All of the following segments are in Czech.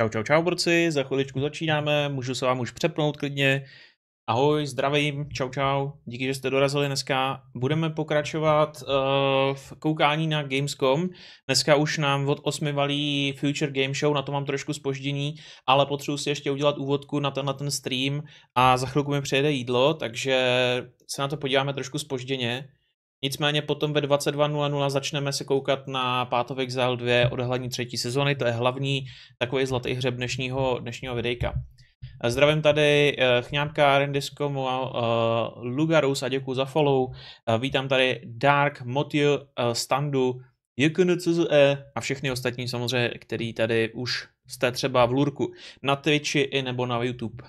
Čau, čau, čau, borci, za chviličku začínáme, můžu se vám už přepnout klidně. Ahoj, zdravím, čau, čau, díky, že jste dorazili dneska. Budeme pokračovat v koukání na Gamescom. Dneska už nám od 8 valí Future Game Show, na to mám trošku zpoždění, ale potřebuji si ještě udělat úvodku na ten stream a za chvilku mi přijede jídlo, takže se na to podíváme trošku zpožděně. Nicméně potom ve 22:00 začneme se koukat na Path of Exile 2 odhalení 3. sezony, to je hlavní takový zlatý hřeb dnešního videjka. Zdravím tady Chňápka, Rendiskomu, Lugarus a děkuji za follow. Vítám tady Dark, Motil, Standu, JKNCZE a všechny ostatní samozřejmě, který tady už jste třeba v lurku na Twitchi i nebo na YouTube.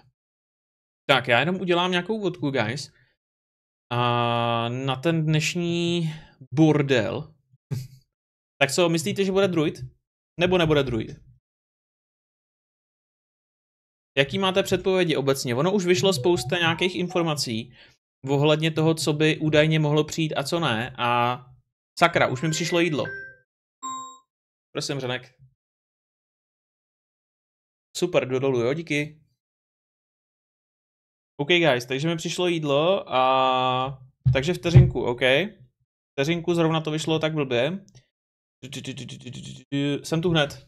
Tak, já jenom udělám nějakou vodku, guys. A na ten dnešní bordel. Tak co, myslíte, že bude Druid? Nebo nebude Druid? Jaký máte předpovědi obecně? Ono už vyšlo spousta nějakých informací ohledně toho, co by údajně mohlo přijít a co ne. A sakra, už mi přišlo jídlo. Prosím, Řenek. Super, jdu dolů, jo, díky. OK, guys, takže mi přišlo jídlo a... Takže vteřinku, OK. Vteřinku, zrovna to vyšlo tak blbě. Jsem tu hned.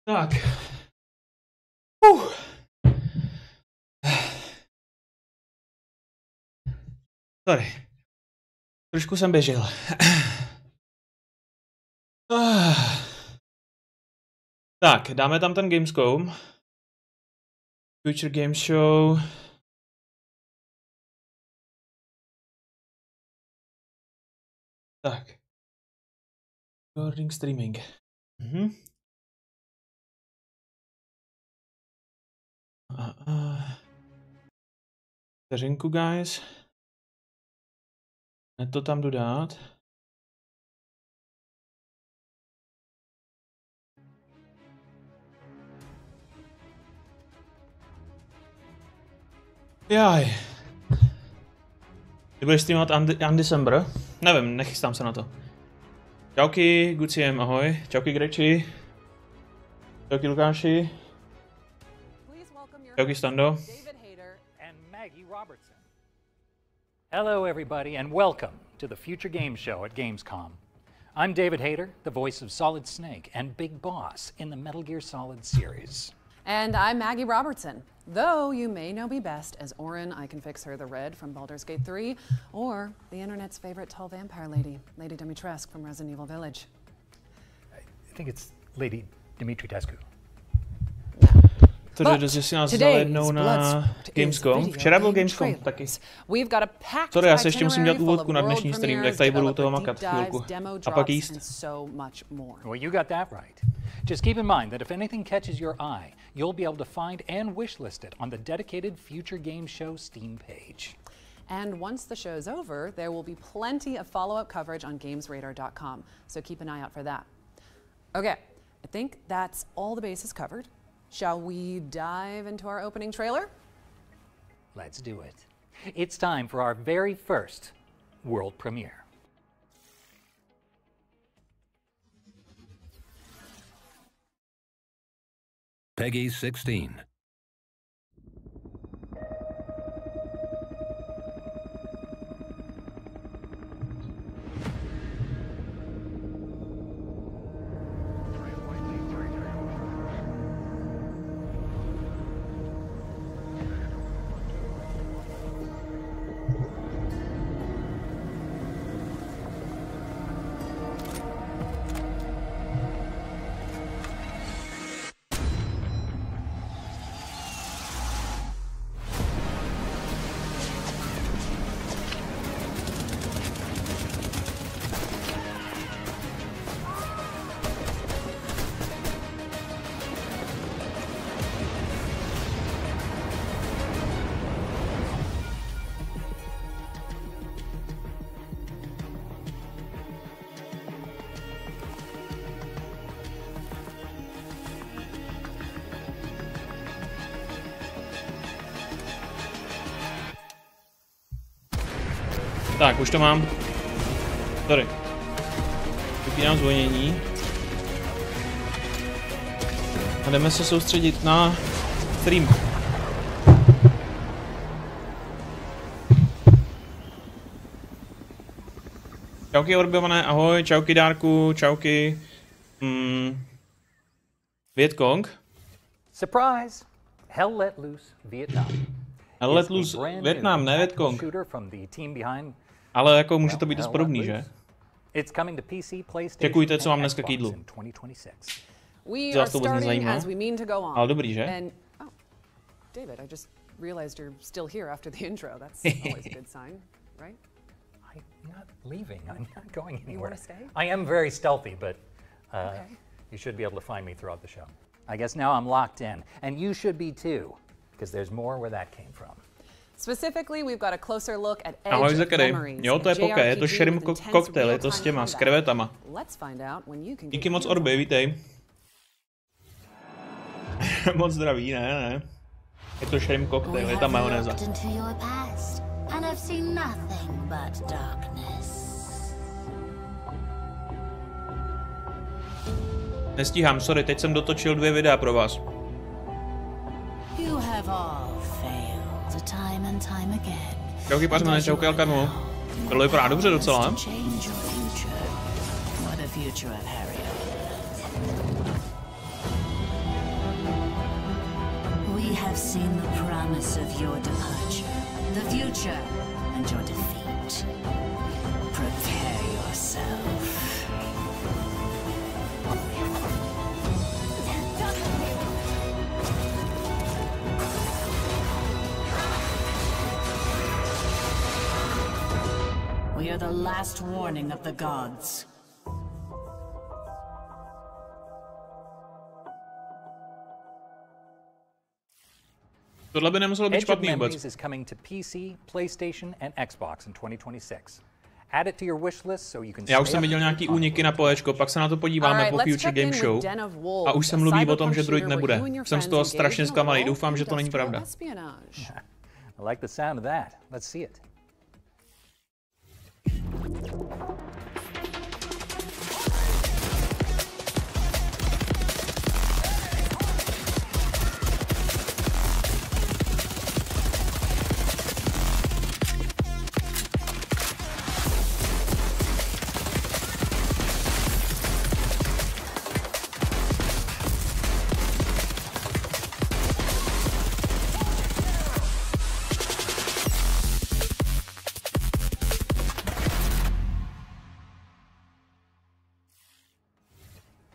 Tak. Sorry. Trošku jsem běžel. Tak, dáme tam ten Gamescom. Future Game Show. Tak. Recording streaming. Vteřinku, guys. Hned to tam jdu dát. Jaj. Ty budeš streamovat Undecember? Nevím, nechystám se na to. Čauky, Guciem, ahoj. Čauky, Greči. Čauky, Lukáši. Čauky, Stando. Hello, everybody, and welcome to the Future Game Show at Gamescom. I'm David Hayter, the voice of Solid Snake and Big Boss in the Metal Gear Solid series. And I'm Maggie Robertson, though you may know me best as Orin, I Can Fix Her the Red from Baldur's Gate 3, or the internet's favorite tall vampire lady, Lady Dimitrescu from Resident Evil Village. I think it's Lady Dimitrescu. To si nás vzal jednou na Gamescom. Včera byl Gamescom taky. Sorry, já se ještě musím dělat úvodku na dnešní stream, tak tady budu toho makat chvilku. A pak jíst. Well, you got that right. Just keep in mind that if anything catches your eye, you'll be able to find and wishlist it on the dedicated Future Game Show Steam page. And once the show's over, there will be plenty of follow-up coverage on gamesradar.com, so keep an eye out for that. Okay, I think that's all the bases covered. Shall we dive into our opening trailer? Let's do it. It's time for our very first world premiere. Peggy 16. Tak, už to mám. Sorry. Vypínám zvonění. A jdeme se soustředit na stream. Čauky orbované, ahoj, čauky Dárku, čauky. Vietkong. Surprise! Hell let loose Vietnam. Hell let loose Vietnam, ne Vietkong. Ale jako může to být dost podobný, že? Čekujte, co mám dneska k jídlu. Vás to vůbec nezajímá. Ale dobrý, že? David, I just realized you're still here after the intro. That's always a good sign, right? I'm not leaving. I'm not going anywhere. You want to stay? I am very stealthy, but you should be able to find me throughout the show. I guess now I'm locked in, and you should be too, because there's more where that came from. Specifically, we've got a closer look at Edge ahoj, of Memories. Jo, to je poké, je to shrimp cocktail, je to s těma, s krevetama. Díky moc Orby, vítej. Moc zdraví, ne. Je to shrimp cocktail, je tam majonéza. Nestíhám, sorry, teď jsem dotočil 2 videa pro vás. Čauky Pařmane, čauky Alkarmu. Tohle vypadá dobře docela. We have seen the promise of your departure, the future and your defeat. Prepare yourself. We are the last warning of the gods. Tohle by nemuselo být špatný vůbec. Is coming to PC, PlayStation and Xbox in 2026. Add it to your wish list so you can. Já už jsem viděl nějaký úniky na POE2, pak se na to podíváme po Future Game Show. A už se mluví o tom, že Druid nebude. Jsem z toho strašně zklamaný, doufám, že to není pravda. I like the sound of that. Let's see it.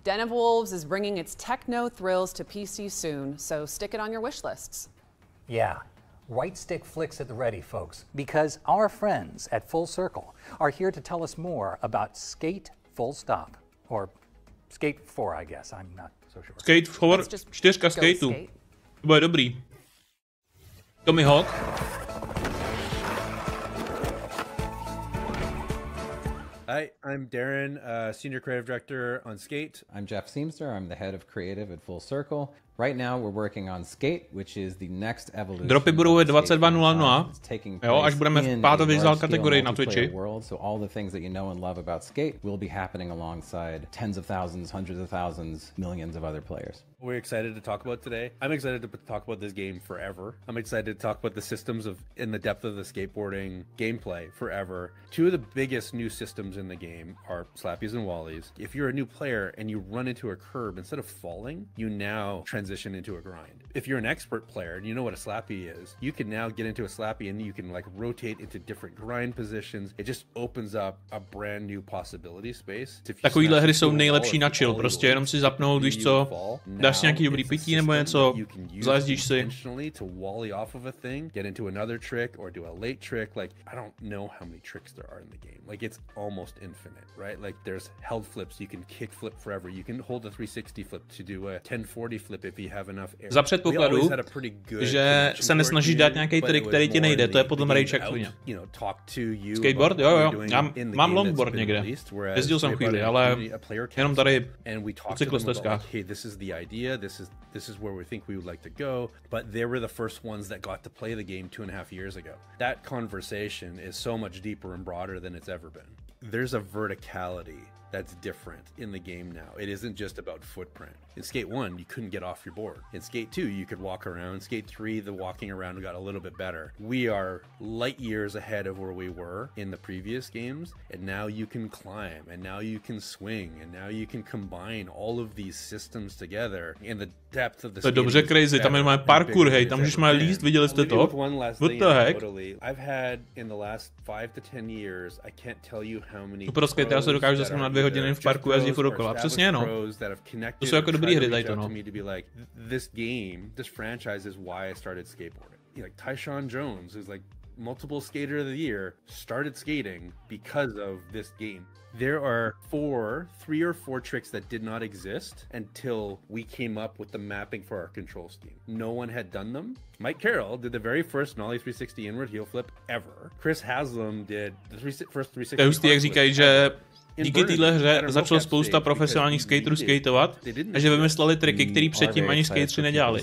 Den of Wolves is bringing its techno thrills to PC soon, so stick it on your wish lists. Yeah, right stick flicks at the ready, folks, because our friends at Full Circle are here to tell us more about Skate full stop. Or Skate 4, I guess. I'm not so sure. Skate 4, 4 skateu. To bude dobrý. Tommy Hawk. Hi, I'm Darren, Senior Creative Director on Skate. I'm Jeff Seamster. I'm the head of creative at Full Circle. Right now we're working on Skate, which is the next evolution. Dropy budou 22:00. Jo, až budeme v Path of Exile kategorii na Twitchi. So all the things that you know and love about Skate will be happening alongside tens of thousands, hundreds of thousands, millions of other players. We're excited to talk about today. I'm excited to talk about this game forever. I'm excited to talk about the systems of in the depth of the skateboarding gameplay forever. Two of the biggest new systems in the game are slappies and wallies. If you're a new player and you run into a curb, instead of falling, you now transition into a grind. If you're an expert player and you know what a slappy is, you can now get into a slappy and you can like rotate into different grind positions. It just opens up a brand new possibility space. Takovýhle hry jsou nejlepší na chill, prostě jenom si zapnout, víš co, dáš si nějaký dobrý pití nebo něco, zajezdíš si. To wally off of a thing, get into another trick or do a late trick. Like, I don't know how many tricks there are in the game. Like, it's almost infinite, right? Like, there's held flips, you can kick flip forever. You can hold a 360 flip to do a 1040 flip if you have enough air. Za předpokladu, že se nesnažíš dát nějaký trik, který ti nejde, to je podle mě rejček svůj. Skateboard? Jo, já mám longboard někde. Jezdil jsem chvíli, ale jenom tady v cyklostezkách. This is where we think we would like to go, but they were the first ones that got to play the game 2.5 years ago. That conversation is so much deeper and broader than it's ever been. There's a verticality that's different in the game now. It isn't just about footprint. In Skate 1, you couldn't get off your board. In Skate 2, you could walk around. In Skate 3, the walking around got a little bit better. We are light years ahead of where we were in the previous games, and now you can climb, and now you can swing, and now you can combine all of these systems together in the depth of the To je dobře crazy, tam je má parkour, hej, tam můžeš má líst, viděli jste to? What the heck? I've had in the last 5 to 10 years, I can't tell you how many. Pro skatera se dokážu zase na 2 hodiny v parku jezdit furt dokola. Přesně, no. To jsou jako dobrý hry tady to, no. This game, this franchise is why I started skateboarding. Like Tyshawn Jones, who's like multiple skater of the year, started skating because of this game. There are 3 or 4 tricks that did not exist until we came up with the mapping for our control scheme. No one had done them. Mike Carroll did the very first nollie 360 inward heel flip ever. Chris Haslam did the first 360. To je hustý, jak říkají, že díky téhle hře začalo spousta profesionálních skaterů skateovat a že vymysleli triky, které předtím ani skateři nedělali.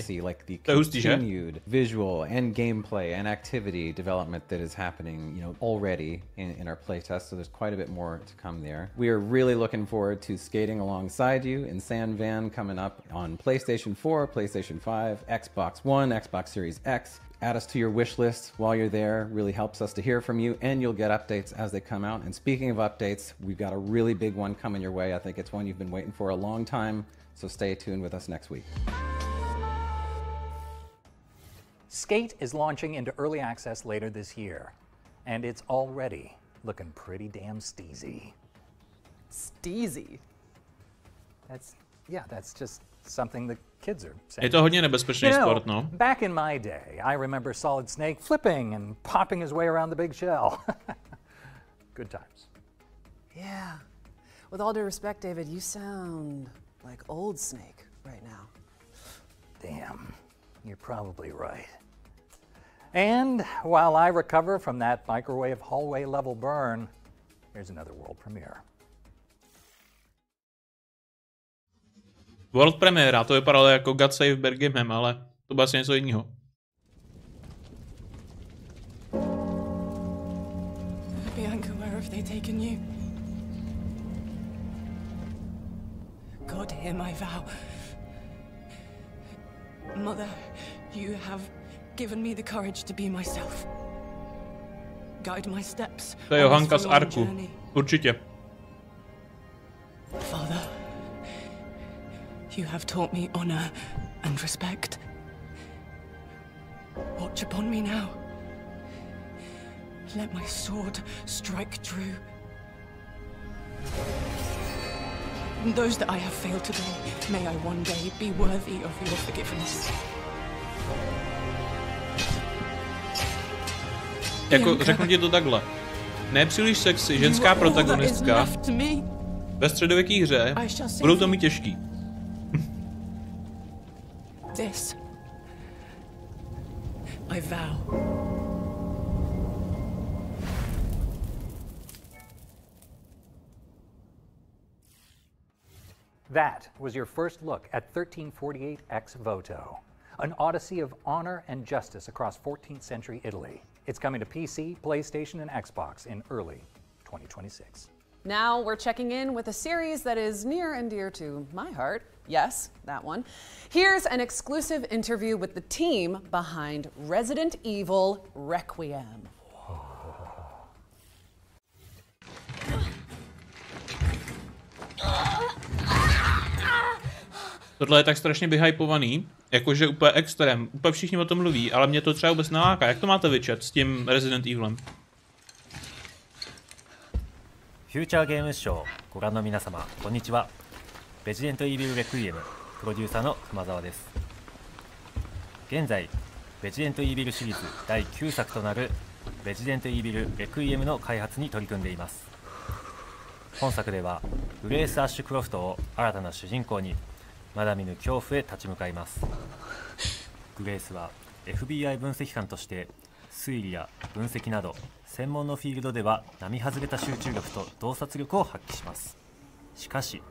To je hustý, že? Visual and gameplay and activity development that is happening, already in our playtest, so there's quite a bit more to come there. We are really looking forward to skating alongside you in San Van coming up on PlayStation 4, PlayStation 5, Xbox One, Xbox Series X. Add us to your wish list while you're there. Really helps us to hear from you, and you'll get updates as they come out. And speaking of updates, we've got a really big one coming your way. I think it's one you've been waiting for a long time, so stay tuned with us next week. Skate is launching into early access later this year, and it's already looking pretty damn steezy. Steezy? That's just something the kids are saying. Je to hodně nebezpečný sport, no. Back in my day, I remember Solid Snake flipping and popping his way around the big shell. Good times. Yeah. With all due respect, David, you sound like old Snake right now. Damn, you're probably right. And while I recover from that microwave hallway level burn, here's another world premiere. World premiéra, to vypadalo jako God Save Birmingham, ale to bylo asi něco jiného. Bianca, where have they taken you? God, hear my vow. Mother, you have given me the courage to be myself. Guide my steps. To je Johanka z Arku. Určitě. Father, you have taught me honor and respect. Watch upon me now. Let my sword strike true. And those that I have failed today, may I one day be worthy of your forgiveness. Jako řeknu ti to takhle. Nepříliš sexy ženská protagonistka ve středověké hře, budou to mít těžký. This I vow. That was your first look at 1348 ex voto, an odyssey of honor and justice across 14th century Italy. It's coming to PC, PlayStation, and Xbox in early 2026. Now we're checking in with a series that is near and dear to my heart. Yes, that one. Here's an exclusive interview with the team behind Resident Evil Requiem. Tohle je tak strašně vyhypovaný, jakože úplně extrém, úplně všichni o tom mluví, ale mě to třeba vůbec neláká. Jak to máte vyčet s tím Resident Evilem? フューチャーゲームショーご覧の皆様こんにちは。レジデントイービルレクイエムプロデューサーの熊沢です。現在レジデントイービルシリーズ第9作となるレジデントイービルレクイエムの開発に取り組んでいます。本作ではグレース・アッシュクロフトを新たな主人公にまだ見ぬ恐怖へ立ち向かいます。グレースは FBI 分析官として推理や分析など専門のフィールドでは並外れた集中力と洞察力を発揮します。しかし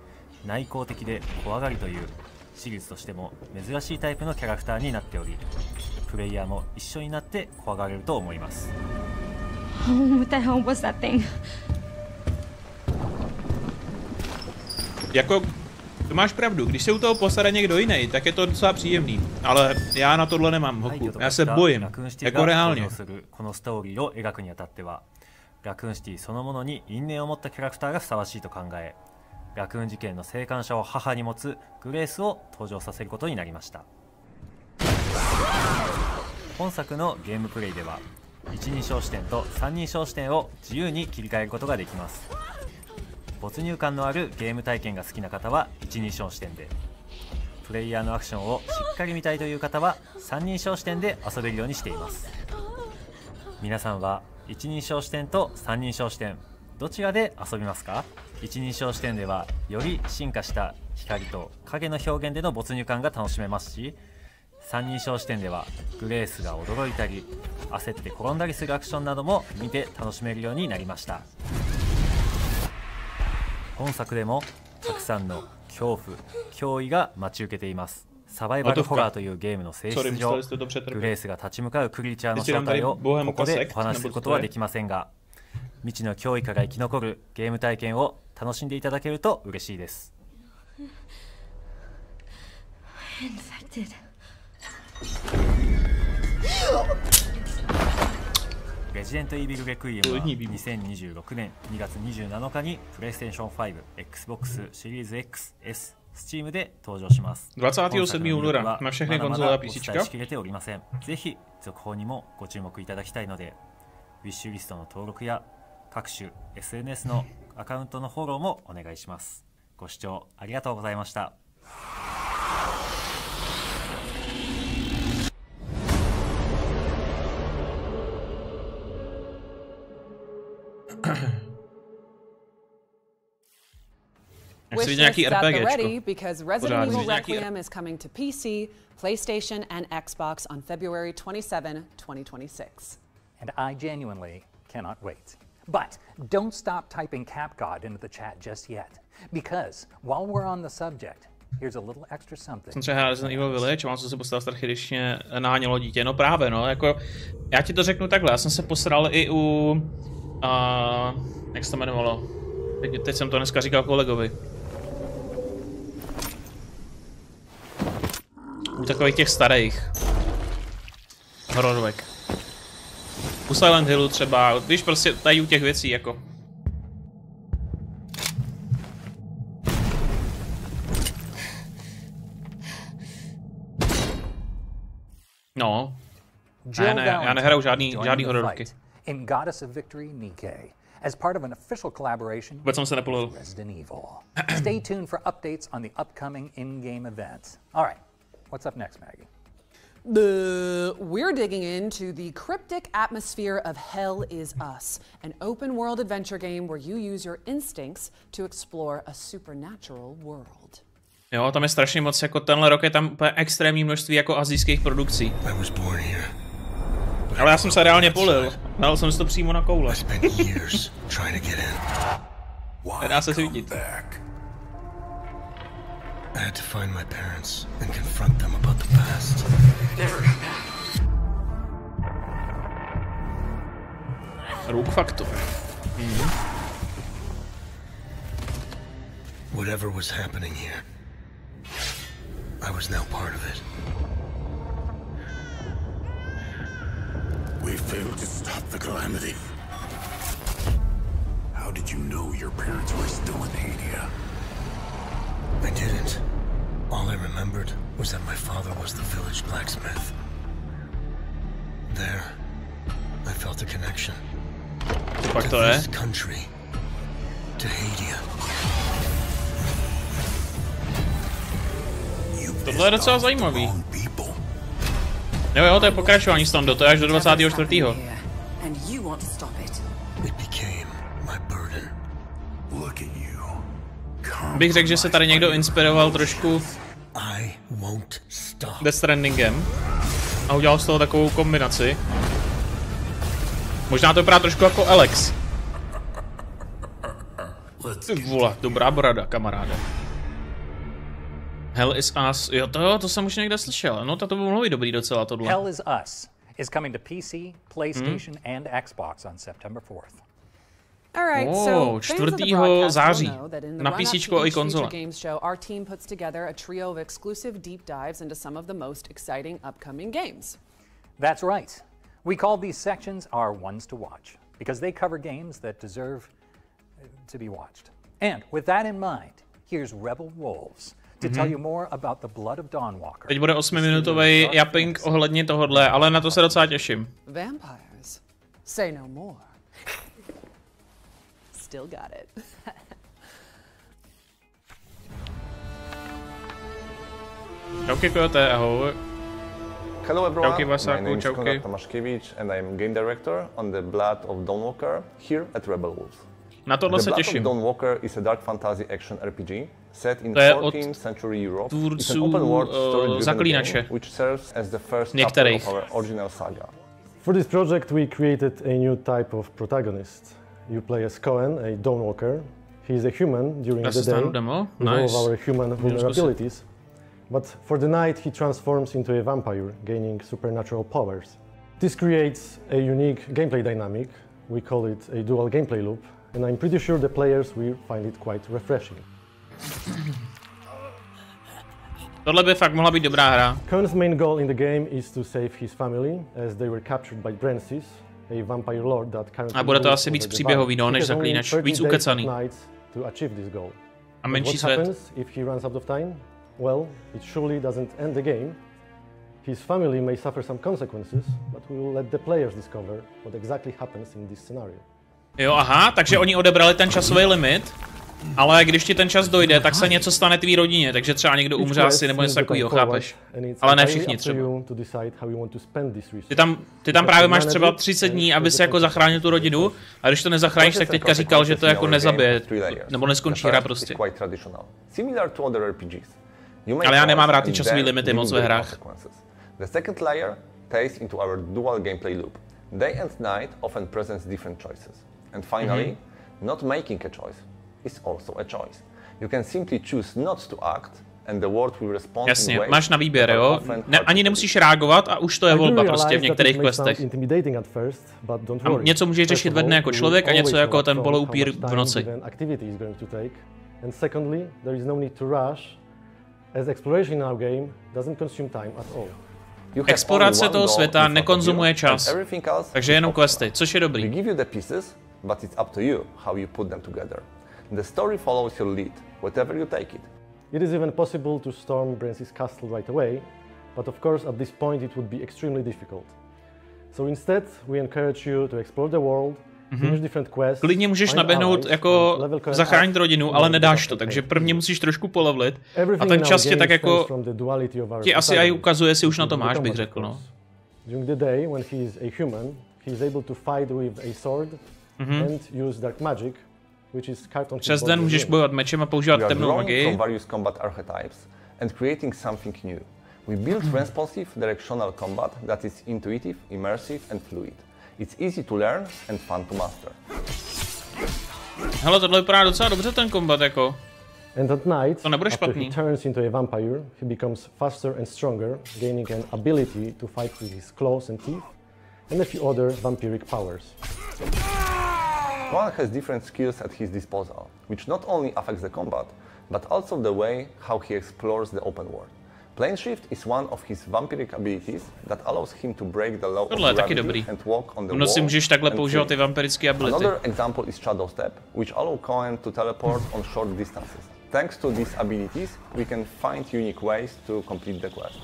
内向的で怖がりというシリーズとしても珍しいタイプのキャラクターになっており、プレイヤーも一緒になって怖がれると思います。 What the hell was that thing? Jako, to máš pravdu, když se u toho posade někdo jiný, tak je to docela příjemný, ale já na tohle nemám hochu, já se bojím, jako reálně. このストーリーを描くにあたっては、ラクーンシティそのものに因縁を持ったキャラクターがふさわしいと考え、ラクーン事件の生還者を母に持つグレースを登場させることになりました。本作のゲームプレイでは、一人称視点と三人称視点を自由に切り替えることができます。没入感のあるゲーム体験が好きな方は一人称視点で、プレイヤーのアクションをしっかり見たいという方は三人称視点で遊べるようにしています。皆さんは一人称視点と三人称視点どちらで遊びますか？一人称視点ではより進化した光と影の表現での没入感が楽しめますし、三人称視点ではグレースが驚いたり焦って転んだりするアクションなども見て楽しめるようになりました。本作でもたくさんの恐怖、脅威が待ち受けています。サバイバルホラーというゲームの性質上、グレースが立ち向かうクリーチャーの正体をここでお話しすることはできませんが、未知の脅威から生き残るゲーム体験を楽しんでいただけると嬉しいです。レジデントイービルレクイエムは2026年2月27日にプレイステーション5、Xbox シリーズ X、S、Steam で登場します。27. února na všechny konzole a PC. お伝えしきれておりません。ぜひ続報にもご注目いただきたいので、ウィッシュリストの登録や各種 SNS のアカウントのフォローもお願いします。ご視聴ありがとうございました。Wish list at the ready because Resident Evil Requiem is coming to PC, PlayStation, and Xbox on February 27, 2026. And I genuinely cannot wait. But don't stop typing CapGod into the chat just yet, because while we're on the subject, here's a little extra something. Jsem třeba Resident Evil Village, mám se postavil strachy, když mě nahánělo dítě. No právě, no, jako, já ti to řeknu takhle, já jsem se posral i u, jak se to jmenovalo, teď jsem to dneska říkal kolegovi. U takových těch starých hororovek. U Silent Hillu třeba, víš, prostě tady u těch věcí jako. No. Já nehraju žádný hororovky. In Goddess of Victory, Nike, as part of an official collaboration Vůbec jsem se nepolil. with Resident Evil. Stay tuned for updates on the upcoming in-game events. All right, what's up next, Maggie? We're digging into the cryptic atmosphere of Hell Is Us, an open world adventure game where you use your instincts to explore a supernatural world. Jo, tam je strašně moc, jako tenhle rok je tam úplně extrémní množství jako asijských produkcí. Ale já jsem se reálně polil. Dal jsem si to přímo na koule. Nedá se svítit. I had to find my parents and confront them about the past. Rook Factor. Whatever was happening here, I was now part of it. We failed to stop the calamity. How did you know your parents were still in Hadia? I didn't. All I remembered was that my father was the village blacksmith. There, I felt a connection. Pak to to je? this country, to Hadia. Tohle je docela zajímavý. Jo, to je pokračování Stando, to je až do 24. Bych řekl, že se tady někdo inspiroval trošku Death Strandingem a udělal z toho takovou kombinaci. Možná to vypadá trošku jako Alex. Ty vole, dobrá brada, kamaráde. Hell Is Us, jo, to jsem už někde slyšel. No, to by mohlo být dobrý docela tohle. Hell Is Us is coming to PC, PlayStation, and Xbox on September 4th. All right, so 4. září na PC i konzole. Games show, our team puts together a trio of exclusive deep dives into some of the most exciting upcoming games. That's right. We call these sections our ones to watch because they cover games that deserve to be watched. And with that in mind, here's Rebel Wolves to tell you more about the blood of Dawnwalker. Teď bude 8minutový japing ohledně tohodle, ale na to se docela těším. Vampires. Say no more. Still got it. Čauky, Kojote, ahoj. Hello everyone, Čauky, Vasáku, my name is čauky. Konrad Tomaszkiewicz and I am game director on the Blood of Dawnwalker here at Rebel Wolves. Na tohle se těším. The Blood of Dawnwalker is a dark fantasy action RPG set in 14th century Europe. It's an open world story-driven game which serves as the first chapter of our original saga. For this project we created a new type of protagonist. You play as Cohen, a Dawnwalker. He is a human during the day with all of our human vulnerabilities. But for the night he transforms into a vampire, gaining supernatural powers. This creates a unique gameplay dynamic. We call it a dual gameplay loop, and I'm pretty sure the players will find it quite refreshing. Tohle by fakt mohla být dobrá hra. Cohen's main goal in the game is to save his family, as they were captured by Brancis, a vampire lord that currently a bude to asi víc příběhový, no, než Zaklínač, víc ukecaný. A menší svět. If he runs out of time? Well, it surely doesn't end the game. His family may suffer some consequences, but we will let the players discover what exactly happens in this scenario. Jo, aha, takže oni odebrali ten časový limit, ale když ti ten čas dojde, tak se něco stane tvý rodině, takže třeba někdo umře asi nebo něco takového, chápeš? Ale ne všichni třeba. Ty tam právě máš třeba 30 dní, aby si jako zachránil tu rodinu, a když to nezachráníš, tak teďka říkal, že to jako nezabije, nebo neskončí hra prostě. Ale já nemám rád ty časové limity moc ve hrách. The second layer ties into our dual gameplay loop. Day and night often presents different choices. And finally, not making a choice is also a choice. You can simply choose not to act and the world will respond. Jasně, máš na výběr, jo? Ani nemusíš reagovat a už to je volba prostě v některých questech. A něco můžeš řešit ve dne jako člověk a něco jako ten poloupír v noci. And secondly, there is no need to rush, as exploration in our game doesn't consume time at all. Explorace toho světa nekonzumuje čas, takže jenom questy, což je dobrý. But it's up to you how you put them together. The story follows your lead, whatever you take it. It is even possible to storm Brancis' castle right away, but of course at this point it would be extremely difficult. So instead, we encourage you to explore the world Klidně můžeš naběhnout jako zachránit rodinu, ale nedáš to, takže prvně musíš trošku polevlit a ten čas tě tak jako ti asi aj ukazuje, jestli už na to máš, bych řekl, no. During the day, when he is a human, he is able to fight with a sword and use dark magic, which is carved on his body. Přes den můžeš bojovat mečem a používat temnou magii. From various combat archetypes and creating something new. We build responsive directional combat that is intuitive, immersive and fluid. It's easy to learn and fun to master. Hele, tohle vypadá docela dobře ten kombat jako. And at night, to nebude after špatný. he turns into a vampire, he becomes faster and stronger, gaining an ability to fight with his claws and teeth, and a few other vampiric powers. One has different skills at his disposal, which not only affects the combat, but also the way how he explores the open world. Plane shift is one of his vampiric abilities that allows him to break the law of gravity and walk on the wall. Si můžeš takhle používat ty vampirické ability. Another example is Shadow Step, which allow Cohen to teleport on short distances. Thanks to these abilities, we can find unique ways to complete the quest.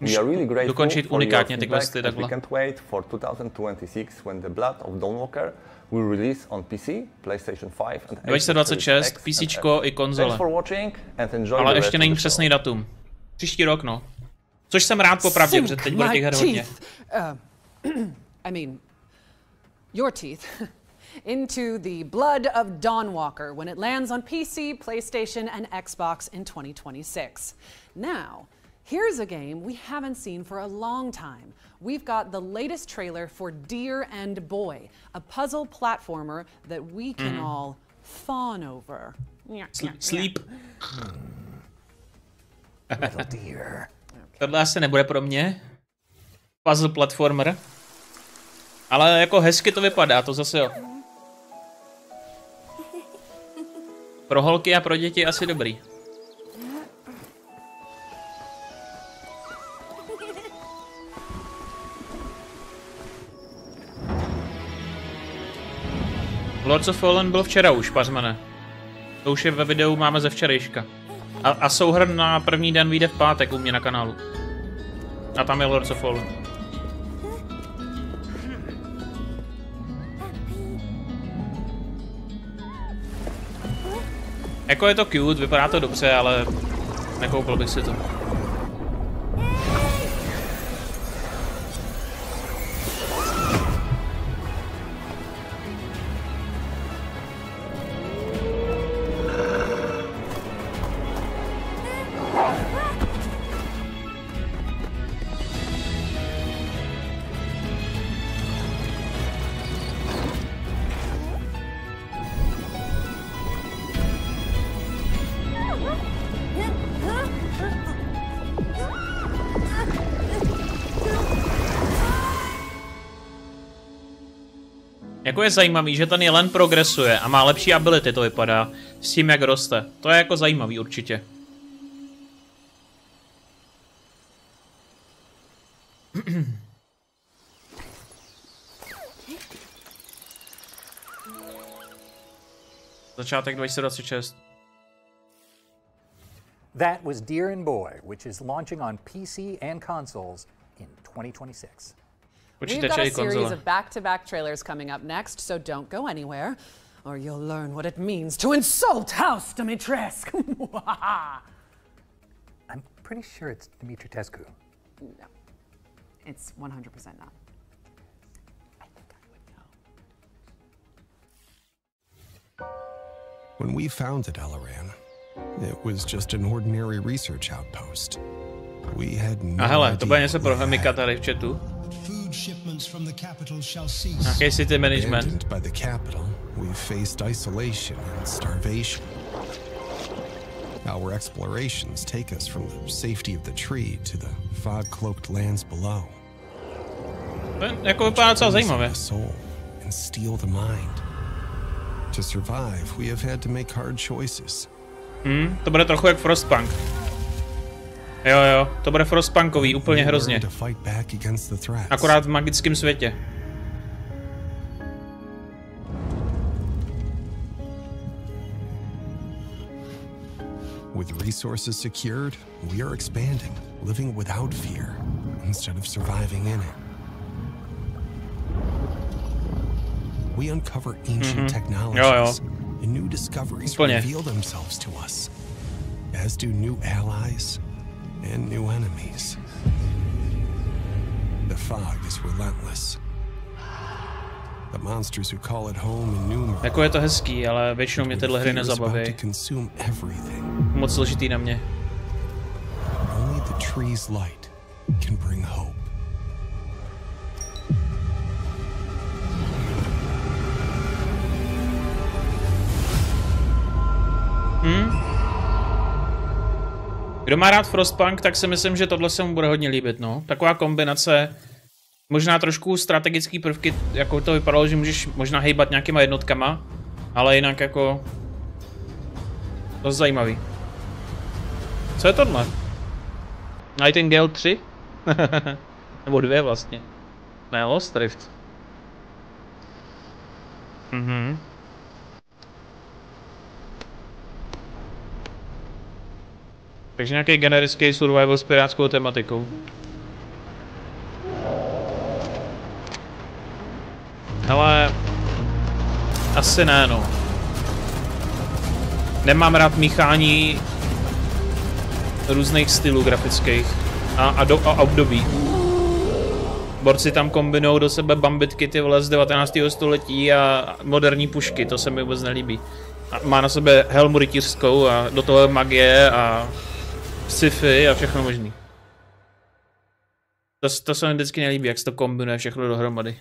We are really grateful for your feedback and we can't wait for 2026 when the Blood of Dawnwalker will release on PC, PlayStation 5 and 2026, PCčko i konzole. Thanks for watching and enjoy. Ale ještě není přesný datum. Příští rok, no. Což jsem rád popravdě, protože teď bude těch her hodně. I mean, your teeth. Into the Blood of Dawnwalker when it lands on PC, PlayStation, and Xbox in 2026. Now, here's a game we haven't seen for a long time. We've got the latest trailer for Deer and Boy, a puzzle platformer that we can all fawn over. Sleep. Little deer. Tohle asi nebude pro mě. Puzzle platformer. Ale jako hezky to vypadá, to zase jo. Pro holky a pro děti asi dobrý. Lords of Fallen byl včera už, pařmane. To už je ve videu, máme ze včerejška. A souhrn na první den vyjde v pátek u mě na kanálu. A tam je Lords of Fallen. Jako je to cute, vypadá to dobře, ale nekoupil bych si to. Jako je zajímavý, že ten jelen progresuje a má lepší ability, to vypadá, s tím jak roste. To je jako zajímavý určitě. Začátek 2026. That was Deer and Boy, which is launching on PC and consoles in 2026. We've got a series of back-to-back trailers coming up next, so don't go anywhere, or you'll learn what it means to insult House Dimitrescu. I'm pretty sure it's Dimitrescu. No, it's 100% not. I think I would know. When we founded Alaran, it was just an ordinary research outpost. We had no hele, to bude něco pro Hemika tady v chatu. Nějaký city management. By the capital, we faced isolation and starvation. Our explorations take us from the safety of the tree to the fog-cloaked lands below. Jako vypadá docela zajímavě. And steal the mind. To survive, we have had to make hard choices. To bude trochu jak Frostpunk. Jo, to bude Frostpunkový, úplně hrozně. Akorát v magickém světě. With resources secured, we are expanding, living without fear, instead of surviving in it. we uncover ancient technologies and new discoveries reveal themselves to us, as do new allies and new enemies. The fog is relentless. The monsters who call it home innumerable. Jako je to hezký, ale většinou mě tyhle hry nezabaví. Moc složitý na mě. Only the tree's light can bring hope. Kdo má rád Frostpunk, tak si myslím, že tohle se mu bude hodně líbit, no. Taková kombinace, možná trošku strategický prvky, jako to vypadalo, že můžeš možná hejbat nějakýma jednotkama, ale jinak jako dost zajímavý. Co je tohle? Nightingale 3? Nebo 2 vlastně. Ne, Lost Rift. Takže nějaký generický survival s pirátskou tematikou. Hele, asi ne, no. Nemám rád míchání různých stylů grafických a období. Borci tam kombinují do sebe bambitky ty vole z 19. století a moderní pušky, to se mi vůbec nelíbí. A má na sobě helmu rytířskou a do toho magie a sci-fi a všechno možný. To se mi vždycky nelíbí, jak se to kombinuje všechno dohromady.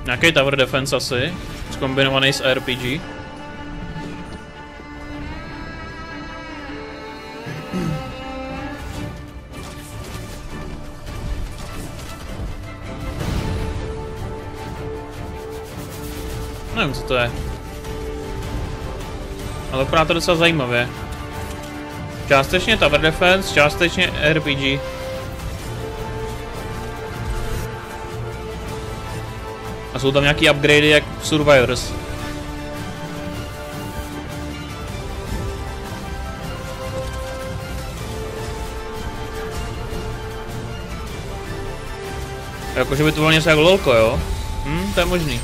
Nějaký tower defense asi, zkombinovaný s RPG. Nevím, co to je. Ale vypadá to docela zajímavě. Částečně tower defense, částečně RPG. A jsou tam nějaký upgradey jak v Survivors. Jakože by to bylo něco jak lolko, jo? To je možný.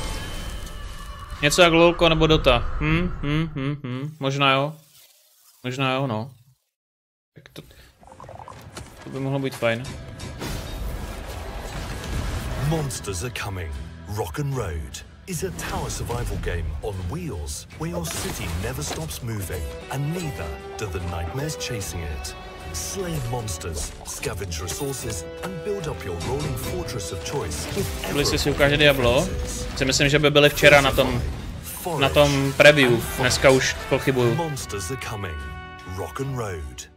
Něco jak lolko nebo Dota. Možná jo. Možná jo, no. Tak to by mohlo být fajn. Monsters are coming. Rock and Road is a tower survival game on wheels where your city never stops moving and neither do the nightmares chasing it. Slay monsters, scavenge resources and build up your rolling fortress of choice. Jestli si ukáže Diablo, si myslím, že by byli včera na tom preview. Dneska už pochybuju. Monsters are coming. Rock and Road.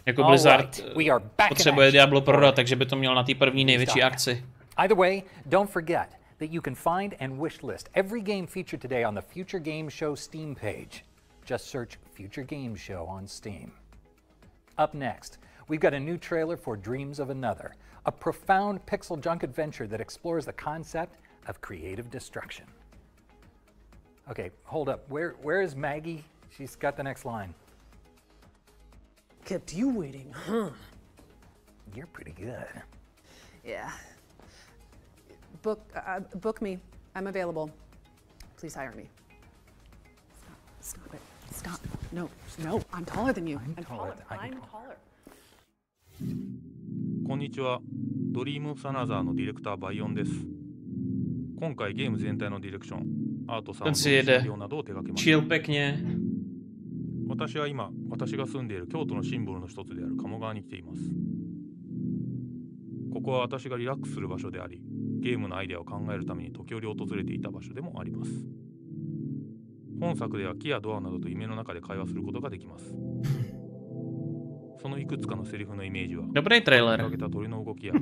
Jako Blizzard potřebuje Diablo prodat, takže by to měl na té první největší akci. Either way, don't forget that you can find and wishlist every game featured today on the Future Game Show Steam page. Just search Future Game Show on Steam. Up next, we've got a new trailer for Dreams of Another, a profound pixel junk adventure that explores the concept of creative destruction. Okay, hold up. Where is Maggie? She's got the next line. Kept you waiting, huh? You're pretty good. Yeah. Book me. I'm available. Please hire me. Stop it. Stop. No, I'm taller than you. I'm taller. I'm taller. こんにちは。ドリームオブアナザーのディレクターバイオンです。今回ゲーム全体のディレクション、アート、サウンド、シナリオなどを手掛けました。私は今、私が住んでいる京都のシンボルの一つである鴨川に来ています。ここは私がリラックスする場所であり、ゲームのアイデアを考えるために時折訪れていた場所でもあります。本作では木やドアなどと夢の中で会話することができます。そのいくつかのセリフのイメージは、かけた鳥の動きや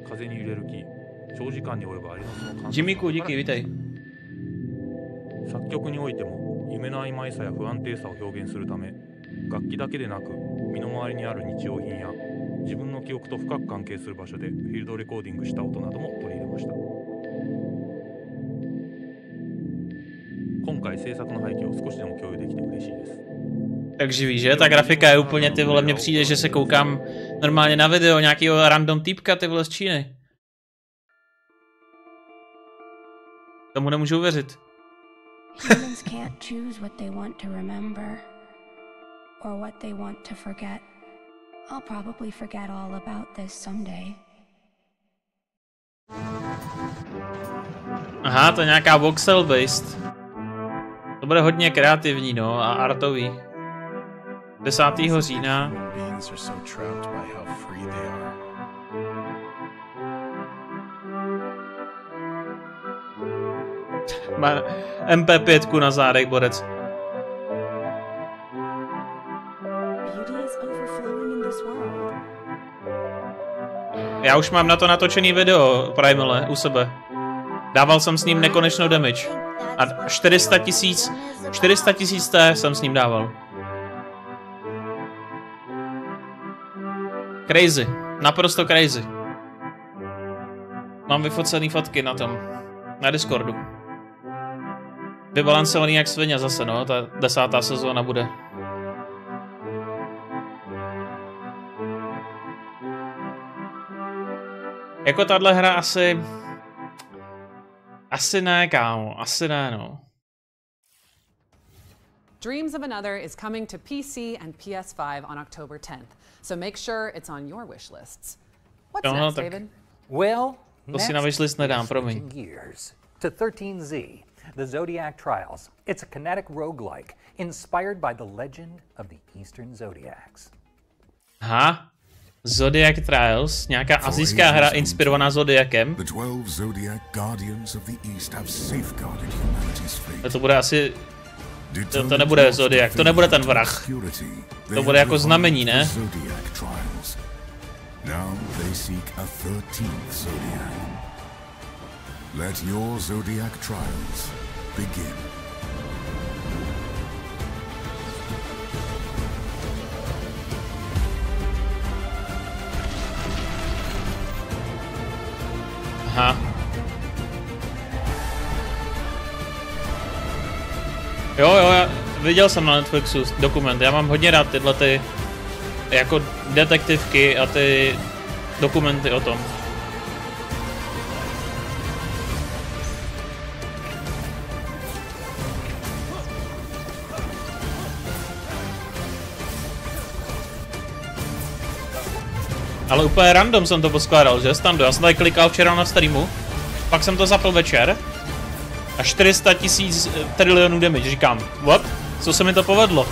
風に揺れる木、長時間に及ぶアリの巣の観察。作曲においても夢の曖昧さや不安定さを表現するため、楽器だけでなく身の回りにある日用品や自分の記憶と深く関係する場所でフィールドレコーディングした音なども取り入れました。Takže víš, že? Ta grafika je úplně, ty vole, mně přijde, že se koukám normálně na video nějakého random týpka, ty vole, z Číny. Tomu nemůžu uvěřit. Humans can't choose what they want to remember or what they want to forget. I'll probably forget all about this someday. Aha, to je nějaká voxel based. To bude hodně kreativní, no, a artový. 10. října. Má MP5 na zádech borec. Já už mám na to natočený video, Primale, u sebe. Dával jsem s ním nekonečnou damage. A 400 000 T jsem s ním dával. Crazy. Naprosto crazy. Mám vyfocený fotky na tom. Na Discordu. Vybalancovaný jak svině zase, no. Ta 10. sezóna bude. Jako tahle hra asi ne, kámo. Asi ne, no. Dreams of Another is coming to PC and PS5 on October 10th, so make sure it's on your wish lists. What's next, David? Well, to si na wishlist nedám, promiň. To 13Z, the Zodiac Trials. It's a kinetic roguelike inspired by the legend of the Eastern Zodiacs. Aha. Zodiac Trials, nějaká asijská hra inspirovaná Zodiakem. To bude asi... To nebude Zodiac, to nebude ten vrah. To bude jako znamení, ne? Let your Zodiac trials begin. Aha. Jo, já viděl jsem na Netflixu dokument, já mám hodně rád tyhle ty jako detektivky a ty dokumenty o tom. Ale úplně random jsem to poskládal, že, Stando? Já jsem tady klikal včera na streamu, pak jsem to zapl večer a 400 000 trilionů damage, říkám, what? Co se mi to povedlo?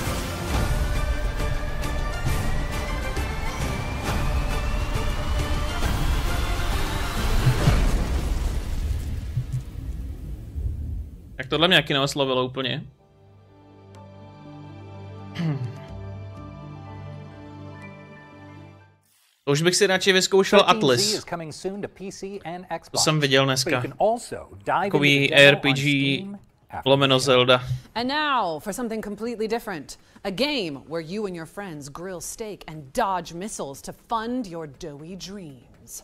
Tak tohle mě taky neoslovilo úplně. To už bych si radši vyzkoušel Atlas. To jsem viděl dneska. Takový RPG lomeno Zelda. And now for something completely different. A game where you and your friends grill steak and dodge missiles to fund your doughy dreams.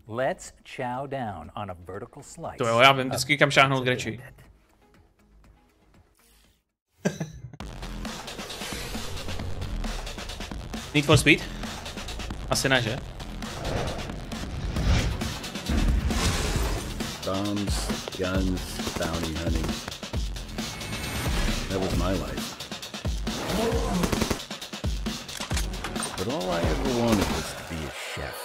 Let's chow down on a vertical slice. To jo, já vím vždycky kam šáhnout k reči. Need for Speed? Asi ne, že? Bombs, guns, bounty hunting. That was my life. But all I ever wanted was to be a chef.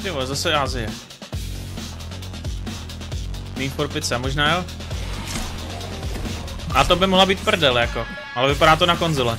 Jo, zase Asie. Need for Pizza, možná jo? A to by mohla být prdel, jako. Ale vypadá to na konzole.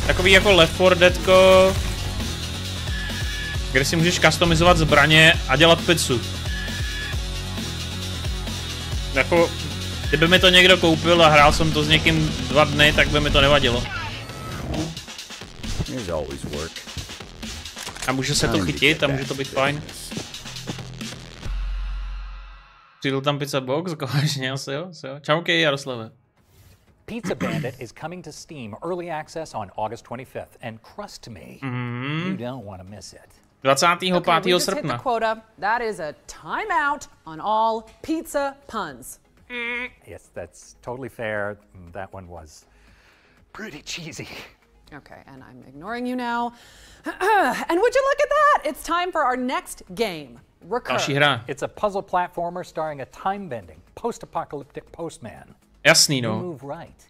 Takový jako Left 4 Deadko, kde si můžeš customizovat zbraně a dělat pizzu. Jako, kdyby mi to někdo koupil a hrál jsem to s někým 2 dny, tak by mi to nevadilo. A může se to chytit a může to být fajn. Přijdu tam Pizza Box, konečně, asi jo. Čauky, Jaroslave. Pizza Bandit is coming to Steam Early Access on August 25th, and trust me, you don't want to miss it. 25. srpna. That is a timeout on all pizza puns. Yes, that's totally fair. That one was pretty cheesy. Okay, and I'm ignoring you now. And would you look at that? It's time for our next game. Recur. It's a puzzle platformer starring a time-bending, post-apocalyptic postman. Jasný, no. You move right,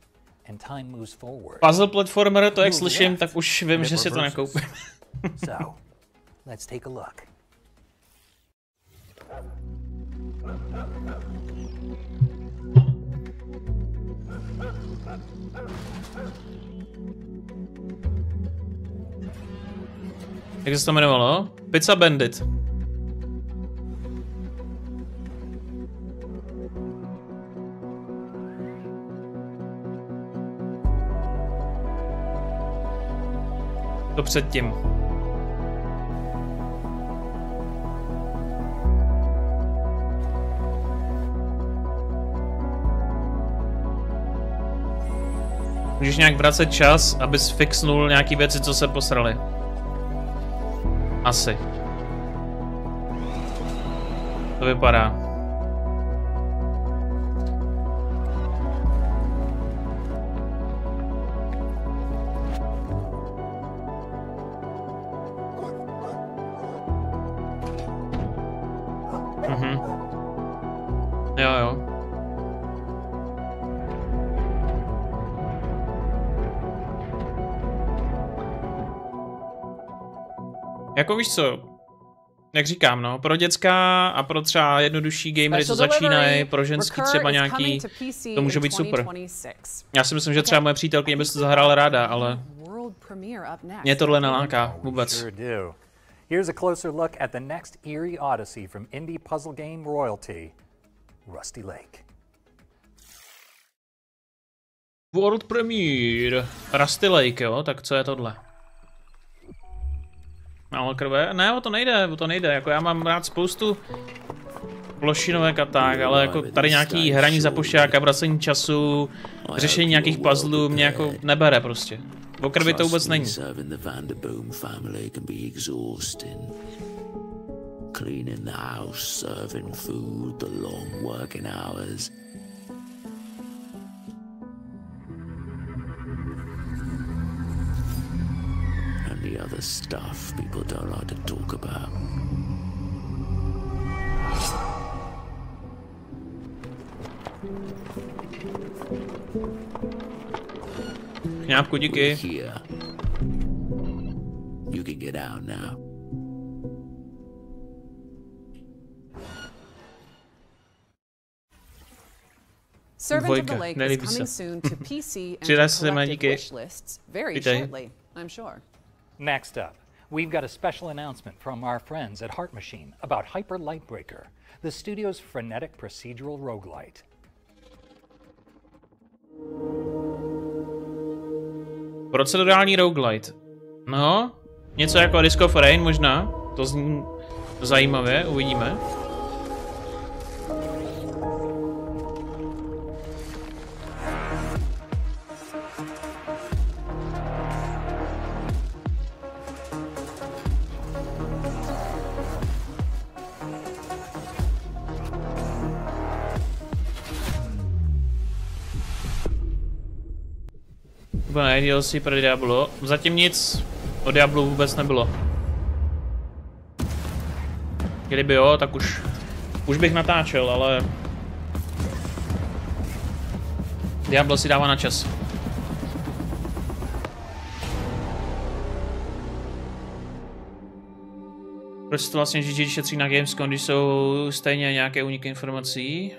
and time moves forward. Puzzle platformer, to jak slyším, tak už vím, že si to nekoupím. So, let's take a look. Jak se to jmenovalo? Pizza Bandit. To předtím. Můžeš nějak vracet čas, abys fixnul nějaký věci, co se posraly. Asi. To vypadá. Jo. Jako víš co, jak říkám, no, pro děcka a pro třeba jednodušší gamery, co začínají, pro ženský třeba nějaký, to může být super. Já si myslím, že třeba moje přítelkyně by to zahrála ráda, ale mě tohle neláká vůbec. Here's a closer look at the next eerie odyssey from indie puzzle game royalty, Rusty Lake. World Premiere. Rusty Lake, jo? Tak co je tohle? Málo krve? Ne, o to nejde. Jako já mám rád spoustu plošinovek a tak, ale jako tady nějaký hraní za pošťák a vracení času, řešení nějakých puzzlů mě jako nebere prostě. O krvi to vůbec není. Cleaning the house, serving food, the long working hours. And the other stuff people don't like to talk about. Kňápku, díky. You can get out now. Servant of the Lake is coming soon to PC and to collective wish lists very shortly, I'm sure. Next up, we've got a special announcement from our friends at Heart Machine about Hyper Lightbreaker, the studio's frenetic procedural roguelite. Procedurální roguelite. No, něco jako Risk of Rain možná. To zní zajímavě, uvidíme. DLC pro Diablo. Zatím nic o Diablu vůbec nebylo. Kdyby jo, tak už bych natáčel, ale Diablo si dává na čas. Proč se to vlastně GG šetří na Gamescom, když jsou stejně nějaké úniky informací?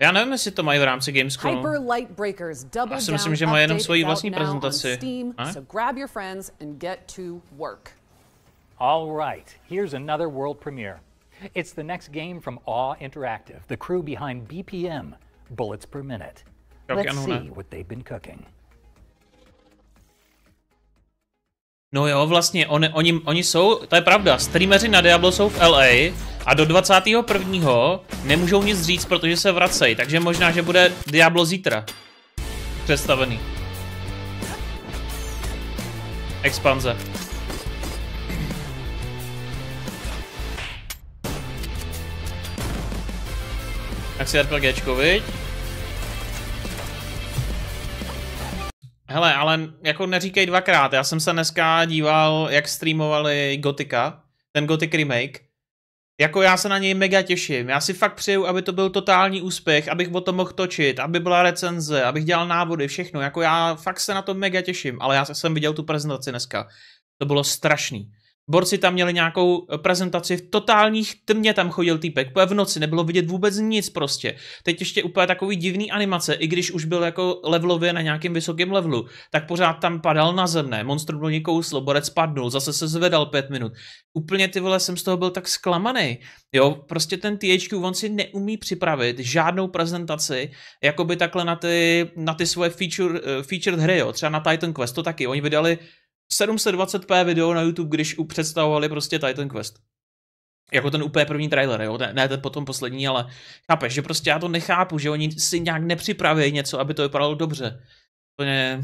Já nevím, jestli to mají v rámci Gamescomu. Já si myslím, že mají jenom svoji vlastní prezentaci. All right, here's another world premiere. It's the next game from Awe Interactive, the crew behind BPM, Bullets Per Minute. Let's see what they've been cooking. No jo, vlastně, oni jsou, to je pravda, streameři na Diablo jsou v LA a do 21. nemůžou nic říct, protože se vracejí, takže možná, že bude Diablo zítra představený. Expanze. Tak si RPGčko, viď? Hele, ale jako neříkej dvakrát, já jsem se dneska díval, jak streamovali Gotika, ten Gothic remake. Jako já se na něj mega těším, já si fakt přeju, aby to byl totální úspěch, abych o tom mohl točit, aby byla recenze, abych dělal návody, všechno, jako já fakt se na to mega těším, ale já jsem viděl tu prezentaci dneska, to bylo strašný. Borci tam měli nějakou prezentaci v totálních tmě, tam chodil týpek, v noci nebylo vidět vůbec nic prostě. Teď ještě úplně takový divný animace, i když už byl jako levelově na nějakém vysokém levelu, tak pořád tam padal na zem, ne? Monstrum do něj kouslo, borec padnul, zase se zvedal 5 minut. Úplně ty vole, jsem z toho byl tak zklamaný. Jo, prostě ten THQ, on si neumí připravit žádnou prezentaci, jakoby takhle na ty svoje featured hry, jo, třeba na Titan Quest, to taky, oni vydali 720p video na YouTube, když představovali prostě Titan Quest. Jako ten úplně první trailer, jo? Ne ten potom poslední, ale chápeš, že prostě já to nechápu, že oni si nějak nepřipraví něco, aby to vypadalo dobře. To ne...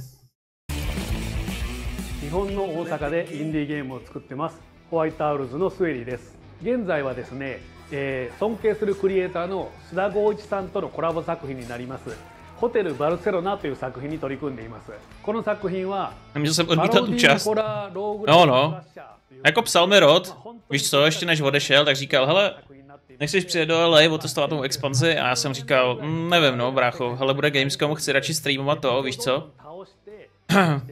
日本の大阪でインディーゲームを作ってます。ホワイトアウルズのスエリーです。現在はですね、尊敬するクリエイターの須田剛一さんとのコラボ作品になります。ホテルバルセロナという作品に取り組んでいます。この作品は No. Jako psal mi Rod, víš co, ještě než odešel, tak říkal, hele, nechceš přijet do LA, otestovat tomu expanzi, a já jsem říkal, nevím, no, brácho, hele, bude Gamescom, chci radši streamovat to, víš co?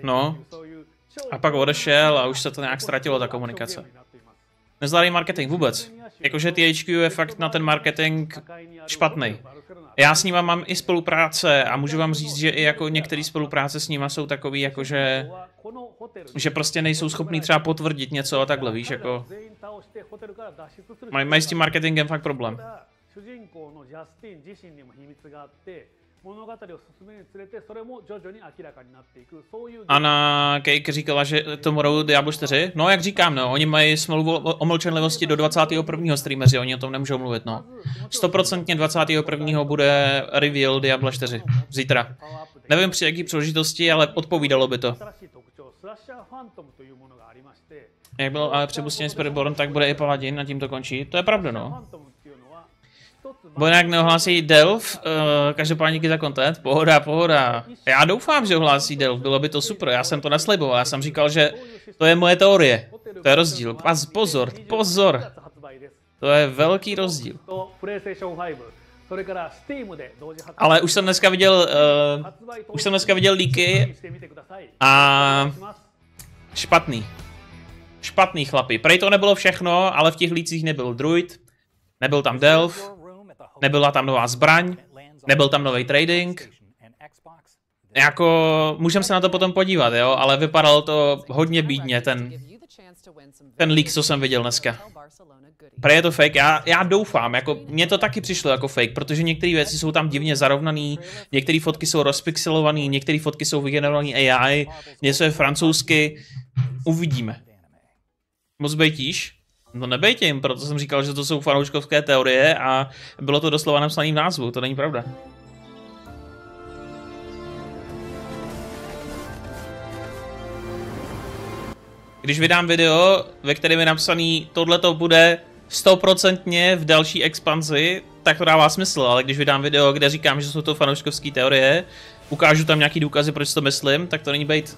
No. A pak odešel a už se to nějak ztratilo, ta komunikace. Nezvládej marketing vůbec. Jakože THQ je fakt na ten marketing špatný. Já s nima mám i spolupráce a můžu vám říct, že i jako některé spolupráce s nima jsou takový, jakože že prostě nejsou schopní třeba potvrdit něco a takhle, víš, jako mají s tím marketingem fakt problém. Anna Cake říkala, že tomorrow Diablo 4. No, jak říkám, no, oni mají smlouvu o mlčenlivosti do 21. streameři, oni o tom nemůžou mluvit, no. 100% 21. bude reveal Diablo 4. Zítra. Nevím při jaký příležitosti, ale odpovídalo by to. Jak byl ale přepustěný Spiritborn, tak bude i Paladin, a tím to končí. To je pravda, no. Bo jinak neohlásí Delv, každopádně díky za content, pohoda. Já doufám, že ohlásí Delv, bylo by to super, já jsem to nesliboval, já jsem říkal, že to je moje teorie, to je rozdíl, pozor, to je velký rozdíl. Ale už jsem dneska viděl líky a špatný chlapi, prej to nebylo všechno, ale v těch lících nebyl Druid, nebyl tam Delv, nebyla tam nová zbraň, nebyl tam nový trading. Jako, můžeme se na to potom podívat, jo, ale vypadalo to hodně bídně, ten leak, co jsem viděl dneska. Prej je to fake, já doufám, jako, mně to taky přišlo jako fake, protože některé věci jsou tam divně zarovnané, některé fotky jsou rozpixelované, některé fotky jsou vygenerované AI, něco je francouzsky, uvidíme. Moc bejtíš? No nebejte jim, proto jsem říkal, že to jsou fanouškovské teorie a bylo to doslova napsané v názvu, to není pravda. Když vydám video, ve kterém je napsaný, tohleto bude 100% v další expanzi, tak to dává smysl, ale když vydám video, kde říkám, že jsou to fanouškovské teorie, ukážu tam nějaký důkazy, proč to myslím, tak to není bejt.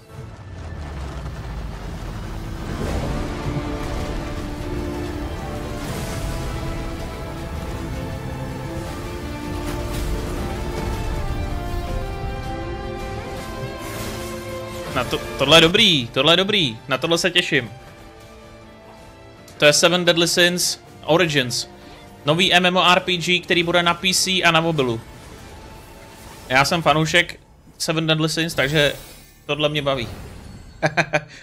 Tohle je dobrý, na tohle se těším. To je 7 Deadly Sins Origins. Nový MMORPG, který bude na PC a na mobilu. Já jsem fanoušek 7 Deadly Sins, takže tohle mě baví.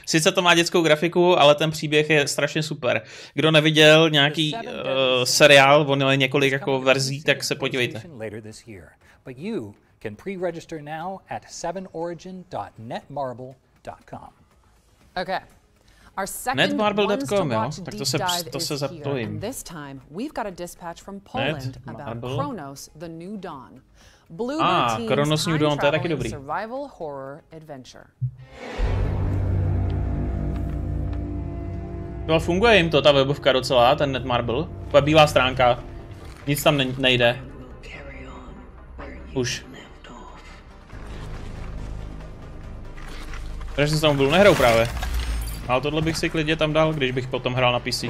Sice to má dětskou grafiku, ale ten příběh je strašně super. Kdo neviděl nějaký seriál, on je několik jako verzí, tak se podívejte. But you can pre-register now at 7origin.netmarble.com. Okay. Our second ones to watch deep dive is here. And this time, we've got a dispatch from Poland about Chronos, the New Dawn. Blue Team's time-traveling survival horror adventure. No, funguje jim to, ta webovka docela, ten Netmarble. To je bílá stránka. Nic tam nejde. Už. Takže jsem se tam byl nehrou právě. Ale tohle bych si klidně tam dal, když bych potom hrál na PC.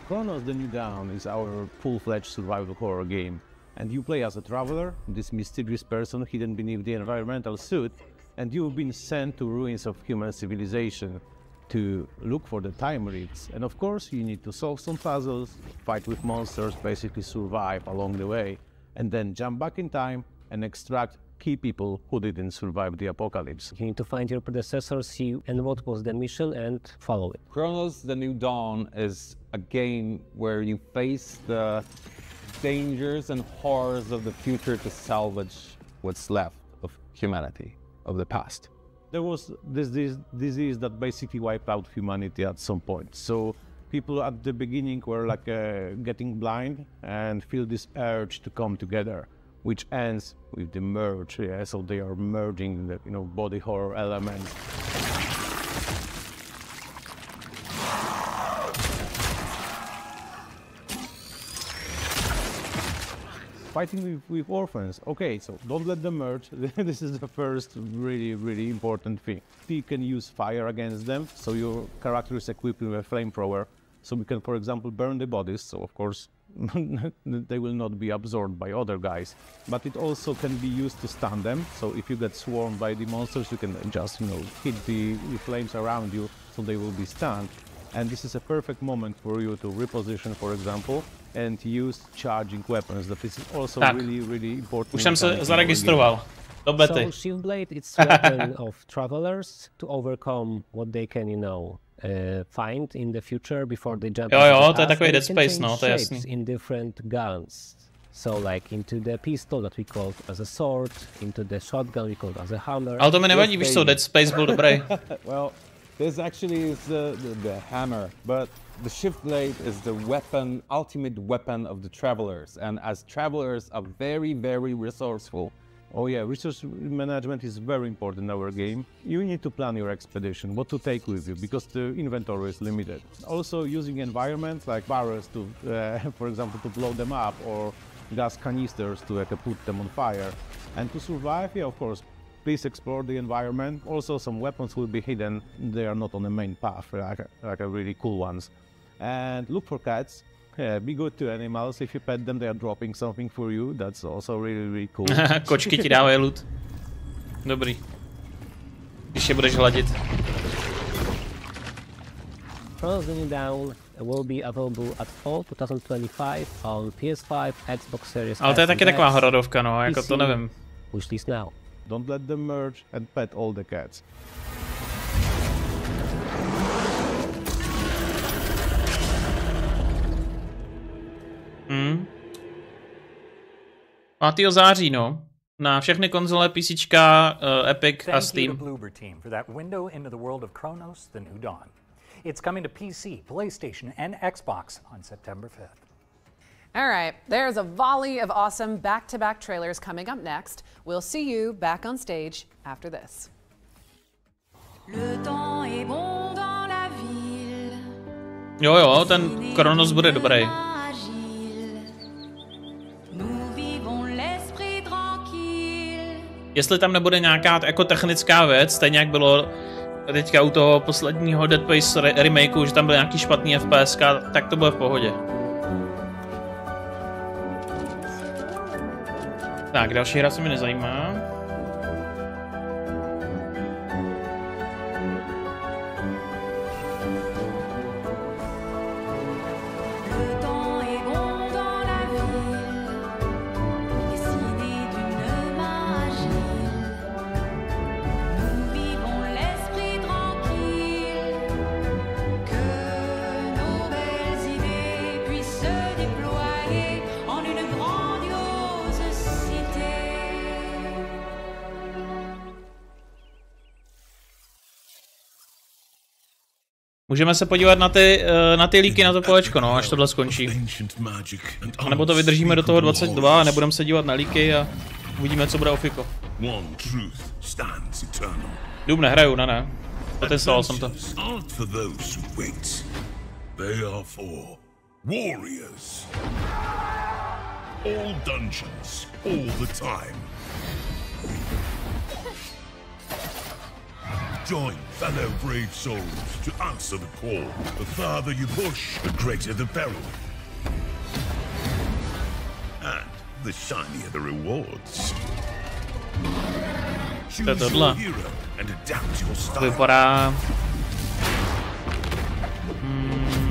Chronos the New Dawn is our full-fledged survival horror game. And you play as a traveler, this mysterious person hidden beneath the environmental suit, and you've been sent to ruins of human civilization to look for the time rifts. And of course you need to solve some puzzles, fight with monsters, basically survive along the way, and then jump back in time and extract key people who didn't survive the apocalypse. You need to find your predecessor, see and what was the mission, and follow it. Chronos the New Dawn is a game where you face the dangers and horrors of the future to salvage what's left of humanity, of the past. There was this disease that basically wiped out humanity at some point. So people at the beginning were like getting blind and feel this urge to come together, which ends with the merge. Yeah, so they are merging the body horror elements. Fighting with orphans. Okay, so don't let them merge. This is the first really important thing. You can use fire against them, so your character is equipped with a flamethrower, so we can, for example, burn the bodies, so of course they will not be absorbed by other guys. But it also can be used to stun them, so if you get swarmed by the monsters, you can just, hit the flames around you, so they will be stunned. And this is a perfect moment for you to reposition, for example, and use charging weapons. That is also really important. Už jsem se zaregistroval. Do bety. So Shieldblade, it's a weapon of travelers to overcome what they can, find in the future before they jump. Jo, to je takový Dead Space, no, to je jasný. In different guns. So like into the pistol that we called as a sword, into the shotgun we called as a hammer. Ale to mi nevadí, víš co, Dead Space byl dobrý. Well, this actually is the hammer, but the shift blade is the weapon, ultimate weapon of the travelers, and as travelers are very resourceful. Oh yeah, resource management is very important in our game. You need to plan your expedition, what to take with you, because the inventory is limited. Also using environments like barrels to, for example, to blow them up, or gas canisters to put them on fire. And to survive, yeah, of course, please explore the environment. Also, some weapons will be hidden. They are not on the main path, like a really cool ones. And look for cats. Yeah, be good to animals. If you pet them, they are dropping something for you. That's also really cool. Kočky ti dávají loot. Dobrý. Když je budeš hladit. Chronos the New Dawn will be available at fall 2025 on PS5, Xbox Series. Ale to je taky taková hororovka, no, jako to nevím. Wishlist now. Don't let them merge and pet all the cats. Pátýho září, no. Na všechny konzole, PCčka, Epic a Steam. For that window into the world of Chronos, the New Dawn. It's coming to PC, PlayStation, and Xbox on September 5th. All right, there's a volley of awesome back-to-back trailers coming up next. We'll see you back on stage after this. Jo, ten Chronos bude dobrý. Jestli tam nebude nějaká jako technická věc, stejně jak bylo teďka u toho posledního Dead Space remakeu, že tam byl nějaký špatný FPS, tak to bude v pohodě. Tak, další hra se mi nezajímá. Můžeme se podívat na ty líky na to kolečko, no, až tohle skončí. A nebo to vydržíme do toho 22 a nebudeme se dívat na líky a uvidíme, co bude ofiko. Dům nehraju, ne. Potestával jsem to. All dungeons, all the time. Join fellow brave souls to answer the call. The farther you push, the greater the peril. And the shinier the rewards. Choose your hero and adapt your style. Vypadá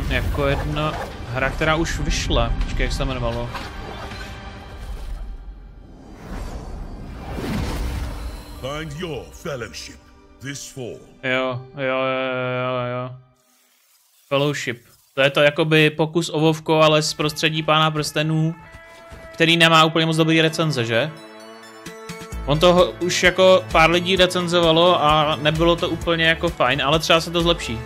jako jedna hra, která už vyšla. Počkej, jak se to jmenovalo. Find your fellowship this fall. Jo. Fellowship. To je to jakoby pokus o Vovko, ale z prostředí Pána prstenů, který nemá úplně moc dobrý recenze, že? On to už jako pár lidí recenzovalo a nebylo to úplně jako fajn, ale třeba se to zlepší.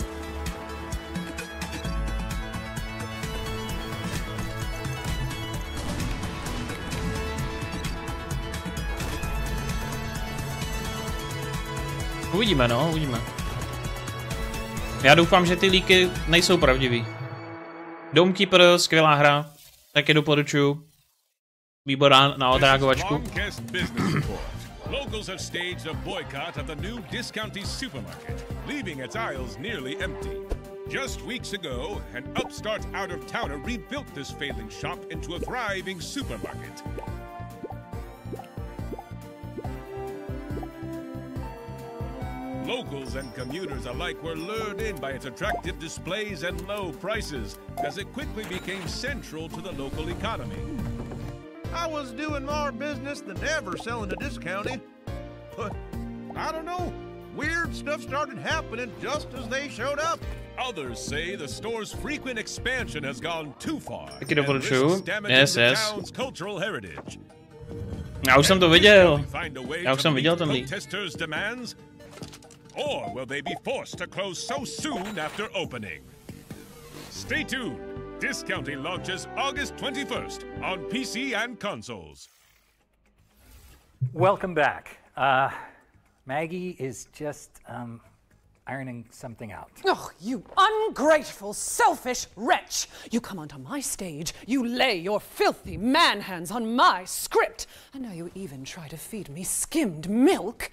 Uvidíme, no, uvidíme. Já doufám, že ty líky nejsou pravdivý. Domekeeper, skvělá hra, taky doporučuju. Výborná na odreagovačku. Locals have staged a boycott of the new discounty supermarket, leaving its aisles nearly empty. Just weeks ago, an upstart out-of-towner rebuilt this failing shop into a thriving supermarket. Locals and commuters alike were lured in by its attractive displays and low prices, as it quickly became central to the local economy. I was doing more business than ever selling a discounty. But, I don't know, weird stuff started happening just as they showed up. Others say the store's frequent expansion has gone too far Taky and doporučuju. risks damaging the town's cultural heritage. Já už jsem to viděl. Já už jsem viděl ten lík. Or will they be forced to close so soon after opening? Stay tuned. Discounty launches August 21st on PC and consoles. Welcome back. Maggie is just ironing something out. Oh, you ungrateful, selfish wretch! You come onto my stage, you lay your filthy man hands on my script, and now you even try to feed me skimmed milk.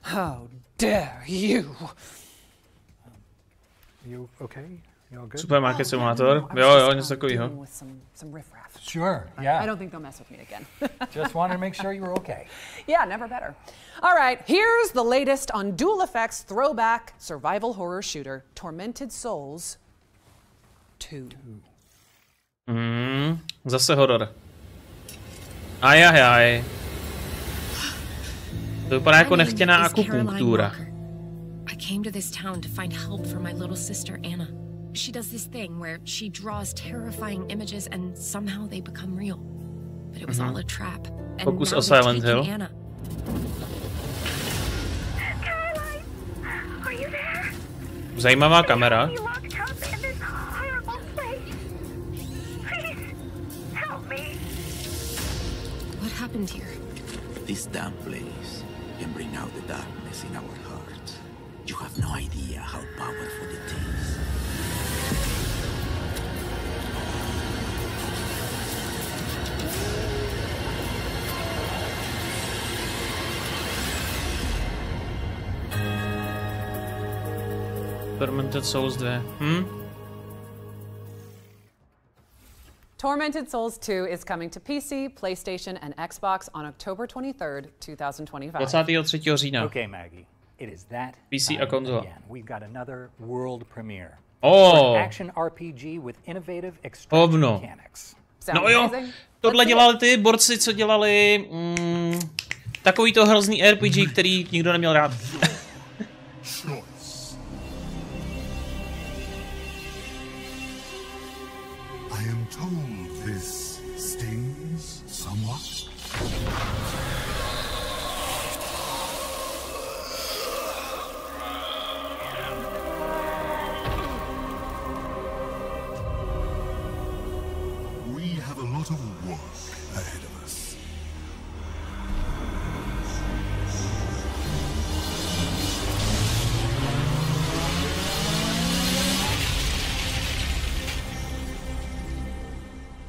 How dare you? You okay? You all good? Supermarket Simulator. Jo, něco takového. Sure, yeah. I don't think they'll mess with me again. Just wanted to make sure you were okay. Yeah, never better. All right, here's the latest on Dual Effects throwback survival horror shooter, Tormented Souls 2. Zase horor. Ajajaj. To vypadá jako nechtěná akupunktura. I came to this town to find help for my little sister Anna. She does this thing where she draws terrifying images and somehow they become real. But it was all a trap. And Pokus now o they're Silent taking Hill. Anna. Zajímavá kamera. What happened here? This damn place can bring out the darkness in our hearts. You have no idea how powerful it is. Tormented Souls 2. Tormented Souls 2 is coming to PC, PlayStation, and Xbox on October 23rd, 2025. 23. října. Okay, Maggie. It is that PC a konzola. again. We've got another world premiere. Oh. For an action RPG with innovative extraction mechanics. No jo, tohle dělali ty borci, co dělali takový to hrozný RPG, který nikdo neměl rád. I am told this stings somewhat.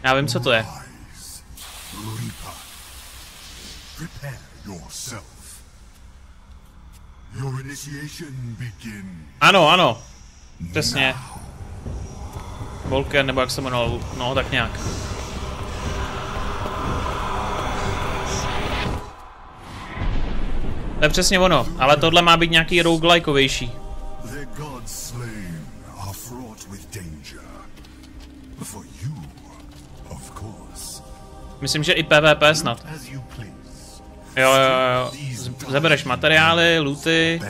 Já vím, co to je. Ano, ano. Přesně. Volken, nebo jak se jmenoval, no tak nějak. To je přesně ono, ale tohle má být nějaký roguelikeovější. Myslím, že i PvP snad. Jo. Zabereš materiály, looty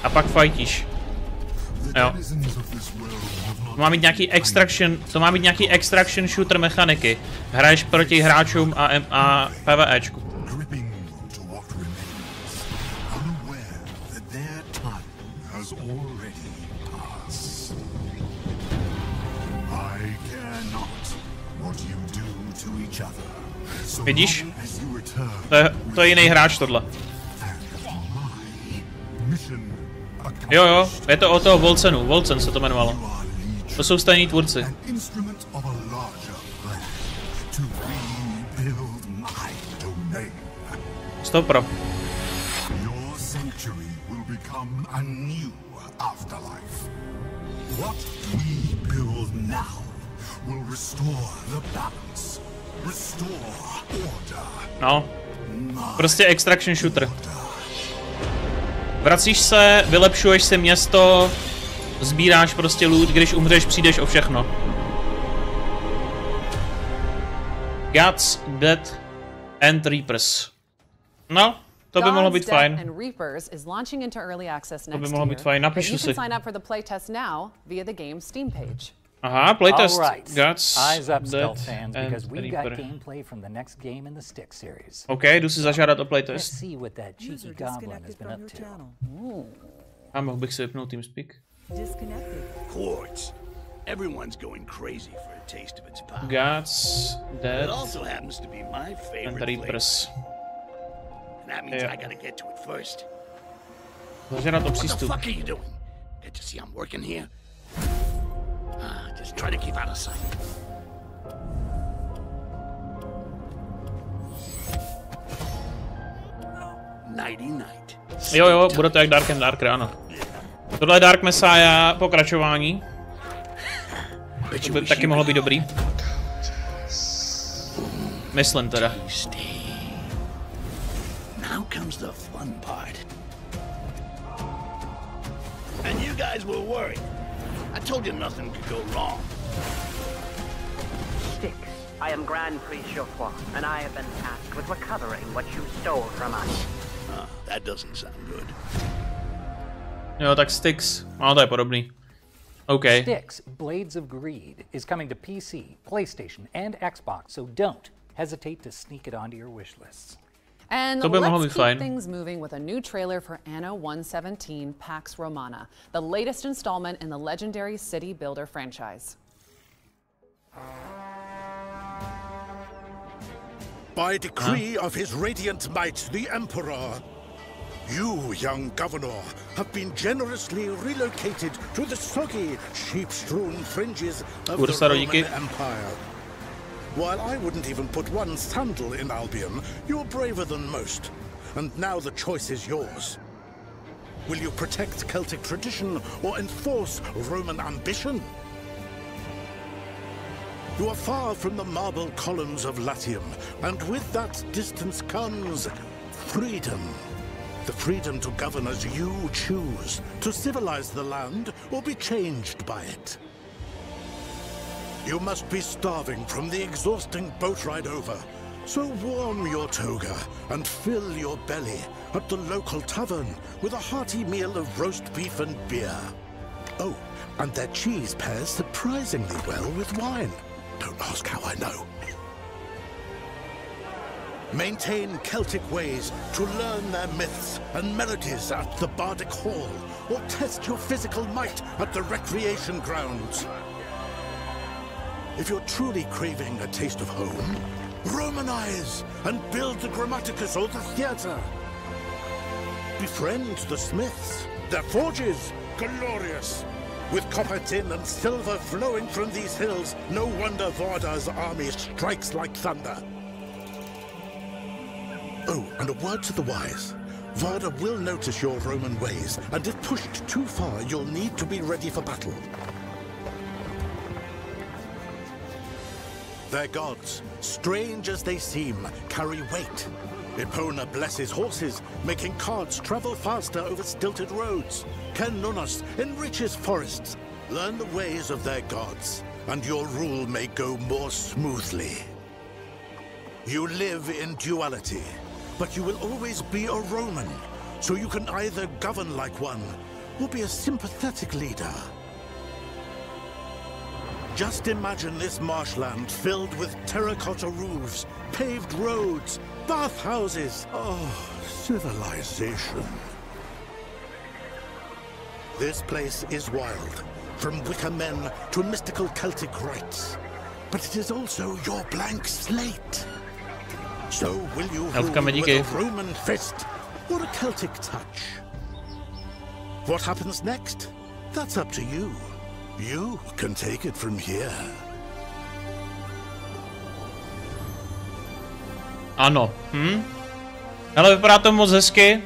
a pak fightíš. Jo. To má být nějaký extraction shooter mechaniky. Hraješ proti hráčům a PvEčku. Vidíš? To je jiný hráč tohle. Jo, je to o toho Volcenu. Volcen se to jmenovalo. To jsou stejní tvůrci. Stop pro. No. Prostě extraction shooter. Vracíš se, vylepšuješ si město, sbíráš prostě loot, když umřeš, přijdeš o všechno. Gods, Dead and Reapers. No, to by mohlo být fajn. To by mohlo být fajn, napíšu si. Aha, playtest. Gods, Dead and Reaper. OK, jdu si zažádat o playtest. A mohl bych si vypnout TeamSpeak? Gods, Dead and Reapers. Zažádat o přístup. Just try to keep out of sight. Nighty night. Jo, bude to jak Dark and Darker, ano. Tohle je Dark Messiah pokračování. To by taky mohlo být dobrý. Myslím teda. Now comes the fun part. And you guys were worried. I told you nothing could go wrong. Styx, I am Grand Priest Geoffroy, and I have been tasked with recovering what you stole from us. That doesn't sound good. Jo, tak Styx. No, to je podobný. Okay. Styx, Blades of Greed, is coming to PC, PlayStation, and Xbox, so don't hesitate to sneak it onto your wish lists. And let's keep things moving with a new trailer for Anno 117 Pax Romana, the latest installment in the legendary city builder franchise. By decree of his radiant might, the Emperor, you, young governor, have been generously relocated to the soggy, sheep-strewn fringes of the Roman Empire. While I wouldn't even put one sandal in Albion, you're braver than most. And now the choice is yours. Will you protect Celtic tradition or enforce Roman ambition? You are far from the marble columns of Latium, and with that distance comes freedom. The freedom to govern as you choose, to civilize the land or be changed by it. You must be starving from the exhausting boat ride over, so warm your toga and fill your belly at the local tavern with a hearty meal of roast beef and beer. Oh, and their cheese pairs surprisingly well with wine. Don't ask how I know. Maintain Celtic ways to learn their myths and melodies at the Bardic Hall, or test your physical might at the recreation grounds. If you're truly craving a taste of home, Romanize and build the Grammaticus or the theatre. Befriend the smiths, their forges glorious. With copper, tin, and silver flowing from these hills, no wonder Varda's army strikes like thunder. Oh, and a word to the wise. Varda will notice your Roman ways, and if pushed too far, you'll need to be ready for battle. Their gods, strange as they seem, carry weight. Epona blesses horses, making carts travel faster over stilted roads. Ken Nunos enriches forests. Learn the ways of their gods, and your rule may go more smoothly. You live in duality, but you will always be a Roman, so you can either govern like one, or be a sympathetic leader. Just imagine this marshland filled with terracotta roofs, paved roads, bathhouses. Oh, civilization. This place is wild, from wicker men to mystical Celtic rites. But it is also your blank slate. So will you rule with a Roman fist or a Celtic touch? What happens next? That's up to you. You can take it from here. Ano. Ale vypadá to moc hezky.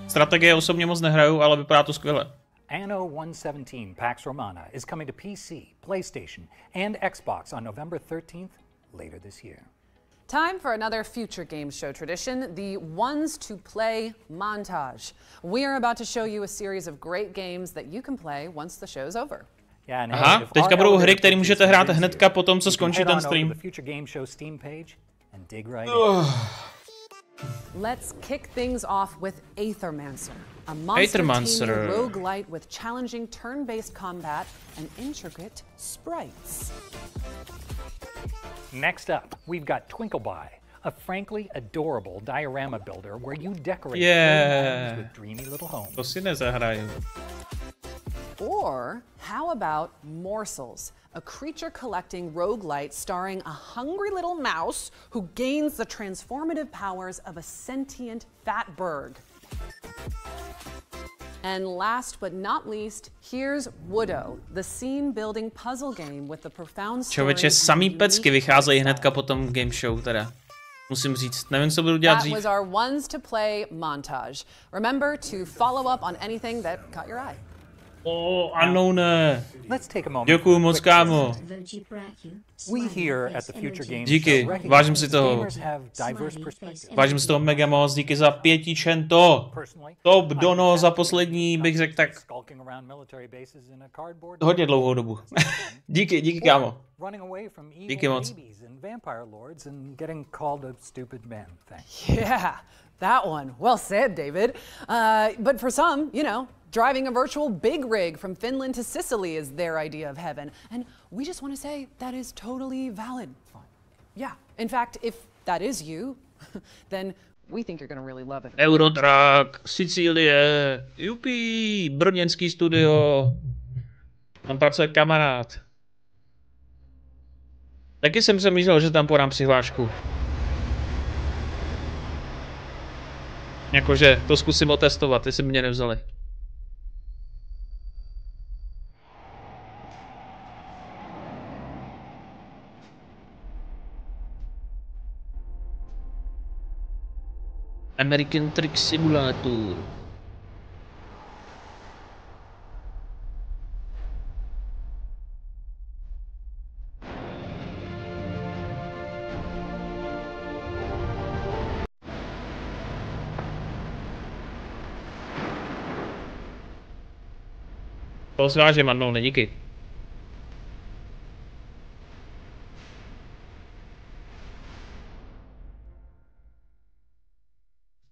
Strategie osobně moc nehraju, ale vypadá to skvěle. Anno 117 Pax Romana is coming to PC, PlayStation, and Xbox on November 13th, later this year. Time for another future games show tradition, the Ones to Play montage. We are about to show you a series of great games that you can play once the show's over. Aha, teďka budou hry, které můžete hrát hnedka po tom, co skončí ten stream. Let's kick things off with Aethermancer, a monster-taming roguelite with challenging turn-based combat and intricate sprites. Next up, we've got Twinkleby, a frankly adorable diorama builder where you decorate with dreamy little homes. To si nezahraju. Or how about Morsels, a creature-collecting roguelite starring a hungry little mouse who gains the transformative powers of a sentient fatberg. And last but not least, here's Woodo, the scene-building puzzle game with the profound story. Člověče, samý pecky vycházejí hnedka po tom game show, teda. Musím říct, nevím, co budu dělat dřív. That was our Ones to Play montage. Remember to follow up on anything that caught your eye. Ano, ne. Děkuju moc, kámo. Díky, vážím si toho. Vážím si toho mega moc, díky za 500. Top dono za poslední, bych řekl tak hodně dlouhou dobu. díky, kámo. Díky moc. Yeah, that one. Well said, David. But for some, you know, driving a virtual big rig from Finland to Sicily is their idea of heaven. And we just want to say that is totally valid. Yeah, in fact, if that is you, then we think you're going to really love it. Eurotrack, Sicílie, jupi, brněnský studio. Tam pracuje kamarád. Taky jsem přemýšlel, že tam podám přihlášku. Jakože to zkusím otestovat, jestli mě nevzali. American Trick Simulator. To svážím, ano, díky.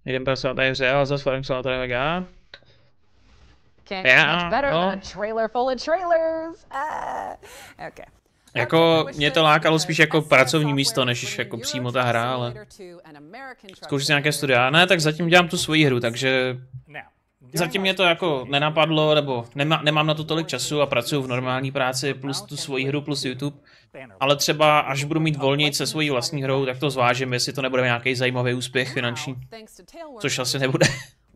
Jdem pracovat na hře, ale zase Farm Simulator mega. Can't get much better than a trailer full of trailers. Okay. Jako mě to lákalo spíš jako pracovní místo, než jako přímo ta hra, ale zkouším si nějaké studia. Ne, tak zatím dělám tu svoji hru, takže zatím mě to jako nenapadlo, nebo nemám na to tolik času a pracuji v normální práci plus tu svoji hru plus YouTube. Ale třeba až budu mít volnějc se svojí vlastní hrou, tak to zvážím, jestli to nebude nějaký zajímavý úspěch finanční. Což asi nebude.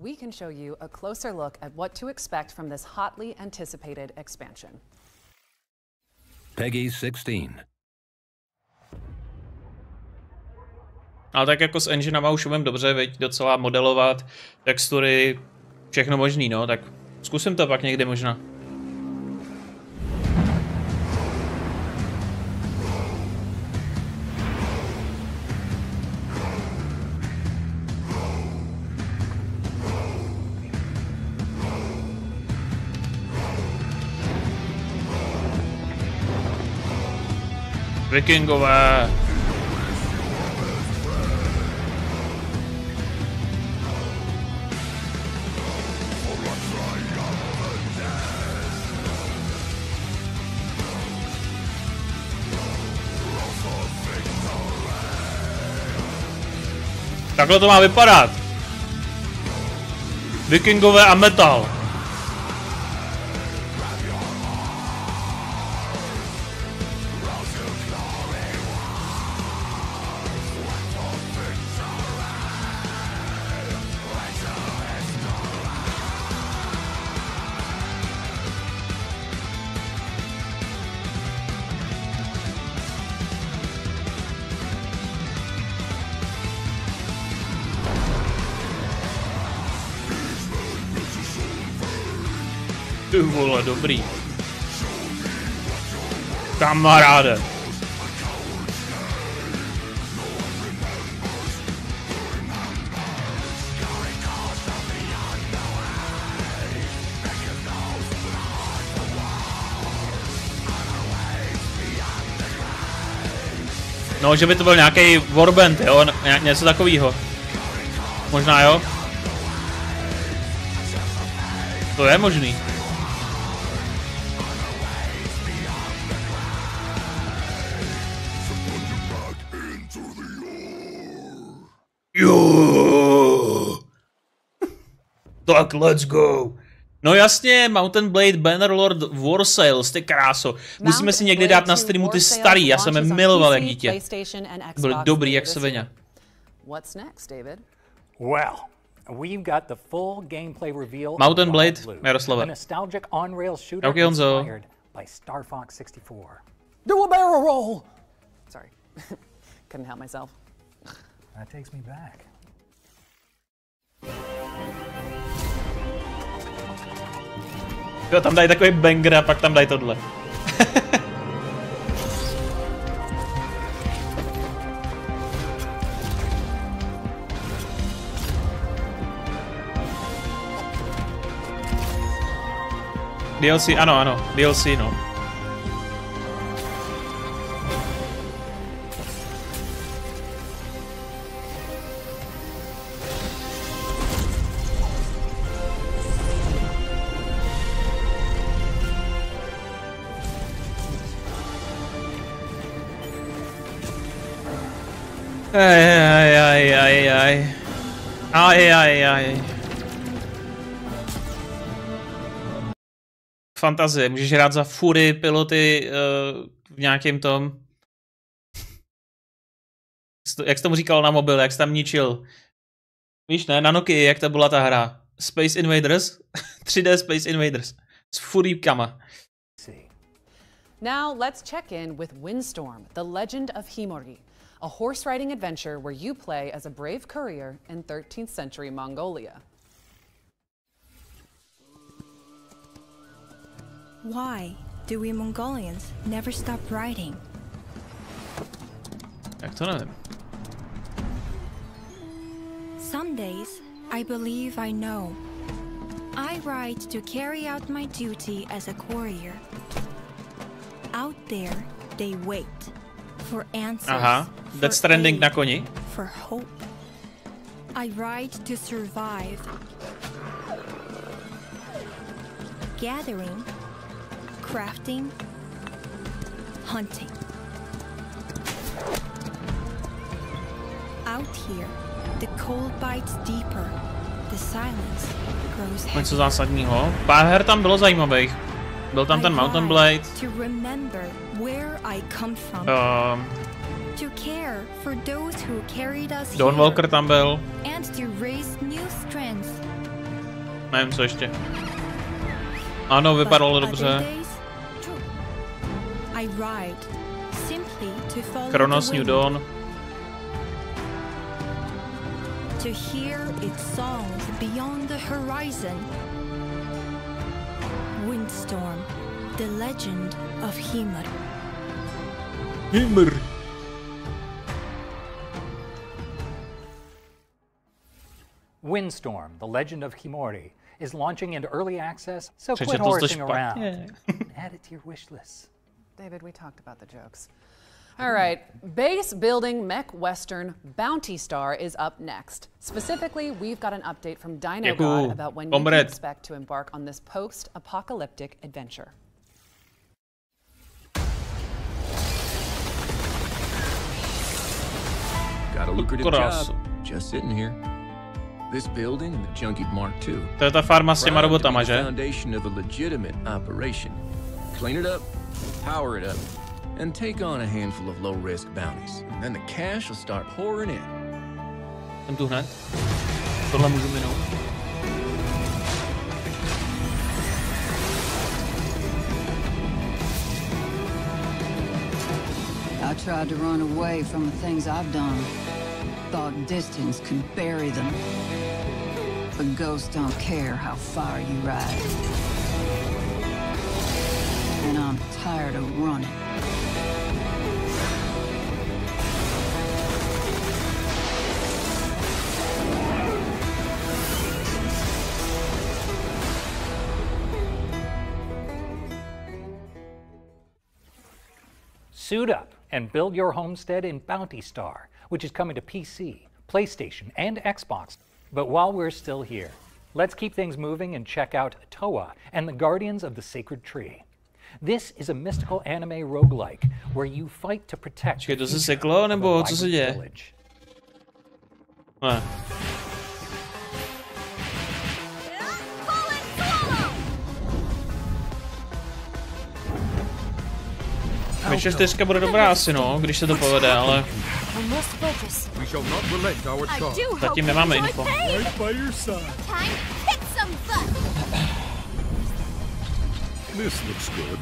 we can show you a closer look at what to expect from this hotly anticipated expansion. Peggy 16. Ale tak jako s enginama už umím dobře, veď, docela modelovat textury, všechno možný, no, tak zkusím to pak někdy možná. Vikingové. Takhle to má vypadat. Vikingové a metal. Ty vole, dobrý. Kamaráde. No, že by to byl nějaký warband, jo, něco takového. Možná, jo? To je možný. Jo. Tak let's go. No jasně, Mountain Blade, Bannerlord, Warsales, ty kráso. Musíme si někdy dát na streamu ty starý, já jsem je miloval jak dítě. Byl dobrý jak svině. What's next, David? Well, we've got the full gameplay reveal. Mountain Blade, Jaroslave. A nostalgic on-rail shooter Okay, inspired by Star Fox 64. Do a barrel roll! Sorry, couldn't help myself. That takes me back. Jo, tam dají takový banger a pak tam dají tohle. DLC, ano, DLC, no. Aj. Fantazie, můžeš hrát za fury piloty v nějakém tom... Jak jsi tomu říkal na mobil, jak jsi tam ničil? Víš ne, na Nokia, jak to byla ta hra? Space Invaders? 3D Space Invaders. S furíkama. Now let's check in with Windstorm, the Legend of Himori, a horse riding adventure where you play as a brave courier in 13th century Mongolia. Why do we Mongolians never stop riding? Jak to nevím. Some days I believe I know. I ride to carry out my duty as a courier. Out there they wait for answers. Aha, Death Stranding na koni. For hope. I ride to survive. Gathering, crafting, hunting. Out here, the cold bites deeper. The silence grows heavy. Něco zásadního. Pár her tam bylo zajímavých. Byl tam ten Mountain Blade. To remember where I come from. To care for those who carried us Dawnwalker tam byl. And to raise new strength Nevím, co ještě. Ano, vypadalo dobře. Kronos New Dawn. To hear its songs beyond the horizon. Windstorm, the legend of Hymr. Hymr. Windstorm, the legend of Himori, is launching into early access, so quit horsing around. Add it to your wish list. David, we talked about the jokes. All right, base building mech western Bounty Star is up next. Specifically, we've got an update from Dino God about when you can expect to embark on this post-apocalyptic adventure. Got a lucrative job, just sitting here. This building and the junkie Mark II. To je ta farma s těma robotama, že? Foundation of a legitimate operation. Clean it up, power it up, and take on a handful of low-risk bounties. And then the cash will start pouring in. Jsem tu hned. Tohle můžu minout. I tried to run away from the things I've done. Thought distance could bury them. But ghosts don't care how far you ride. And I'm tired of running. Suit up and build your homestead in Bounty Star, which is coming to PC, PlayStation, and Xbox. But while we're still here, let's keep things moving and check out Toa and the Guardians of the Sacred Tree. This is a mystical anime roguelike where you fight to protect the future of a vibrant village. Ještě 4 bude dobrá asi, no, když se to povede, ale zatím nemáme info. This looks good.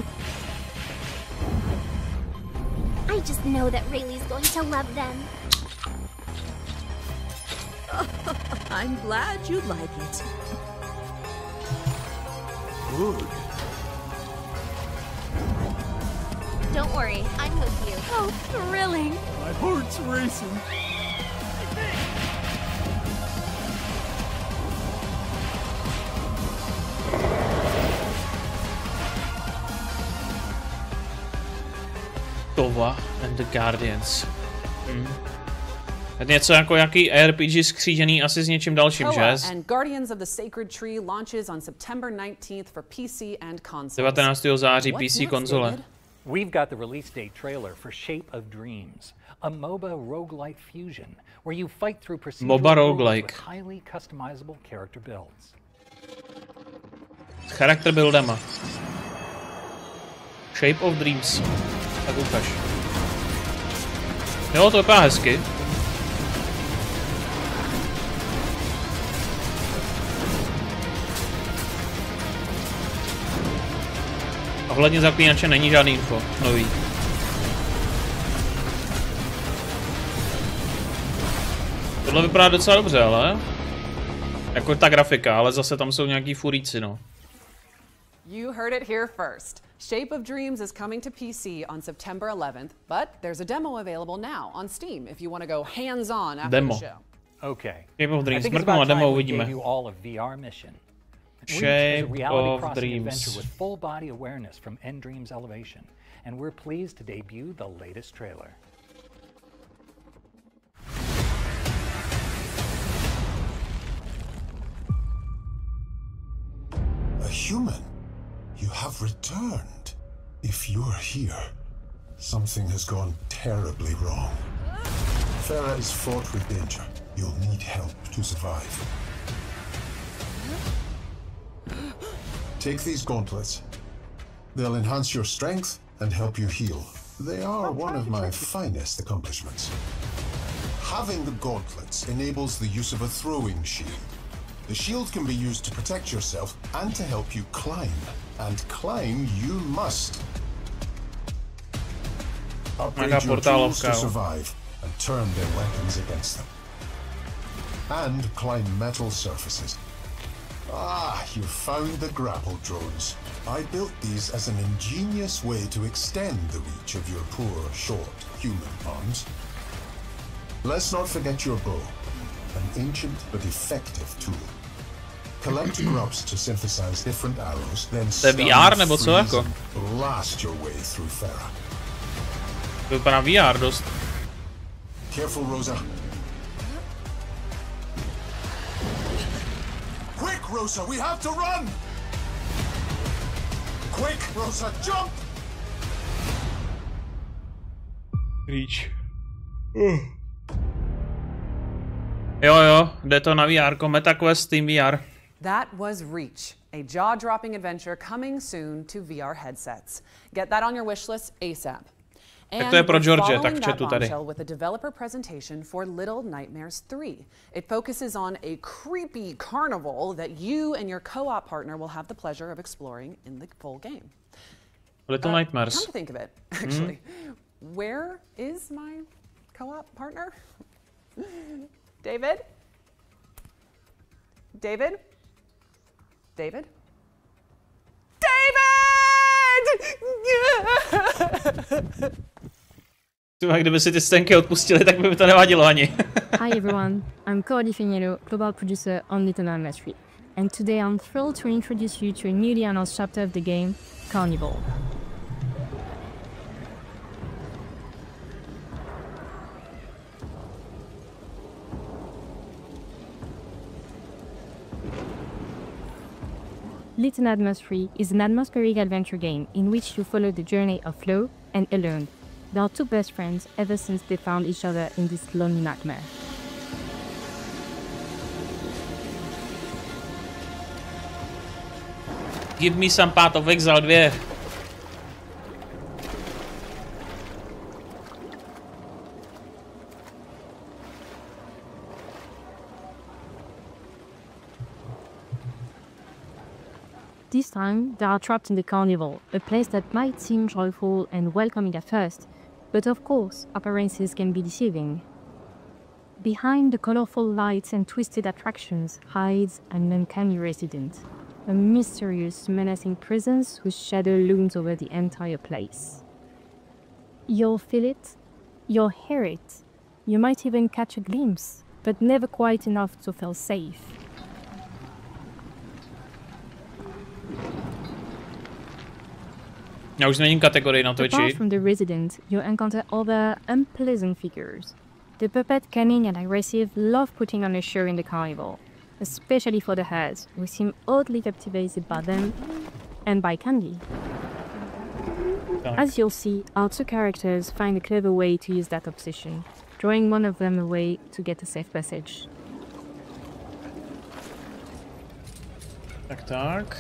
I just know that Rayleigh's going to love them. I'm glad you like it. Good. Don't worry, I'm with you. Oh, thrilling. My heart's racing. Toa and the Guardians. Něco jako jaký RPG skřížený asi s něčím dalším, že? And Guardians of the Sacred Tree launches on September 19th for PC and consoles. 19. září PC konzole. We've got the release date trailer for Shape of Dreams, a MOBA roguelike fusion where you fight through procedural worlds with highly customizable character builds. S charakter buildama. Shape of Dreams. Tak ukaž. Jo, to vypadá hezky. Ohledně zaklínače není žádný info nový. Tohle vypadá docela dobře, ale jako ta grafika, ale zase tam jsou nějaký furíci, no. You heard it here first. Shape of Dreams is coming to PC on September 11th, but there's a demo available now on Steam if you want to go hands-on after the show. Okay. Shape of Dreams. Mrknu na demo, uvidíme. Shape of Dreams. With full body awareness from Dream's elevation, and we're pleased to debut the latest trailer. A human, you have returned. If you're here, something has gone terribly wrong. Farah is fraught with danger. You'll need help to survive. Take these gauntlets. They'll enhance your strength and help you heal. They are one of my finest accomplishments. Having the gauntlets enables the use of a throwing shield. The shield can be used to protect yourself and to help you climb. And climb you must. Upgrade your tools to survive and turn their weapons against them. And climb metal surfaces. Ah, you found the grapple drones. I built these as an ingenious way to extend the reach of your poor, short human arms. Let's not forget your bow, an ancient but effective tool. Collect grubs to synthesize different arrows, then blast your way through Farah. To vypadá VR dost. Careful, Rosa. Quick, Rosa, we have to run! Quick, Rosa, jump! Reach. Jo, jde to na VR, MetaQuest Team VR. That was Reach, a jaw-dropping adventure coming soon to VR headsets. Get that on your wish list ASAP. Tak to je pro George, tak v chatu tady. With a developer presentation for Little Nightmares 3. It focuses on a creepy carnival that you and your co-op partner will have the pleasure of exploring in the full game. Little Nightmares. Come to think of it, actually, where is my co-op partner? David? David? David? David! Kdyby si ty stenky odpustili, tak by mi to nevadilo ani. Hi everyone, I'm Cordy Finiello, global producer on Little Nightmares 3, and today I'm thrilled to introduce you to a newly announced chapter of the game, Carnival. Little Nightmares 3 is an atmospheric adventure game in which you follow the journey of Flo and Alone. They are two best friends ever since they found each other in this lonely nightmare. Give me some Path of Exile 2. This time, they are trapped in the carnival, a place that might seem joyful and welcoming at first, but of course, appearances can be deceiving. Behind the colorful lights and twisted attractions hides an uncanny resident, a mysterious, menacing presence whose shadow looms over the entire place. You'll feel it, you'll hear it, you might even catch a glimpse, but never quite enough to feel safe. Já už změním kategorii na Twitchi. Apart from the resident, you encounter other unpleasant figures. The puppet, cunning and aggressive, love putting on a show in the carnival, especially for the hares, who seem oddly captivated by them and by candy. As you'll see, our two characters find a clever way to use that obsession, drawing one of them away to get a safe passage. Tak.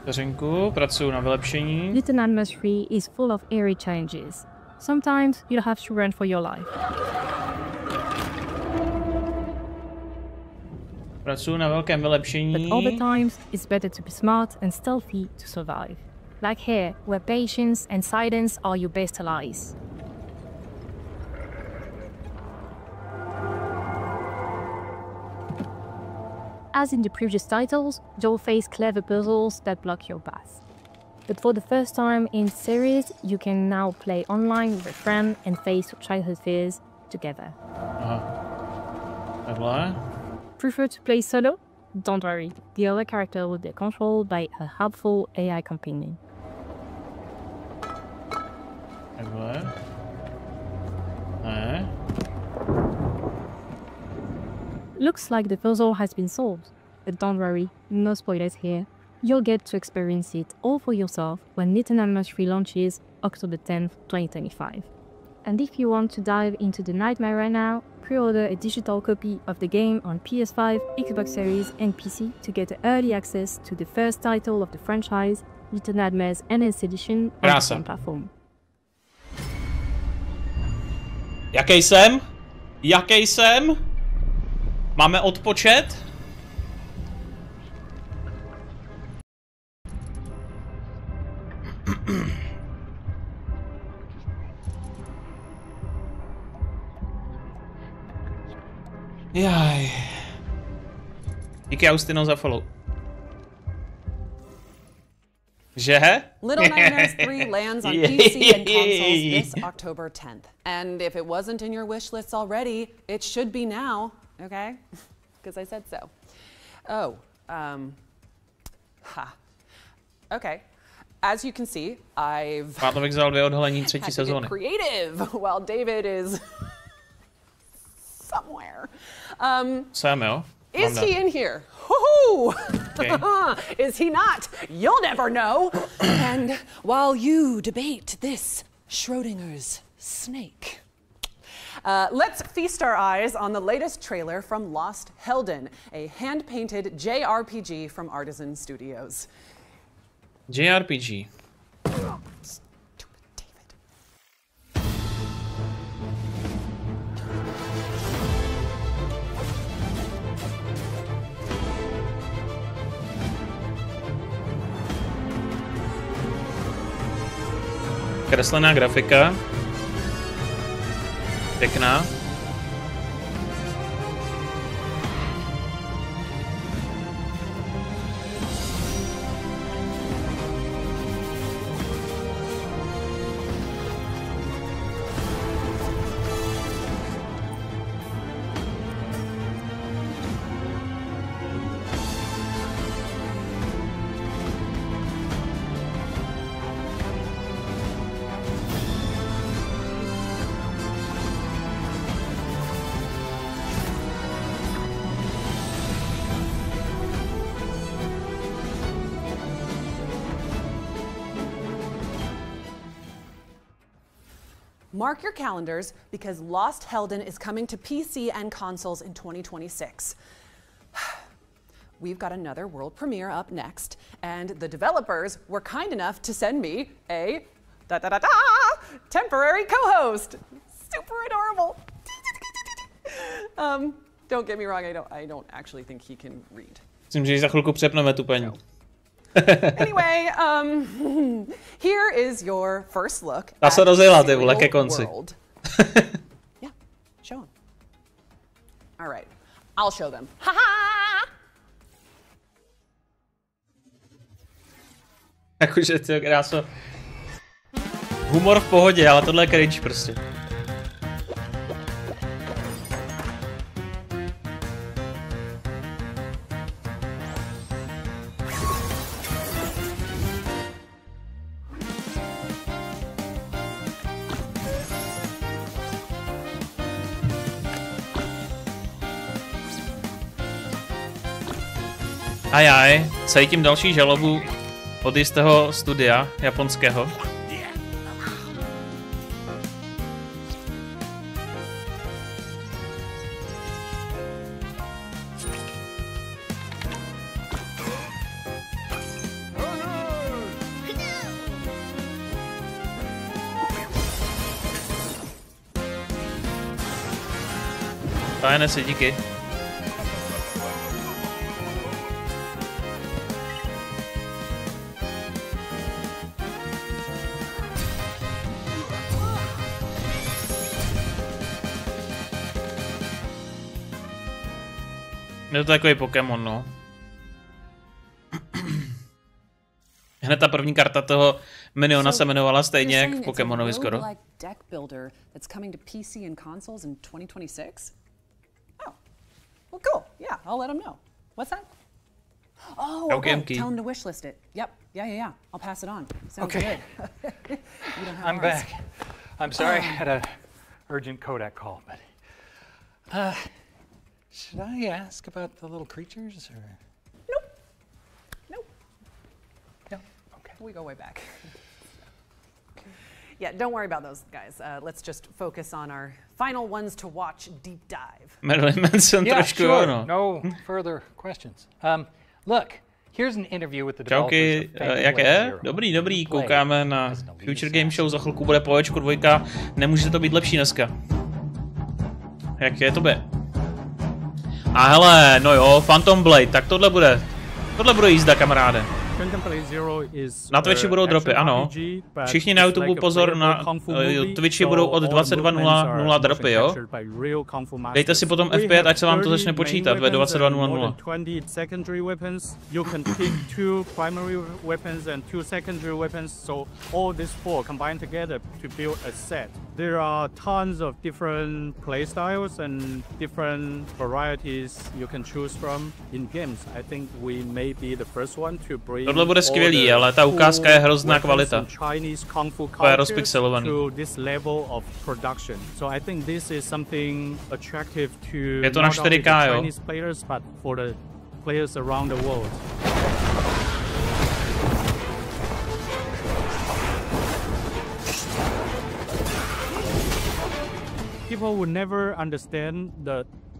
Vteřinku, pracuju na vylepšení. Little Nightmares 3 is full of eerie challenges. Sometimes you'll have to run for your life. Pracuju na velkém vylepšení. But other times, it's better to be smart and stealthy to survive. Like here, where patience and silence are your best allies. As in the previous titles, you'll face clever puzzles that block your path. But for the first time in the series, you can now play online with a friend and face your childhood fears together. Takhle. Prefer to play solo? Don't worry, the other character will be controlled by a helpful AI companion. Takhle. Ne. Looks like the puzzle has been solved, but don't worry, no spoilers here. You'll get to experience it all for yourself when Little Nightmares 3 launches October 10th, 2025. And if you want to dive into the nightmare right now, pre-order a digital copy of the game on PS5, Xbox Series and PC to get early access to the first title of the franchise, Little Nightmares Enhanced Edition on the same platform. Jaký jsem? Máme odpočet? Jaj. Díky Austino za follow. Že? Little Nightmares 3 lands on PC and consoles this October 10th. And if it wasn't in your wish list already, it should be now, okay? Because I said so. Oh, okay. As you can see, I've Path of Exile 2 odhalení třetí sezóny. Creative while David is somewhere. Sam, jo? Is he in here? Woohoo! Okay. Is he not? You'll never know. And while you debate this Schrodinger's snake, let's feast our eyes on the latest trailer from Lost Helden, a hand-painted JRPG from Artisan Studios. JRPG. Kreslená grafika. Pěkná. Mark your calendars because Lost Helden is coming to PC and consoles in 2026. We've got another world premiere up next, and the developers were kind enough to send me a temporary co-host. Super adorable. Don't get me wrong, I don't actually think he can read. Myslím, že za chvilku přepneme tu paní. Anyway, here is your first look. Ta se rozjela, ty vole, ke konci. Yeah, show them. All right, I'll show them. Ha-ha! Jakože ty kráso. Humor v pohodě, ale tohle je cringe prostě. Ajaj, cítím další žalobu od jistého studia japonského. Fajné si, díky. Je to takový Pokémon, no. Hned ta první karta toho miniona se jmenovala stejně jak v Pokémonovi skoro. Deck builder that's coming to PC and consoles in 2026? Oh, well, cool. Yeah, I'll let him know. What's that? Oh, okay. Tell him to wishlist it. Yep. Yeah. I'll pass it on. Sounds good. You don't have I'm ours. back. I'm sorry, I had an urgent Kodak call, but should I ask about the little creatures or? Nope. No. Okay. We go way back. Yeah, don't worry about those guys. Let's just focus on our final ones to watch deep dive. Yeah, sure. No further questions. Look, here's an interview with the developers. Čauky, jak je? Dobrý, koukáme na Future Game Show, za chvilku bude POE2, nemůže to být lepší dneska. Jak je tobě? A hele, no jo, Phantom Blade, tak tohle bude jízda, kamaráde. Na Twitchi budou dropy, ano. Všichni na YouTube pozor, na Twitchi budou od 22:00 dropy, jo? Dejte si potom F5, ať se vám to začne počítat ve 22:00. There are tons of different playstyles and different varieties you can choose from in games. I think we may be the first one to bring. Tohle bude skvělý, ale ta ukázka je hrozná kvalita. To je rozpixelovaný. Je to na 4K, jo? People would never understand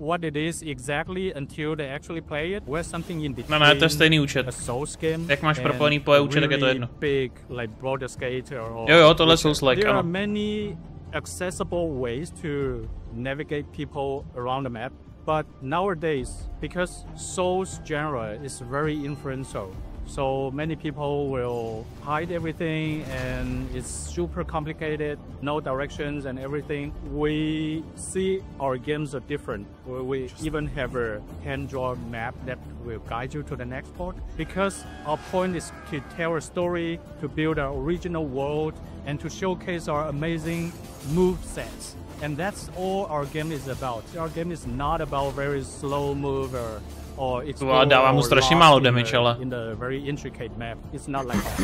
what it is exactly until they actually play it. Where something in between. Ne, to je stejný účet. Jak máš propojený POE účet, tak je to jedno. Jo, tohle jsou like, There ano. are many accessible ways to navigate people around the map, but nowadays, because Souls genre is very influential, so many people will hide everything and it's super complicated, no directions and everything. We see our games are different. We even have a hand-drawn map that will guide you to the next port. Because our point is to tell a story, to build our original world, and to showcase our amazing move sets. And that's all our game is about. Our game is not about very slow move or Dává mu strašně málo damage, ale. In the very intricate map. It's not like that.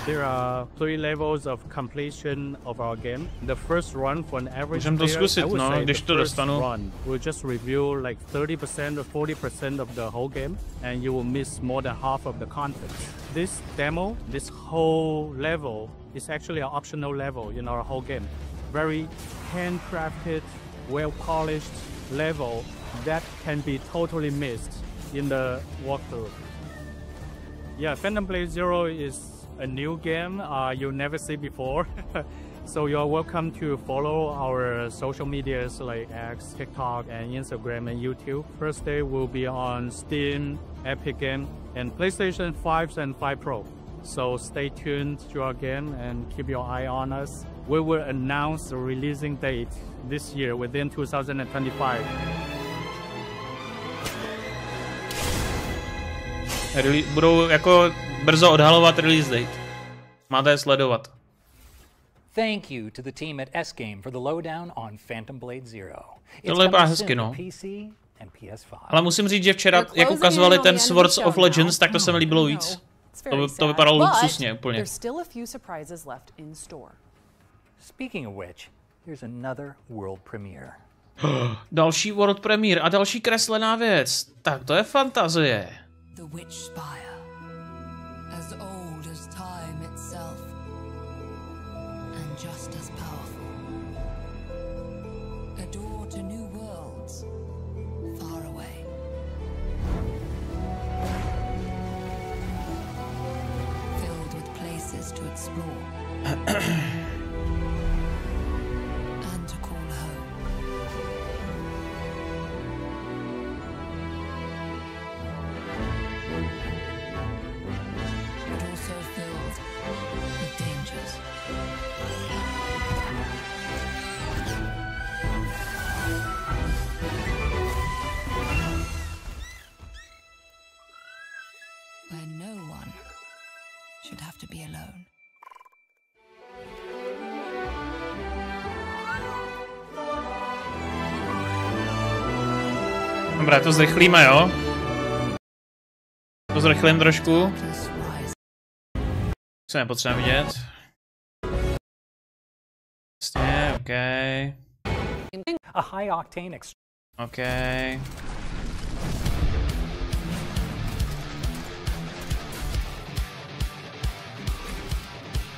There are 3 levels of completion of our game. The first run for an average Můžem to zkusit, player, I would say když to the first dostanu. run will just review like 30% or 40% of the whole game, and you will miss more than half of the content. This demo, this whole level, is actually an optional level in our whole game. Very handcrafted, well-polished level that can be totally missed in the walkthrough. Yeah, Phantom Blade Zero is a new game you'll never see before. So you're welcome to follow our social medias like X, TikTok, and Instagram and YouTube. First day will be on Steam, Epic Game, and PlayStation 5 and 5 Pro. So stay tuned to our game and keep your eye on us. We will announce the releasing date this year within 2025. Budou jako brzo odhalovat release date. Máte je sledovat. Thank you to the team at S-Game for the lowdown on Phantom Blade Zero. Tohle je hezky, no. Ale musím říct, že včera, jak ukazovali ten Swords of Legends, tak to se mi líbilo víc. To vypadalo luxusně úplně. Speaking of which, here's another world premiere. Další world premiere a další kreslená věc. Tak to je fantazie. The Witch Spire, as old as time itself, and just as powerful. A door to new worlds, far away. Filled with places to explore. And to call home. But also filled with dangers. Where no one should have to be alone. Dobrá, to zrychlíme, jo? To zrychlím trošku. Co nepotřebujeme vidět. Vlastně, OK. A high octane OK.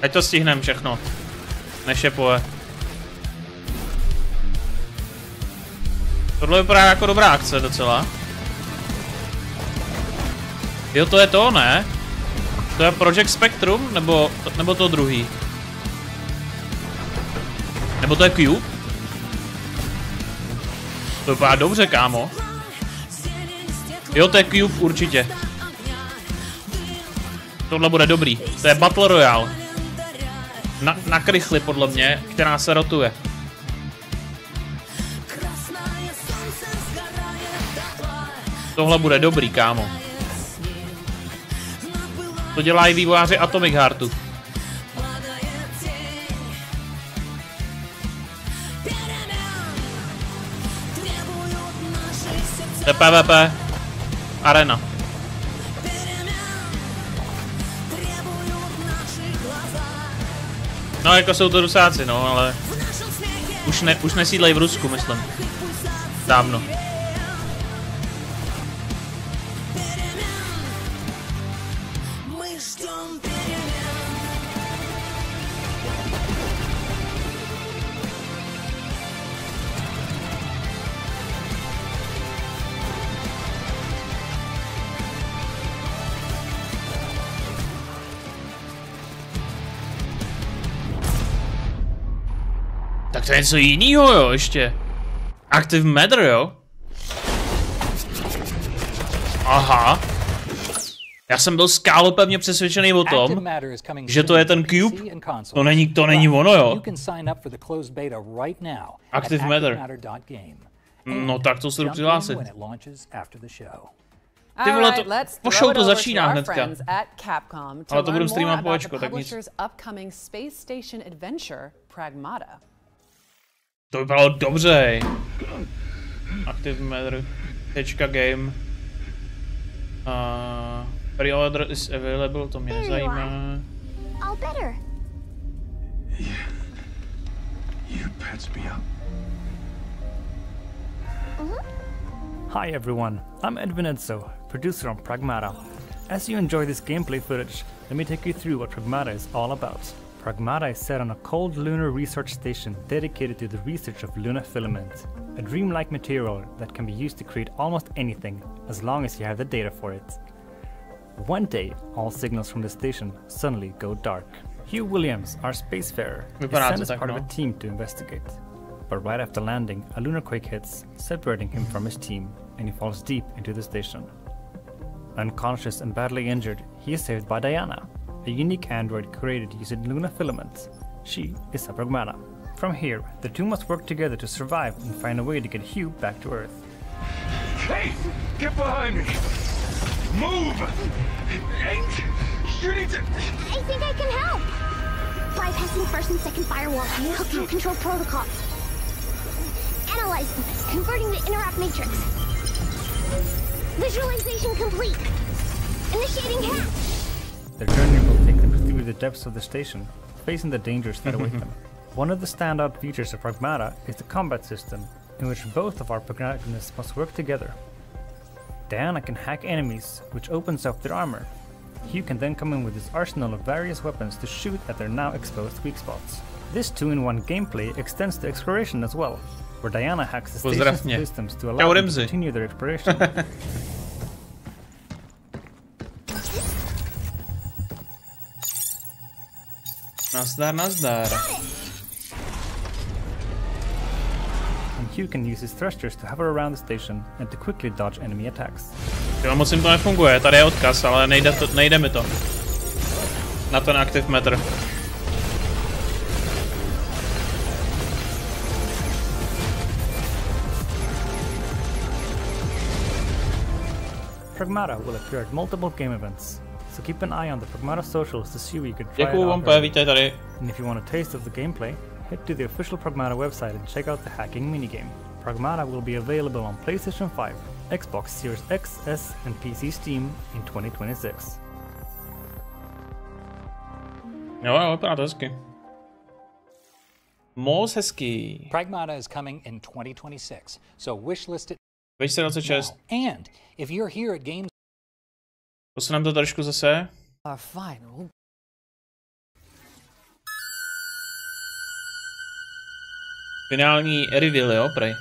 Ať to stihneme všechno. Než je POE. Tohle vypadá jako dobrá akce docela. Jo, to je to, ne? To je Project Spectrum, nebo to druhý? Nebo to je Cube? To vypadá dobře, kámo. Jo, to je Cube určitě. Tohle bude dobrý. To je Battle Royale. Na krychli, podle mě, která se rotuje. Tohle bude dobrý, kámo. To dělají vývojáři Atomic Heartu. To je PvP arena. No, jako jsou to Rusáci, no, ale už nesídlejí v Rusku, myslím. Dávno. Tak to je něco jinýho, jo, ještě. Active Matter, jo? Aha. Já jsem byl skálopevně přesvědčený o tom, že to je ten Cube. To není ono, jo? Active Matter. No tak to se jdu přihlásit. Ty vole, to, po show to začíná hnedka. Ale to budu streamovat po Ečko, tak nic. To vypadalo dobře. Active Matter. Game. Pre-order is available, to mě nezajímá. All better. You patched me up. Hi everyone, I'm Edwin Edso, producer on Pragmata. As you enjoy this gameplay footage, let me take you through what Pragmata is all about. Pragmata is set on a cold lunar research station dedicated to the research of lunar filament, a dreamlike material that can be used to create almost anything, as long as you have the data for it. One day, all signals from the station suddenly go dark. Hugh Williams, our spacefarer, is sent as part of a team to investigate. But right after landing, a lunar quake hits, separating him from his team, and he falls deep into the station. Unconscious and badly injured, he is saved by Diana, a unique android created using lunar filaments. She is a Pragmata. From here, the two must work together to survive and find a way to get Hugh back to Earth. Hey! Get behind me! Move! Hey! You need to... I think I can help! Bypassing first and second firewall, hooking control protocols. Analyzing, converting the interrupt matrix. Visualization complete. Initiating hack. Their journey will take them through the depths of the station, facing the dangers that await them. One of the standout features of Pragmata is the combat system, in which both of our protagonists must work together. Diana can hack enemies, which opens up their armor. Hugh can then come in with his arsenal of various weapons to shoot at their now exposed weak spots. This 2-in-1 gameplay extends to exploration as well, where Diana hacks the station's systems to allow them to continue their exploration. Nazdar, nazdar. And Hugh can use his thrusters to hover around the station and to quickly dodge enemy attacks. Jo, moc jim to nefunguje, tady je odkaz, ale nejde mi to. Na ten Active Matter. Pragmata will appear at multiple game events, so keep an eye on the Pragmata socials to see where you can try it out. And if you want a taste of the gameplay, head to the official Pragmata website and check out the hacking minigame. Pragmata will be available on PlayStation 5, Xbox Series X, S, and PC Steam in 2026. Jo, vypadá to hezky. Moc hezky. Pragmata is coming in 2026, so wishlist it. 2026. And if you're here at Games, posuneme to trošku zase. Finální reveal, jo, prej.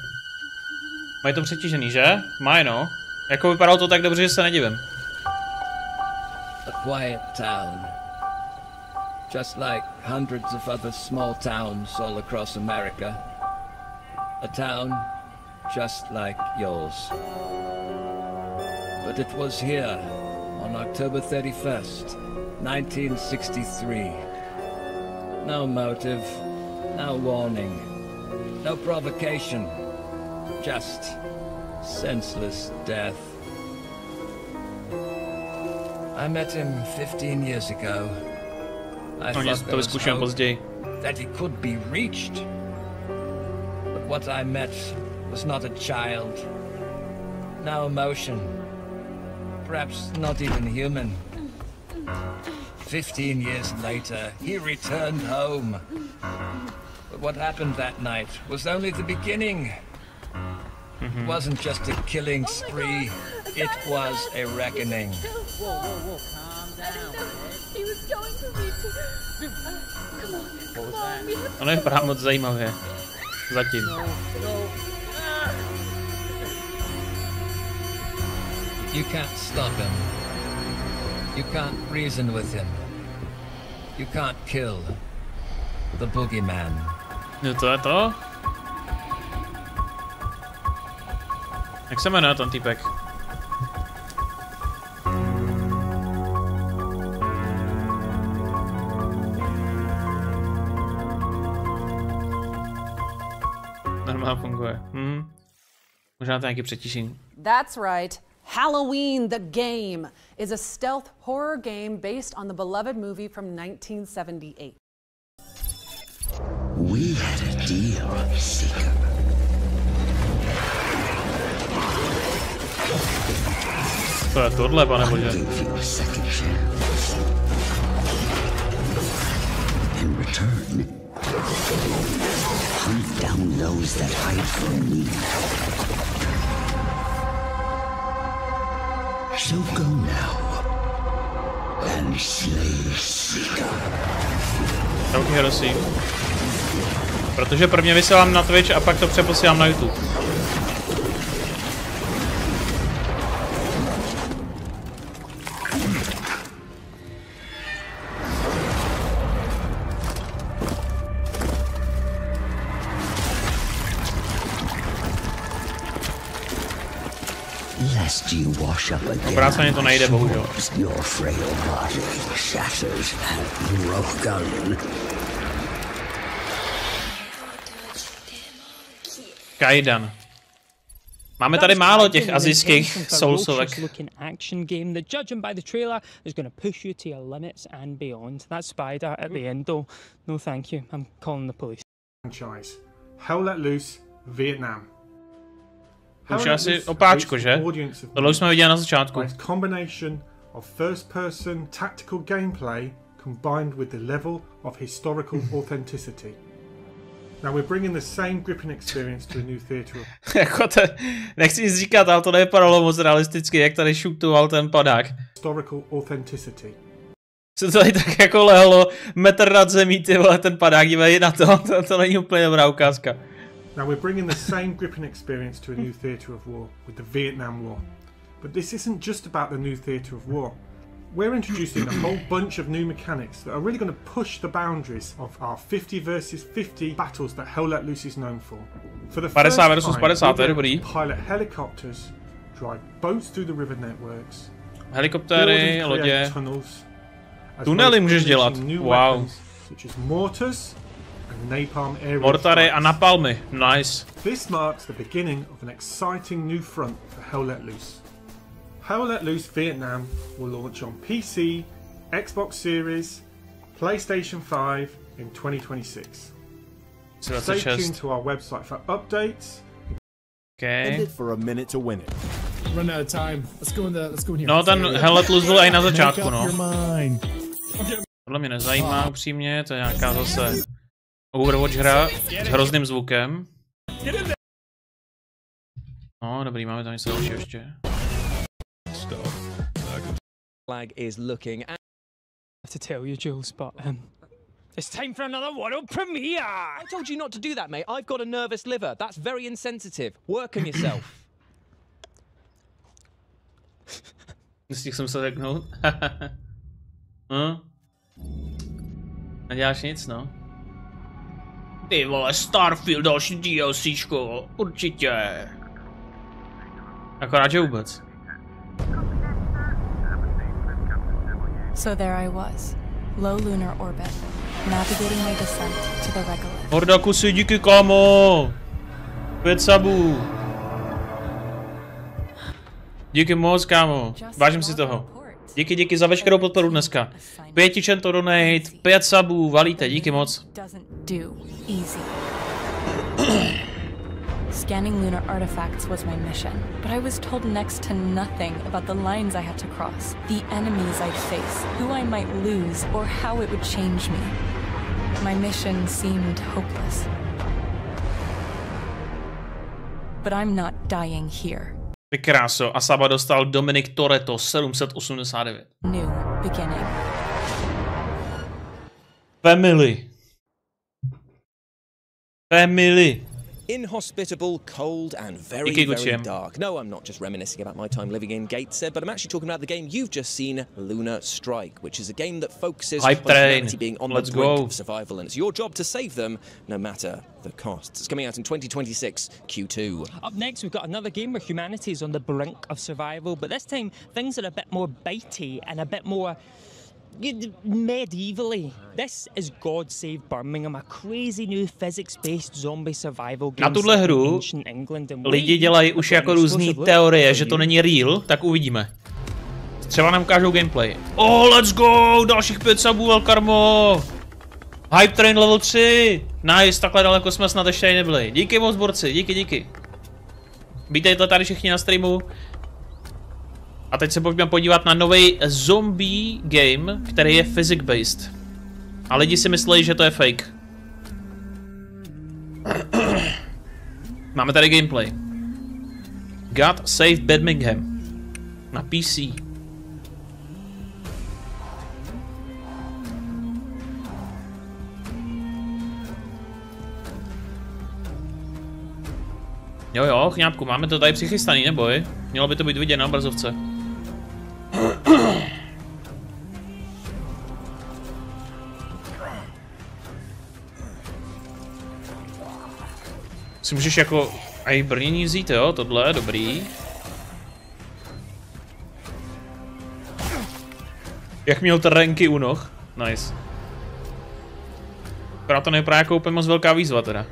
Mají to přetížený, že? Mají, no. Jako vypadalo to tak dobře, že se nedivím. A quiet town. Just like hundreds of other small towns all across America. A town just like yours. But it was here, on October 31st, 1963. No motive, no warning, no provocation, just senseless death. I met him 15 years ago. I thought there was hope that he could be reached. But what I met was not a child. No emotion. Perhaps not even human. 15 years later, he returned home. But what happened that night was only the beginning. It wasn't just a killing spree, it was a reckoning. Whoa, calm down. He was going to reach it. Come on. Ono vypadá moc zajímavě. Zatím. You can't stop him. You can't reason with him. You can't kill the boogeyman. No to je to? Jak se jmenuje ten týpek? Normálně funguje. Možná to nějaký přetišení. That's right. Halloween the Game is a stealth horror game based on the beloved movie from 1978. We had a deal, Seeker. To je tohle, pane bože. In return, hunt down those that hide from me. So go now and slay Seeker. Ok, prosím. Protože prvně vysílám na Twitch a pak to přeposílám na YouTube. Obráceně to nejde, bohužel. Kaidan. Máme tady málo těch asijských soulsovek. Action game that, judging by the trailer, is going to push you to your limits and beyond. That spider at the end, though, no thank you. I'm calling the police. Franchise. Hell Let Loose, Vietnam. Už je asi opáčko, že? Tohle už jsme viděli na začátku. Combination of first-person tactical gameplay combined with the level of historical authenticity. Now we're bringing the same gripping experience to a new theatre. Jako to, nechci nic říkat, ale to nevypadalo moc realisticky, jak tady šutoval ten padák. Historical authenticity. Se to tady tak jako lehlo metr nad zemí, ty vole, ten padák, dívej na to není úplně dobrá ukázka. Now we're bringing the same gripping experience to a new theatre of war with the Vietnam War. But this isn't just about the new theatre of war. We're introducing a whole bunch of new mechanics that are really going to push the boundaries of our 50 versus 50 battles that Hell Let Loose is known for. For the first time, we're pilot helicopters, drive boats through the river networks, helikoptéry, lodě, tunely můžeš dělat, wow. Such as mortars, mortary a napalmy, nice. This marks the beginning of an exciting new front for Hell Let Loose. Hell Let Loose Vietnam will launch on PC, Xbox Series, PlayStation 5 in 2026. Stay tuned to our website for updates. Okay. End it for a minute to win it. Run out of time. Let's go in here. No, ten Hell Let Loose byl i na začátku, no. Tohle mě nezajímá upřímně, to je nějaká zase Overwatch hra s hrozným zvukem. No, dobrý, máme tam něco dalšího ještě. Flag is looking at... I have to tell you, Jules, but it's time for another world premiere. I told you not to do that, mate. I've got a nervous liver. That's very insensitive. Work on yourself. Nestihl jsem se řeknout. Neděláš nic, no. Ty vole, Starfield další DLCčko, určitě. Akorát, že vůbec. So there I was, low lunar orbit, navigating my descent to the regolith. Horda kusy, díky kámo! 5 sabů. Díky moc, kámo. Vážím si toho. Díky za veškerou podporu dneska. 5 to donate, 5 sabů, valíte, díky moc. Scanning lunar artifacts was my mission, but I was told next to nothing about the lines I had to cross, the enemies I'd face, who I might lose, or how it would change me. My mission seemed hopeless. But I'm not dying here. Ty kráso, a Saba dostal Dominik Toretto 789. New beginning. Family. Inhospitable, cold, and very, very dark. No, I'm not just reminiscing about my time living in Gateshead, but I'm actually talking about the game you've just seen, Lunar Strike, which is a game that focuses on humanity being on the brink of survival, and it's your job to save them, no matter the costs. It's coming out in 2026, Q2. Up next, we've got another game where humanity is on the brink of survival, but this time things are a bit more bitey and a bit more medievally. This is God Save Birmingham, a crazy new physics-based zombie survival game. Na tuhle hru lidi dělají už jako různý teorie, že to není real, tak uvidíme. Třeba nám ukážou gameplay. Oh, let's go! Dalších 5 sabů, Elkarmo! Hype Train level 3! Nice, takhle daleko jsme snad ještě nebyli. Díky moc, borci, díky. Vítejte tady všichni na streamu. A teď se pojďme podívat na nový zombie game, který je physics-based. A lidi si myslí, že to je fake. Máme tady gameplay. God Save Birmingham. Na PC. Jo, chňápku, máme to tady přichystaný, neboj? Mělo by to být vidět na obrazovce. Si můžeš jako aj brnění vzít, jo? Tohle, dobrý. Jak měl terénky u noh? Nice. Akorát to nevypadá jako úplně moc velká výzva teda.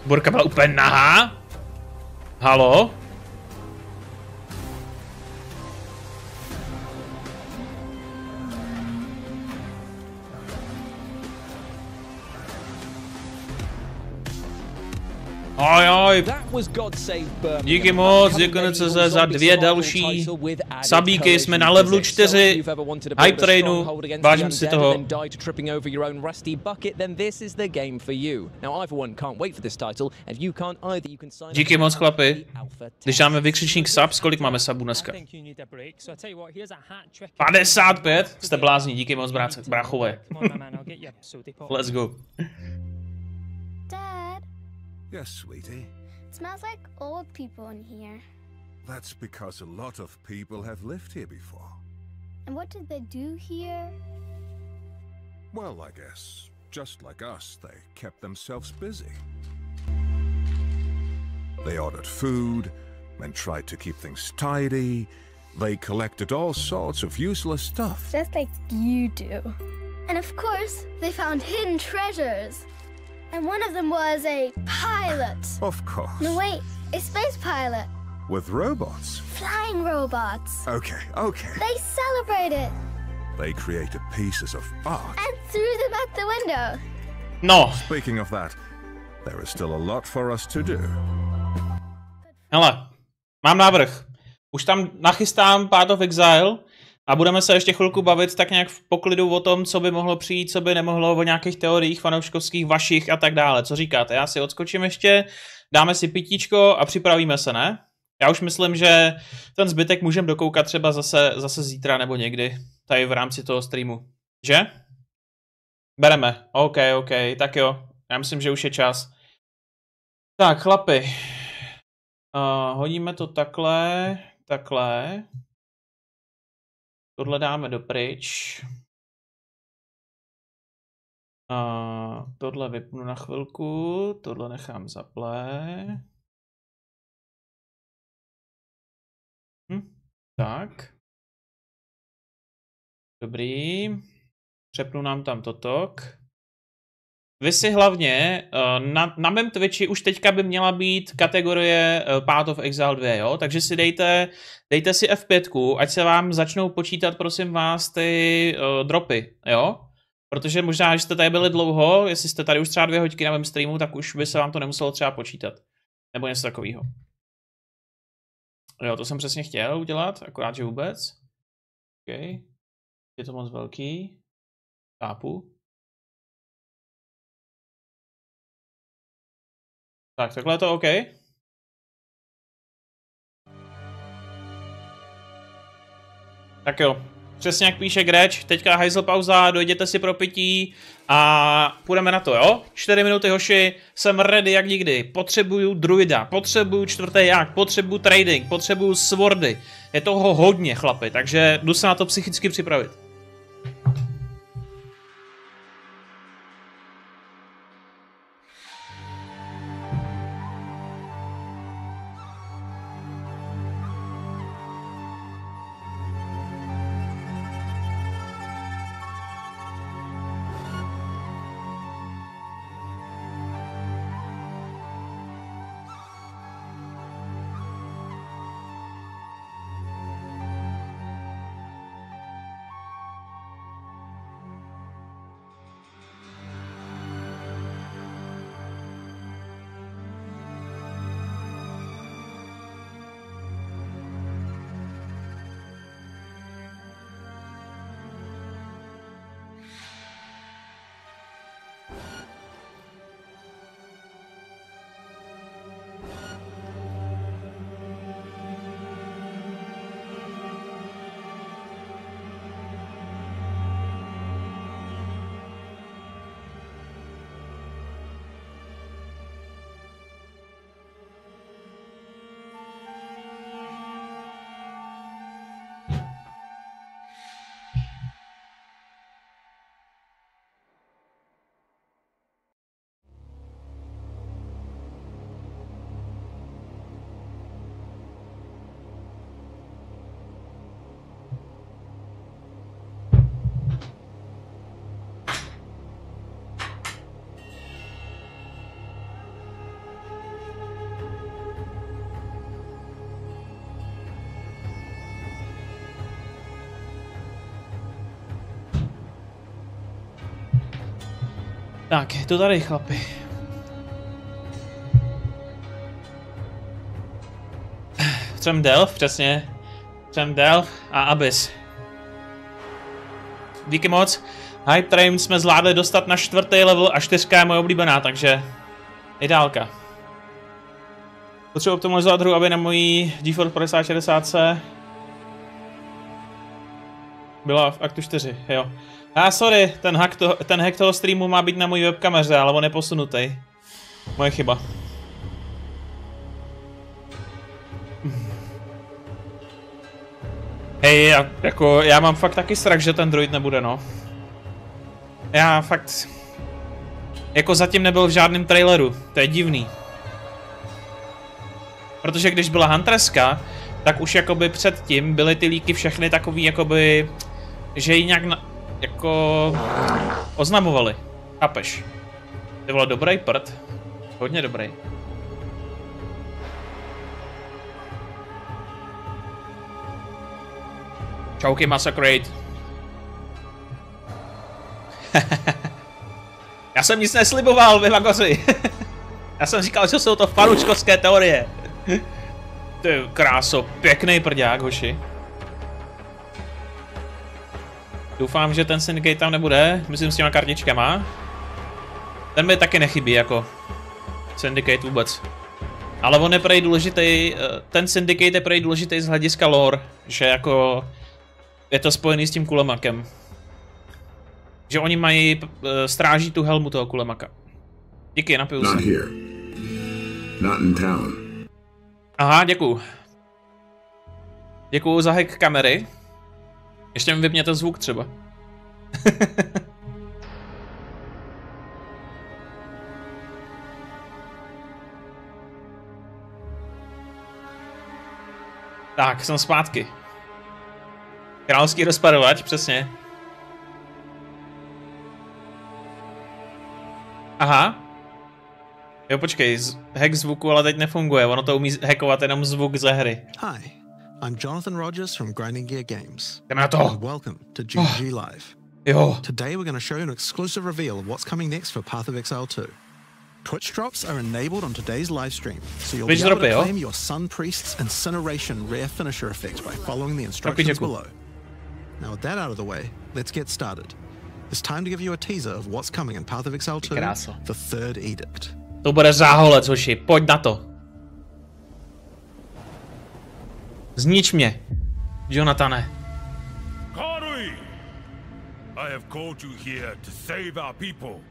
Borka byla úplně nahá? Halo? Oj. Díky moc, děkujeme za 2 další sabíky, jsme na levelu 4 Hype Trainu, vážím si toho. Díky moc, chlapi. Když dáme vykřičník subs, kolik máme sabů dneska? 55? Jste blázni, díky moc, bráchové. Let's go. Yes, sweetie. It smells like old people in here. That's because a lot of people have lived here before. And what did they do here? Well, I guess, just like us, they kept themselves busy. They ordered food and tried to keep things tidy. They collected all sorts of useless stuff. Just like you do. And of course, they found hidden treasures. And one of them was a pilot. Of course. No, wait, a space pilot. With robots. Flying robots. Okay. They celebrated. They created pieces of art. And threw them out the window. No. Speaking of that, there is still a lot for us to do. Hele, mám návrh. Už tam nachystám Path of Exile a budeme se ještě chvilku bavit tak nějak v poklidu o tom, co by mohlo přijít, co by nemohlo, o nějakých teoriích fanouškovských, vašich a tak dále. Co říkáte? Já si odskočím ještě, dáme si pitíčko a připravíme se, ne? Já už myslím, že ten zbytek můžeme dokoukat třeba zase zítra nebo někdy, tady v rámci toho streamu. Že? Bereme. OK, tak jo. Já myslím, že už je čas. Tak, chlapi. Hodíme to takhle. Tohle dáme dopryč. Tohle vypnu na chvilku, tohle nechám zaplé. Tak. Dobrý. Přepnu nám tam totok. Vy si hlavně, na mém Twitchi už teďka by měla být kategorie Path of Exile 2, jo? Takže si dejte si F5, ať se vám začnou počítat, prosím vás, ty dropy, jo? Protože možná, že jste tady byli dlouho, jestli jste tady už třeba 2 hodiny na mém streamu, tak už by se vám to nemuselo třeba počítat. Nebo něco takového. Jo, to jsem přesně chtěl udělat, akorát, že vůbec. OK. Je to moc velký. Chápu. Tak, takhle je to OK. Tak jo. Přesně jak píše Greč, teďka hajzl pauza, dojděte si pro pití a půjdeme na to, jo? 4 minuty, hoši, jsem ready jak nikdy. Potřebuju druida, potřebuju 4. jak, potřebuju trading, potřebuju swordy. Je toho hodně, chlapi, takže jdu se na to psychicky připravit. Tak, je to tady, chlapi. Potřebujeme Delv, přesně. Potřebujeme Delv a Abyss. Díky moc. Hype Train jsme zvládli dostat na 4. level a 4 je moje oblíbená, takže ideálka. Potřebuji optimalizovat hru, aby na mojí GeForce 5060 byla v aktu 4, jo. Sorry, ten hack toho streamu má být na mojí webkameře, ale on je posunutý. Moje chyba. Hej, já mám fakt taky strach, že ten druid nebude, no. Já fakt... Jako zatím nebyl v žádném traileru, to je divný. Protože když byla Huntresska, tak už jakoby předtím byly ty líky všechny takový jakoby... Že ji nějak jako... oznamovali. Chápeš? To bylo dobrý prd. Hodně dobrý. Čauky Massacrate. Já jsem nic nesliboval, vy magoři. Já jsem říkal, že jsou to fanučkovské teorie. Ty kráso, pěkný prďák, hoši. Doufám, že ten syndicate tam nebude, myslím s těma kartičkama. Ten mi taky nechybí jako syndicate vůbec. Ale on je prej důležitý, ten syndicate je prej důležitý z hlediska lore, že jako je to spojený s tím kulemakem. Že oni mají, stráží tu helmu toho kulemaka. Díky, napiju se. Aha, děkuju. Děkuju za hack kamery. Ještě mi vypněte zvuk třeba. Tak, jsem zpátky. Královský rozpadovač, přesně. Aha. Jo, počkej, hack zvuku ale teď nefunguje, ono to umí hackovat jenom zvuk ze hry. Hi, I'm Jonathan Rogers from Grinding Gear Games. Jdeme na to. And welcome to GG Live. Jo. Today we're going to show you an exclusive reveal of what's coming next for Path of Exile 2. Twitch drops are enabled on today's live stream, so you'll be able to claim your Sun Priest's Incineration rare finisher effect by following the instructions below. Now with that out of the way, let's get started. It's time to give you a teaser of what's coming in Path of Exile 2, the Third Edict. To bude záholec, hoši, pojď na to. Znič mě, Jonathane. I have called you here to save our people,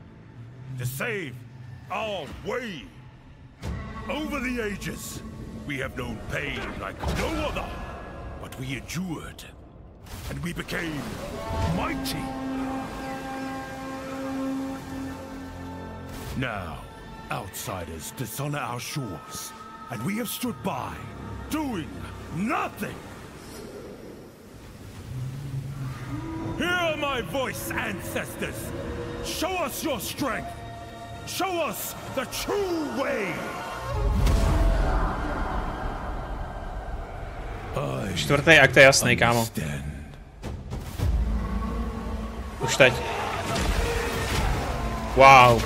to save our way. Over the ages, we have known pain like no other, but we endured, and we became mighty. Now, outsiders dishonor our shores, and we have stood by, doing nothing. Hear my voice, ancestors! Show us your strength! Show us the true way! Čtvrtý akt je jasný, kámo. Už teď. Wow.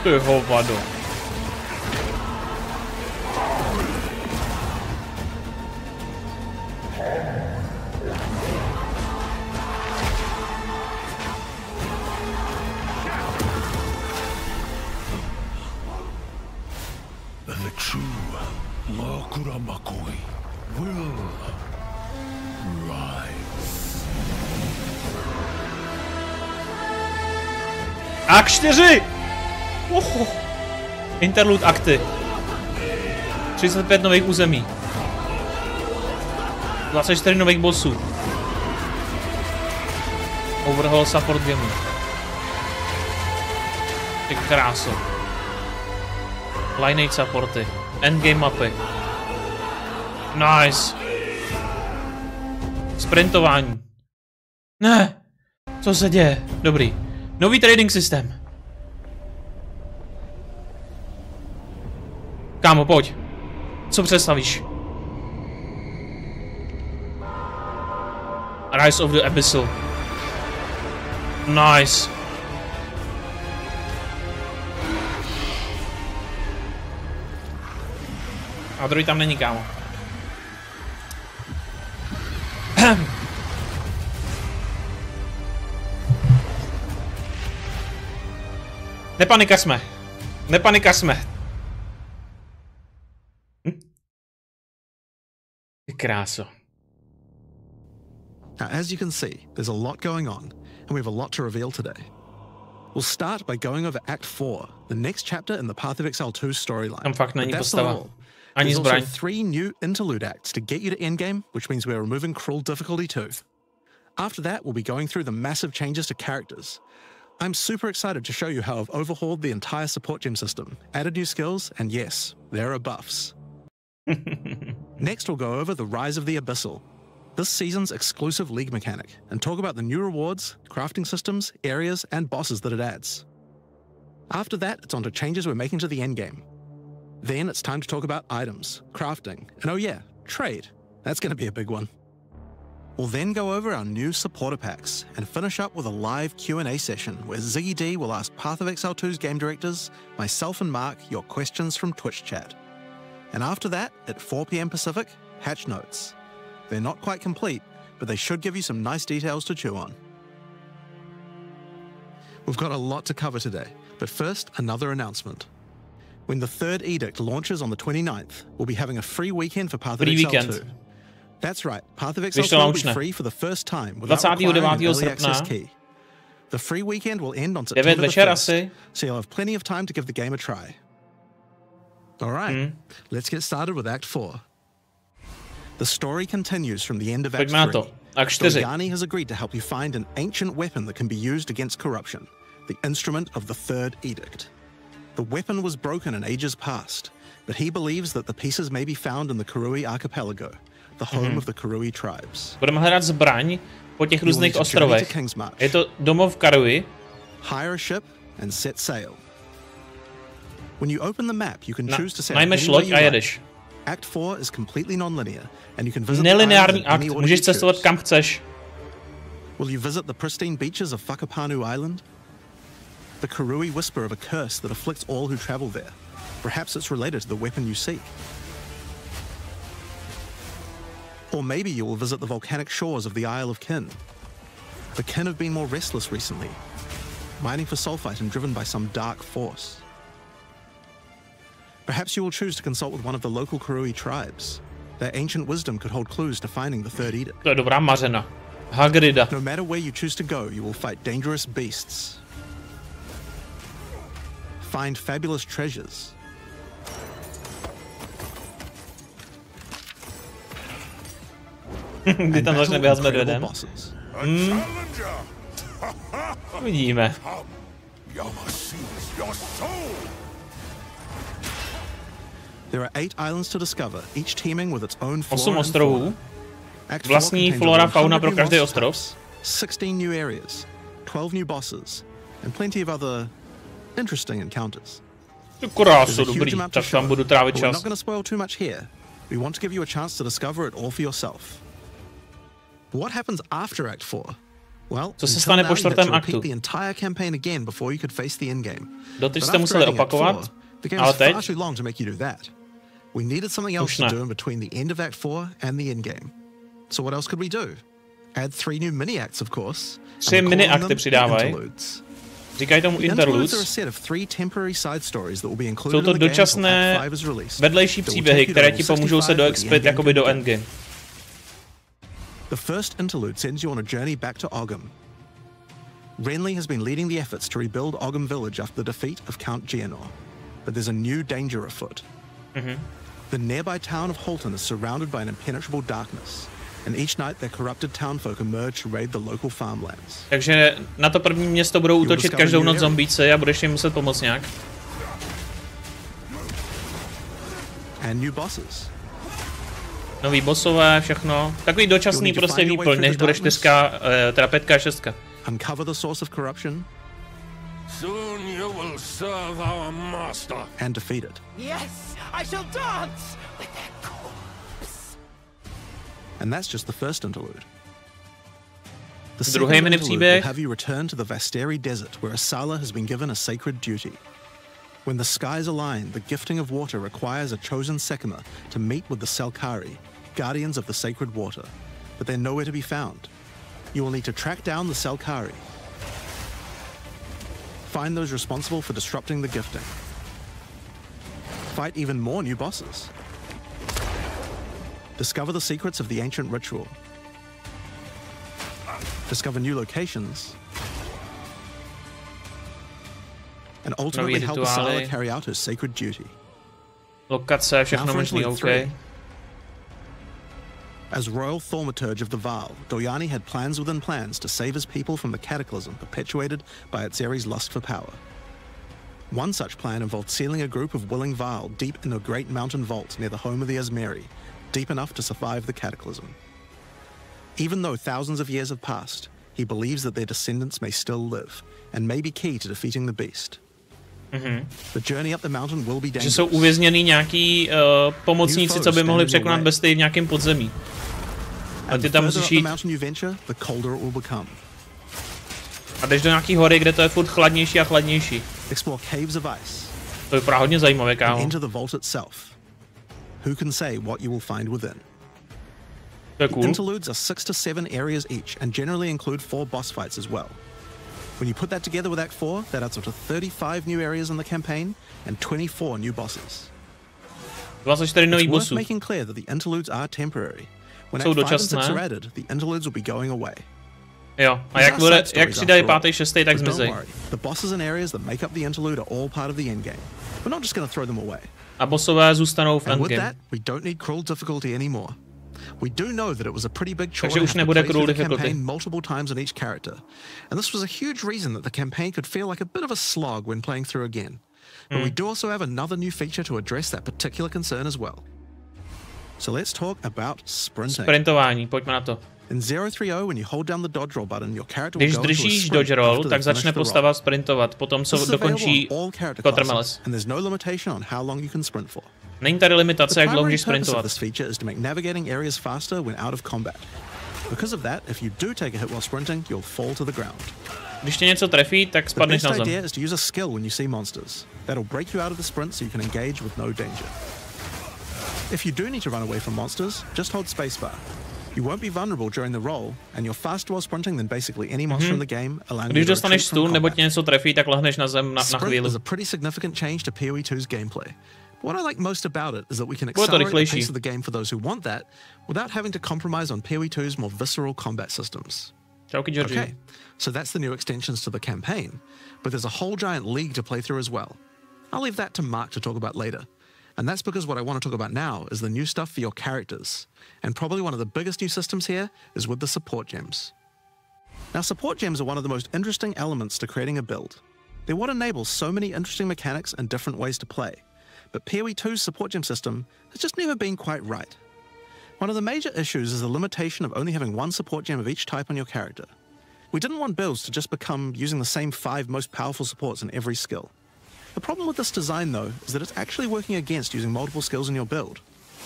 Ty hovado. The true Makura Makoi will rise. Akt 4! Interlude akty. 35 nových území. 24 nových bossů. Overhaul support gameu. Ty kráso. Lineage supporty. Endgame mapy. Nice. Sprintování. Ne. Co se děje? Dobrý. Nový trading systém. Kámo, pojď. Co představíš? Rise of the Abyssal. Nice. A druhý tam není, kámo. Nepanikařme. Nepanikařme. Kráso. Now, as you can see, there's a lot going on, and we have a lot to reveal today. We'll start by going over Act 4, the next chapter in the Path of Exile 2 storyline. Tam fakt není postava. There's also 3 new interlude acts to get you to endgame, which means we're removing cruel difficulty too. After that, we'll be going through the massive changes to characters. I'm super excited to show you how I've overhauled the entire support gem system, added new skills, and yes, there are buffs. Next, we'll go over the Rise of the Abyssal, this season's exclusive league mechanic, and talk about the new rewards, crafting systems, areas, and bosses that it adds. After that, it's on to changes we're making to the endgame. Then it's time to talk about items, crafting, and oh yeah, trade. That's going to be a big one. We'll then go over our new supporter packs and finish up with a live Q&A session where Ziggy D will ask Path of Exile 2's game directors, myself and Mark, your questions from Twitch chat. And after that, at 4 PM Pacific, hatch notes. They're not quite complete, but they should give you some nice details to chew on. We've got a lot to cover today, but first, another announcement. When the Third Edict launches on the 29th, we'll be having a free weekend for Path of Exile 2. That's right, Path of Exile 2 will be free for the first time without requiring an early access key. The free weekend will end on September the 1st, so you'll have plenty of time to give the game a try. All right, let's get started with Act 4. The story continues from the end of Act 3. Doryani has agreed to help you find an ancient weapon that can be used against corruption, the instrument of the Third Edict. The weapon was broken in ages past, but he believes that the pieces may be found in the Karui archipelago, the home of the Karui tribes. Budeme hledat zbraň po těch různých ostrovech. Je to domov Karui. Hire a ship and set sail. When you open the map, you can choose to set najmeš loď a jedeš. Act 4 is completely non-linear, and you can visit nelineární akt, můžeš cestovat kam chceš. Will you visit the pristine beaches of Whakapanu Island? The Karui whisper of a curse that afflicts all who travel there. Perhaps it's related to the weapon you seek. Or maybe you will visit the volcanic shores of the Isle of Kin. The Kin have been more restless recently, mining for sulfite and driven by some dark force. Perhaps you will choose to consult with one of the local Karui tribes. Their ancient wisdom could hold clues to finding the Third Edict. To je dobrá mařena. Hagrida. No matter where you choose to go, you will fight dangerous beasts. Find fabulous treasures. Kdy tam začne běhat s medvědem? Uvidíme. There are 8 islands to discover, each teeming with its own 8 ostrovů. Vlastní flora, fauna pro každý ostrov. 16 new areas, 12 new bosses, and plenty of other interesting encounters. Krásu, dobrý, tak tam budu trávit čas. We're not going to spoil too much here. We want to give you a chance to discover it all for yourself. What happens after Act 4? Well, co se stane po čtvrtém aktu? The entire campaign again before you could face the endgame. Doteď jste museli opakovat, ale teď? Far too long to make you do that. We needed something else to do in between the end of Act 4 and the endgame. So what else could we do? Add 3 new mini-acts, of course. 3 mini-akty přidávají. Říkají tomu interludes. Jsou to dočasné vedlejší příběhy, které ti pomůžou se doexpit jakoby do endgame. The first interlude sends you on a journey back to Ogham. Renly has been leading the efforts to rebuild Ogham village after the defeat of Count Geonor, but there's a new danger afoot. The nearby town of Holton is surrounded by an impenetrable darkness, and each night their corrupted townfolk emerge to raid the local farmlands. Takže na to první město budou útočit každou noc zombíci a budeš jim muset pomoct nějak. And new bosses. Nový bossové, všechno. Takový dočasný prostě výplň, než bude 4, teda 5 a 6. Uncover the source of corruption. Soon you will serve our master. And defeat it. Yes, I shall dance with their corpse. And that's just the first interlude. The druhý mini příběh will have you return to the Vasteri desert where Asala has been given a sacred duty. When the skies align, the gifting of water requires a chosen Sekima to meet with the Selkari, guardians of the sacred water, but they're nowhere to be found. You will need to track down the Selkari. Find those responsible for disrupting the gifting. Fight even more new bosses. Discover the secrets of the ancient ritual. Discover new locations. And ultimately help Asala carry out her sacred duty. Lokace, všechno možný, okay. As royal thaumaturge of the Vaal, Doryani had plans within plans to save his people from the cataclysm perpetuated by Atzeri's lust for power. One such plan involved sealing a group of willing Vaal deep in a great mountain vault near the home of the Asmeri, deep enough to survive the cataclysm. Even though thousands of years have passed, he believes that their descendants may still live, and may be key to defeating the beast. The journey up the mountain will be dangerous. Že jsou uvězněný nějaký pomocníci, co by mohli překonat bestii v nějakém podzemí. A ty tam musíš jít. A jdeš do nějaký hory, kde to je furt chladnější a chladnější. To vypadá hodně zajímavé, kámo. Who can say what you will find within? To je cool. The interludes are 6 to 7 areas each and generally include 4 boss fights as well. When you put that together with Act 4, that adds up to 35 new areas in the campaign and 24 new bosses. 24 nových bossů. It's worth making clear that the interludes are temporary. When Act 5 and 6 are added, the interludes will be going away. Jo, a jak přidají 5. 6. tak zmizí. The bosses and areas that make up the interlude are all part of the endgame. We're not just going to throw them away. A bossové zůstanou v endgame. And with that, we don't need cruel difficulty anymore. We do know that it was a pretty big chore Takže už nebude cruel difficulty. multiple times on each character. And this was a huge reason that the campaign could feel like a bit of a slog when playing through again. But we do also have another new feature to address that particular concern as well. So let's talk about sprinting. Sprintování, pojďme na to. In 030, when you hold down the dodge roll button, your character Když will go into a držíš sprint dodge roll, after tak they začne finish the roll. postava sprintovat, potom co dokončí kotrmelec. And there's no limitation on how long you can sprint for. Není tady limitace, jak dlouho The můžeš primary purpose sprintovat. of this feature is to make navigating areas faster when out of combat. Because of that, if you do take a hit while sprinting, you'll fall to the ground. Když tě něco trefí, tak spadneš na The best zem. idea is to use a skill when you see monsters. That'll break you out of the sprint so you can engage with no danger. If you do need to run away from monsters, just hold spacebar. You won't be vulnerable during the roll, and you're faster while sprinting than basically any monster in the game, allowing you Když to dostaneš retreat from stůl nebo combat. tě něco trefí, tak lehneš na zem na Sprint chvíli. is a pretty significant change to POE2's gameplay. What I like most about it is that we can Bude to accelerate the rychlejší. pace of the game for those who want that, without having to compromise on POE2's more visceral combat systems. Čauky, Georgie. Okay, so that's the new extensions to the campaign, but there's a whole giant league to play through as well. I'll leave that to Mark to talk about later. And that's because what I want to talk about now is the new stuff for your characters. And probably one of the biggest new systems here is with the support gems. Now, support gems are one of the most interesting elements to creating a build. They're what enables so many interesting mechanics and different ways to play. But POE2's support gem system has just never been quite right. One of the major issues is the limitation of only having one support gem of each type on your character. We didn't want builds to just become using the same 5 most powerful supports in every skill. The problem with this design, though, is that it's actually working against using multiple skills in your build.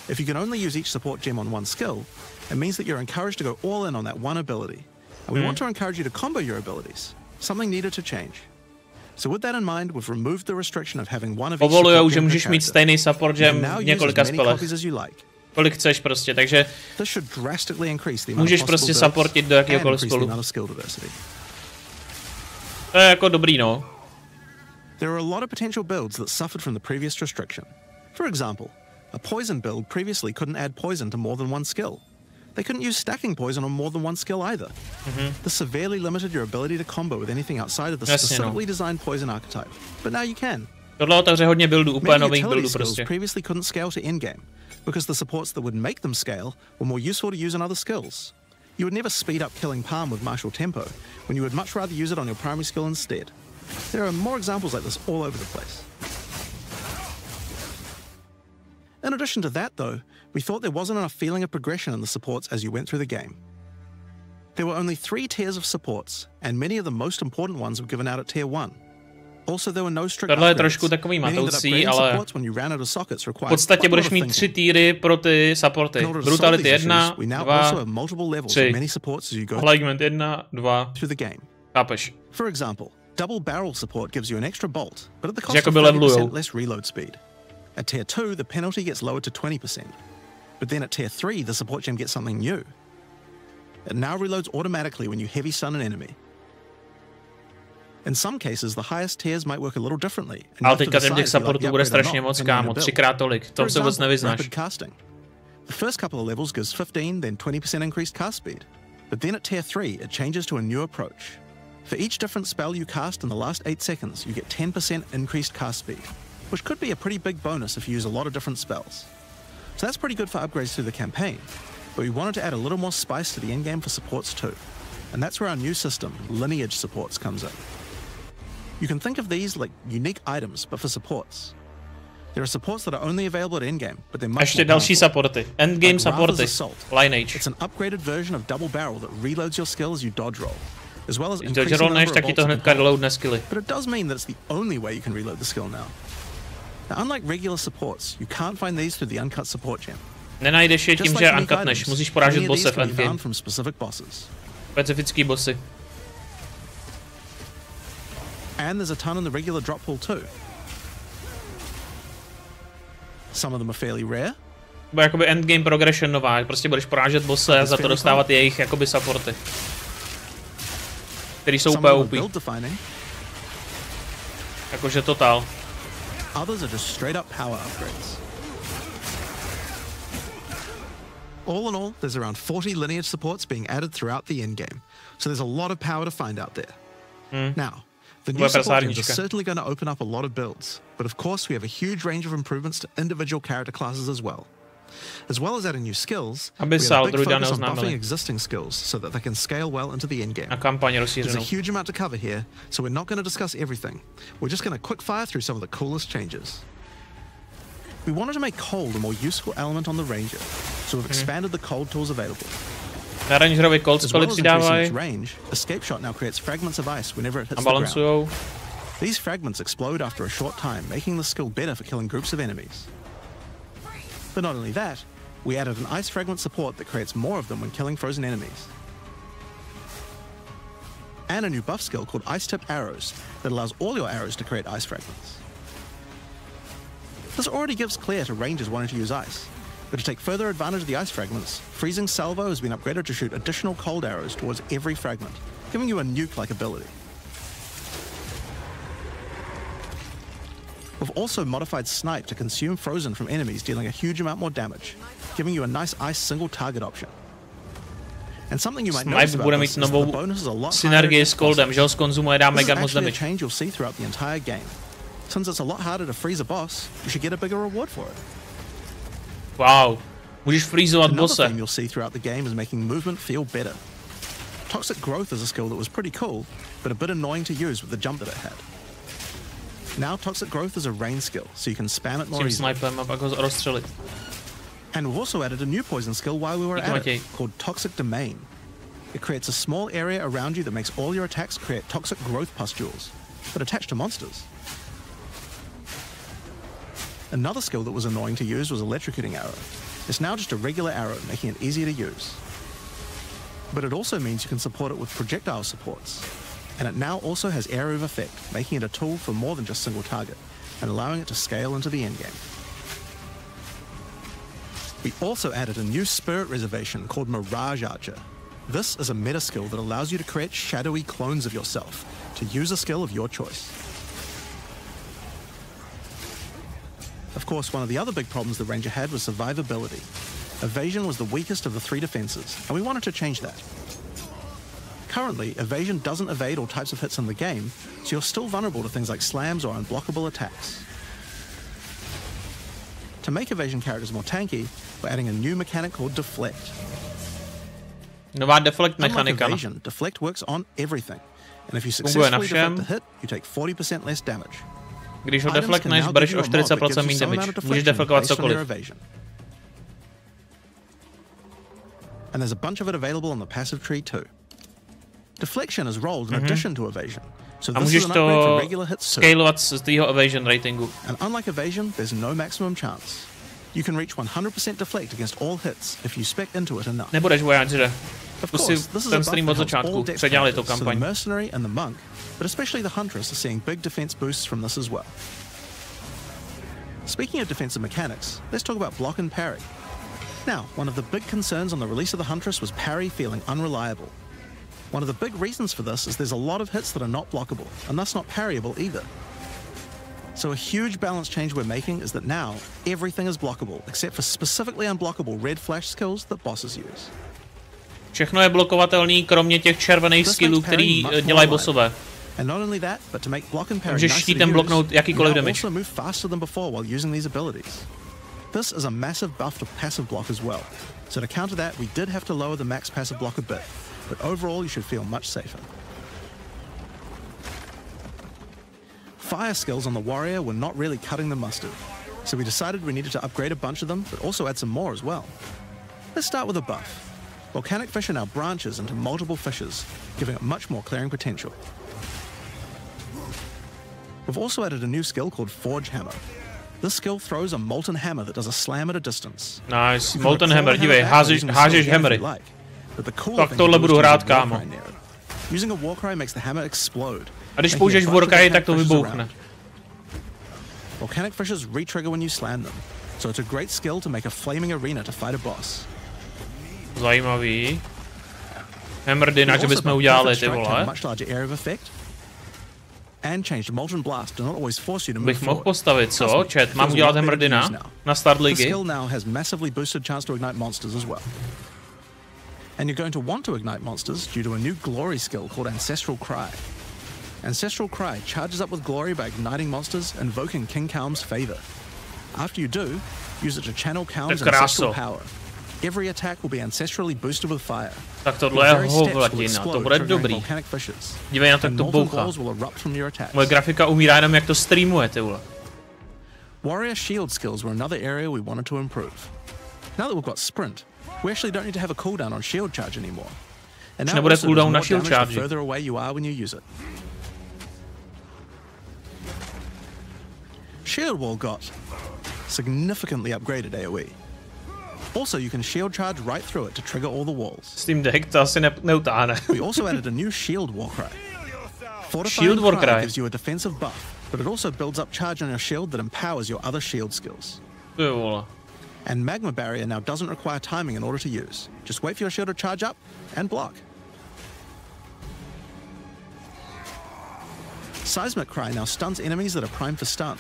If you can only use each support gem on one skill, it means that you're encouraged to go all in on that one ability. And we want to encourage you to combo your abilities, something needed to change. So with that in mind, we've removed the restriction of having one of each Povolujou, support že gem per můžeš mít character. stejný support gem You can now v use několika as many spelech. copies as you like. Kolik chceš prostě, takže This should drastically increase the amount můžeš of prostě possible builds supportit do and jakéhokoliv increase the spolu. amount of skill diversity. To je jako dobrý, no. There are a lot of potential builds that suffered from the previous restriction. For example, a poison build previously couldn't add poison to more than one skill. They couldn't use stacking poison on more than one skill either. This severely limited your ability to combo with anything outside of the specifically designed poison archetype. But now you can. Tohle otevře hodně buildů, úplně Many nových utility buildů skills prostě. previously couldn't scale to endgame because the supports that would make them scale were more useful to use on other skills. You would never speed up killing Palm with martial tempo when you would much rather use it on your primary skill instead. There are more examples like this all over the place. In addition to that, though, we thought there wasn't enough feeling of progression in the supports as you went through the game. There were only 3 tiers of supports, and many of the most important ones were given out at tier 1. Also, there were no strict Tohle je upgrades, trošku takový meaning that matoucí, upgrading ale supports when you ran out of sockets v required podstatě quite a lot budeš of mít thinking. 3 týry pro ty supporty. In order to solve Brutality these 1, issues, we now 2, also have multiple levels 3. of many supports as you go Alignment 1, 2. through the game. Chápeš? For example, double barrel support gives you an extra bolt, but at the cost of jakoby levelujou. 30% less reload speed. At tier 2, the penalty gets lowered to 20%. But then at tier 3, the support gem gets something new. It now reloads automatically when you heavy stun an enemy. In some cases, the highest tiers might work a little differently. and you Ale have to teďka decide těch if you like supportů the bude upgrade or strašně not, moc, depending on kámo. your build. 3krát tolik. V For tom se vůbec example, nevyznáš. rapid casting. The first couple of levels gives 15, then 20% increased cast speed. But then at tier 3, it changes to a new approach. For each different spell you cast in the last 8 seconds, you get 10% increased cast speed, which could be a pretty big bonus if you use a lot of different spells. So that's pretty good for upgrades through the campaign, but we wanted to add a little more spice to the endgame for supports too. And that's where our new system, lineage supports, comes in. You can think of these like unique items, but for supports. There are supports that are only available at endgame, but they're much Ještě more další powerful. supporty. Endgame Like Ratha's supporty. Assault. Lineage. It's an upgraded version of double barrel that reloads your skill as you dodge roll, as well as Když increasing dodge the rollneš, number of tak ti to bolts you hnedka can hold. reloadne skilly. But it does mean that it's the only way you can reload the skill now. Now, unlike regular supports, you can't find these through the uncut support gem. Nenajdeš je Just tím, like že unique uncutneš. items, Musíš porážet many of bosse these v can be endgame. found from specific bosses. Specifický bossy. And there's a ton in the regular drop pool too. Some of them are fairly rare. Bude jakoby endgame progression nová. Prostě budeš porážet bosse a za to dostávat jejich jakoby supporty. Který jsou úplně OP. Jakože total. Others are just straight up power upgrades. All in all, there's around 40 lineage supports being added throughout the endgame, so there's a lot of power to find out there. Now, the new support gems are certainly going to open up a lot of builds, but of course we have a huge range of improvements to individual character classes as well. As well as adding new skills, aby we have a big Druida focus on buffing neoznámili. existing skills so that they can scale well into the endgame. A kampaň There's a rozšířenou. huge amount to cover here, so we're not going to discuss everything. We're just going to quick fire through some of the coolest changes. We wanted to make cold a more useful element on the Ranger, so we've expanded the cold tools available. Na Rangerovi cold As spely well as increasing přidávají its range, Escape Shot now creates fragments of ice whenever it a hits the ground. balancujou. These fragments explode after a short time, making the skill better for killing groups of enemies. But not only that, we added an ice fragment support that creates more of them when killing frozen enemies. And a new buff skill called Ice Tip Arrows that allows all your arrows to create ice fragments. This already gives clear to rangers wanting to use ice, but to take further advantage of the ice fragments, Freezing Salvo has been upgraded to shoot additional cold arrows towards every fragment, giving you a nuke-like ability. We've also modified Snipe to consume frozen from enemies, dealing a huge amount more damage, giving you a nice ice single target option. And something you might notice Snipe about bude this mít is novou the bonus is a lot synergii higher s Coldem, že ho skonzumuje, dá This is mega moc actually a damage. change you'll see throughout the entire game. Since it's a lot harder to freeze a boss, you should get a bigger reward for it. Wow, můžeš freezovat Another bosse. thing you'll see throughout the game is making movement feel better. Toxic Growth is a skill that was pretty cool, but a bit annoying to use with the jump that it had. Now Toxic Growth is a range skill, so you can spam it more Tím easily. snipem a pak ho rozstřelit. And we've also added a new poison skill while we were at it, called Toxic Domain. It creates a small area around you that makes all your attacks create toxic growth pustules, but attached to monsters. Another skill that was annoying to use was Electrocuting Arrow. It's now just a regular arrow, making it easier to use. But it also means you can support it with projectile supports. And it now also has Area of Effect, making it a tool for more than just single target, and allowing it to scale into the endgame. We also added a new spirit reservation called Mirage Archer. This is a meta skill that allows you to create shadowy clones of yourself, to use a skill of your choice. Of course, one of the other big problems the Ranger had was survivability. Evasion was the weakest of the three defenses, and we wanted to change that. Currently, evasion doesn't evade all types of hits in the game, so you're still vulnerable to things like slams or unblockable attacks. To make evasion characters more tanky, we're adding a new mechanic called Deflect. Nová deflect Unlike mechanika. evasion, Deflect works on everything, and if you successfully deflect the hit, you take 40% less damage. Když ho Items can deflektneš, now bereš give o you a mod that 40% gives you méně some amount damage. of Můžeš deflection deflektovat based on your cokoliv. evasion. And there's a bunch of it available on the passive tree too. Deflection is rolled in addition to evasion, so A this můžeš is an upgrade to for regular hits too. scalovat z tvýho evasion ratingu. And unlike evasion, there's no maximum chance. You can reach 100% deflect against all hits if you spec into it enough. Nebudeš vojáře. Of To si course, this is a ten buff stream that od helps all začátku dex předělali tu characters, so the kampaň. mercenary and the monk, but especially the huntress are seeing big defense boosts from this as well. Speaking of defensive mechanics, let's talk about block and parry. Now, one of the big concerns on the release of the huntress was parry feeling unreliable. One of the big reasons for this is there's a lot of hits that are not blockable, and thus not parryable either. So a huge balance change we're making is that now everything is blockable, except for specifically unblockable red flash skills that bosses use. Všechno je blokovatelný, kromě těch červených skillů, který dělají bossové. And not only that, but to make block and parry Můžeš nicer to štítem bloknout use, jakýkoliv you now damage. also move faster than before while using these abilities. This is a massive buff to passive block as well. So to counter that, we did have to lower the max passive block a bit, but overall you should feel much safer. Fire skills on the warrior were not really cutting the mustard, so we decided we needed to upgrade a bunch of them, but also add some more as well. Let's start with a buff. Volcanic Fissure now branches into multiple fissures, giving it much more clearing potential. We've also added a new skill called Forge Hammer. This skill throws a molten hammer that does a slam at a distance. Nice, molten hammer, dívej, hážeš hammery. Tak tohle budu hrát, kámo. Using a Warcry makes the hammer explode. A když použiješ Warcry, tak to vybouchne. Volcanic Fissures re-trigger when you slam them, so it's a great skill to make a flaming arena to fight a boss. Zajímavý. Hammerdina, že bychom udělali, ty vole. Bych mohl postavit, co? Chat, mám udělat Hammerdina na start ligy? The skill now has massively boosted chance to ignite monsters as well. And you're going to want to ignite monsters due to a new glory skill called Ancestral Cry. Ancestral Cry charges up with glory by igniting monsters, invoking King Calm's favor. After you do, use it to channel Kalim's ancestral power. Every attack will be ancestrally boosted with fire. Tak tohle je hovlatina, to bude dobrý. Dívej na to, jak to bouchá. Moje grafika umírá jenom, jak to streamuje, ty vole. Warrior shield skills were another area we wanted to improve. Now that we've got sprint, we actually don't need to have a cooldown on shield charge anymore. And now also does more damage the further away you are when you use it. Shield wall got significantly upgraded AoE. Also, you can shield charge right through it to trigger all the walls. Steam Deck to asi neutáhne. We also added a new shield war cry. Fortifying cry gives you a defensive buff, but it also builds up charge on your shield that empowers your other shield skills. And Magma Barrier now doesn't require timing in order to use. Just wait for your shield to charge up and block. Seismic Cry now stuns enemies that are primed for stun.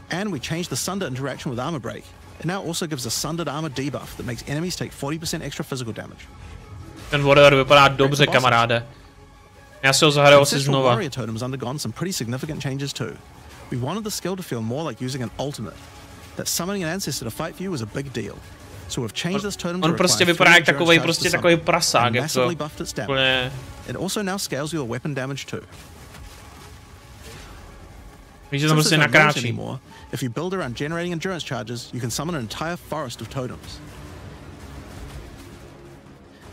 And we changed the Sunder interaction with Armor Break. It now also gives a Sundered Armor debuff that makes enemies take 40% extra physical damage. Ten Warrior vypadá dobře, kamaráde. Já se ho zahraju asi znova. Warrior Totem has undergone some pretty significant changes too. We wanted the skill to feel more like using an ultimate. That summoning an ancestor to fight for you was a big deal. So we've changed this totem to prostě vypadá jak takový prasák, jak to. It also now scales your weapon damage too. Víš, že to prostě nakráčí. If you build around generating endurance charges, you can summon an entire forest of totems.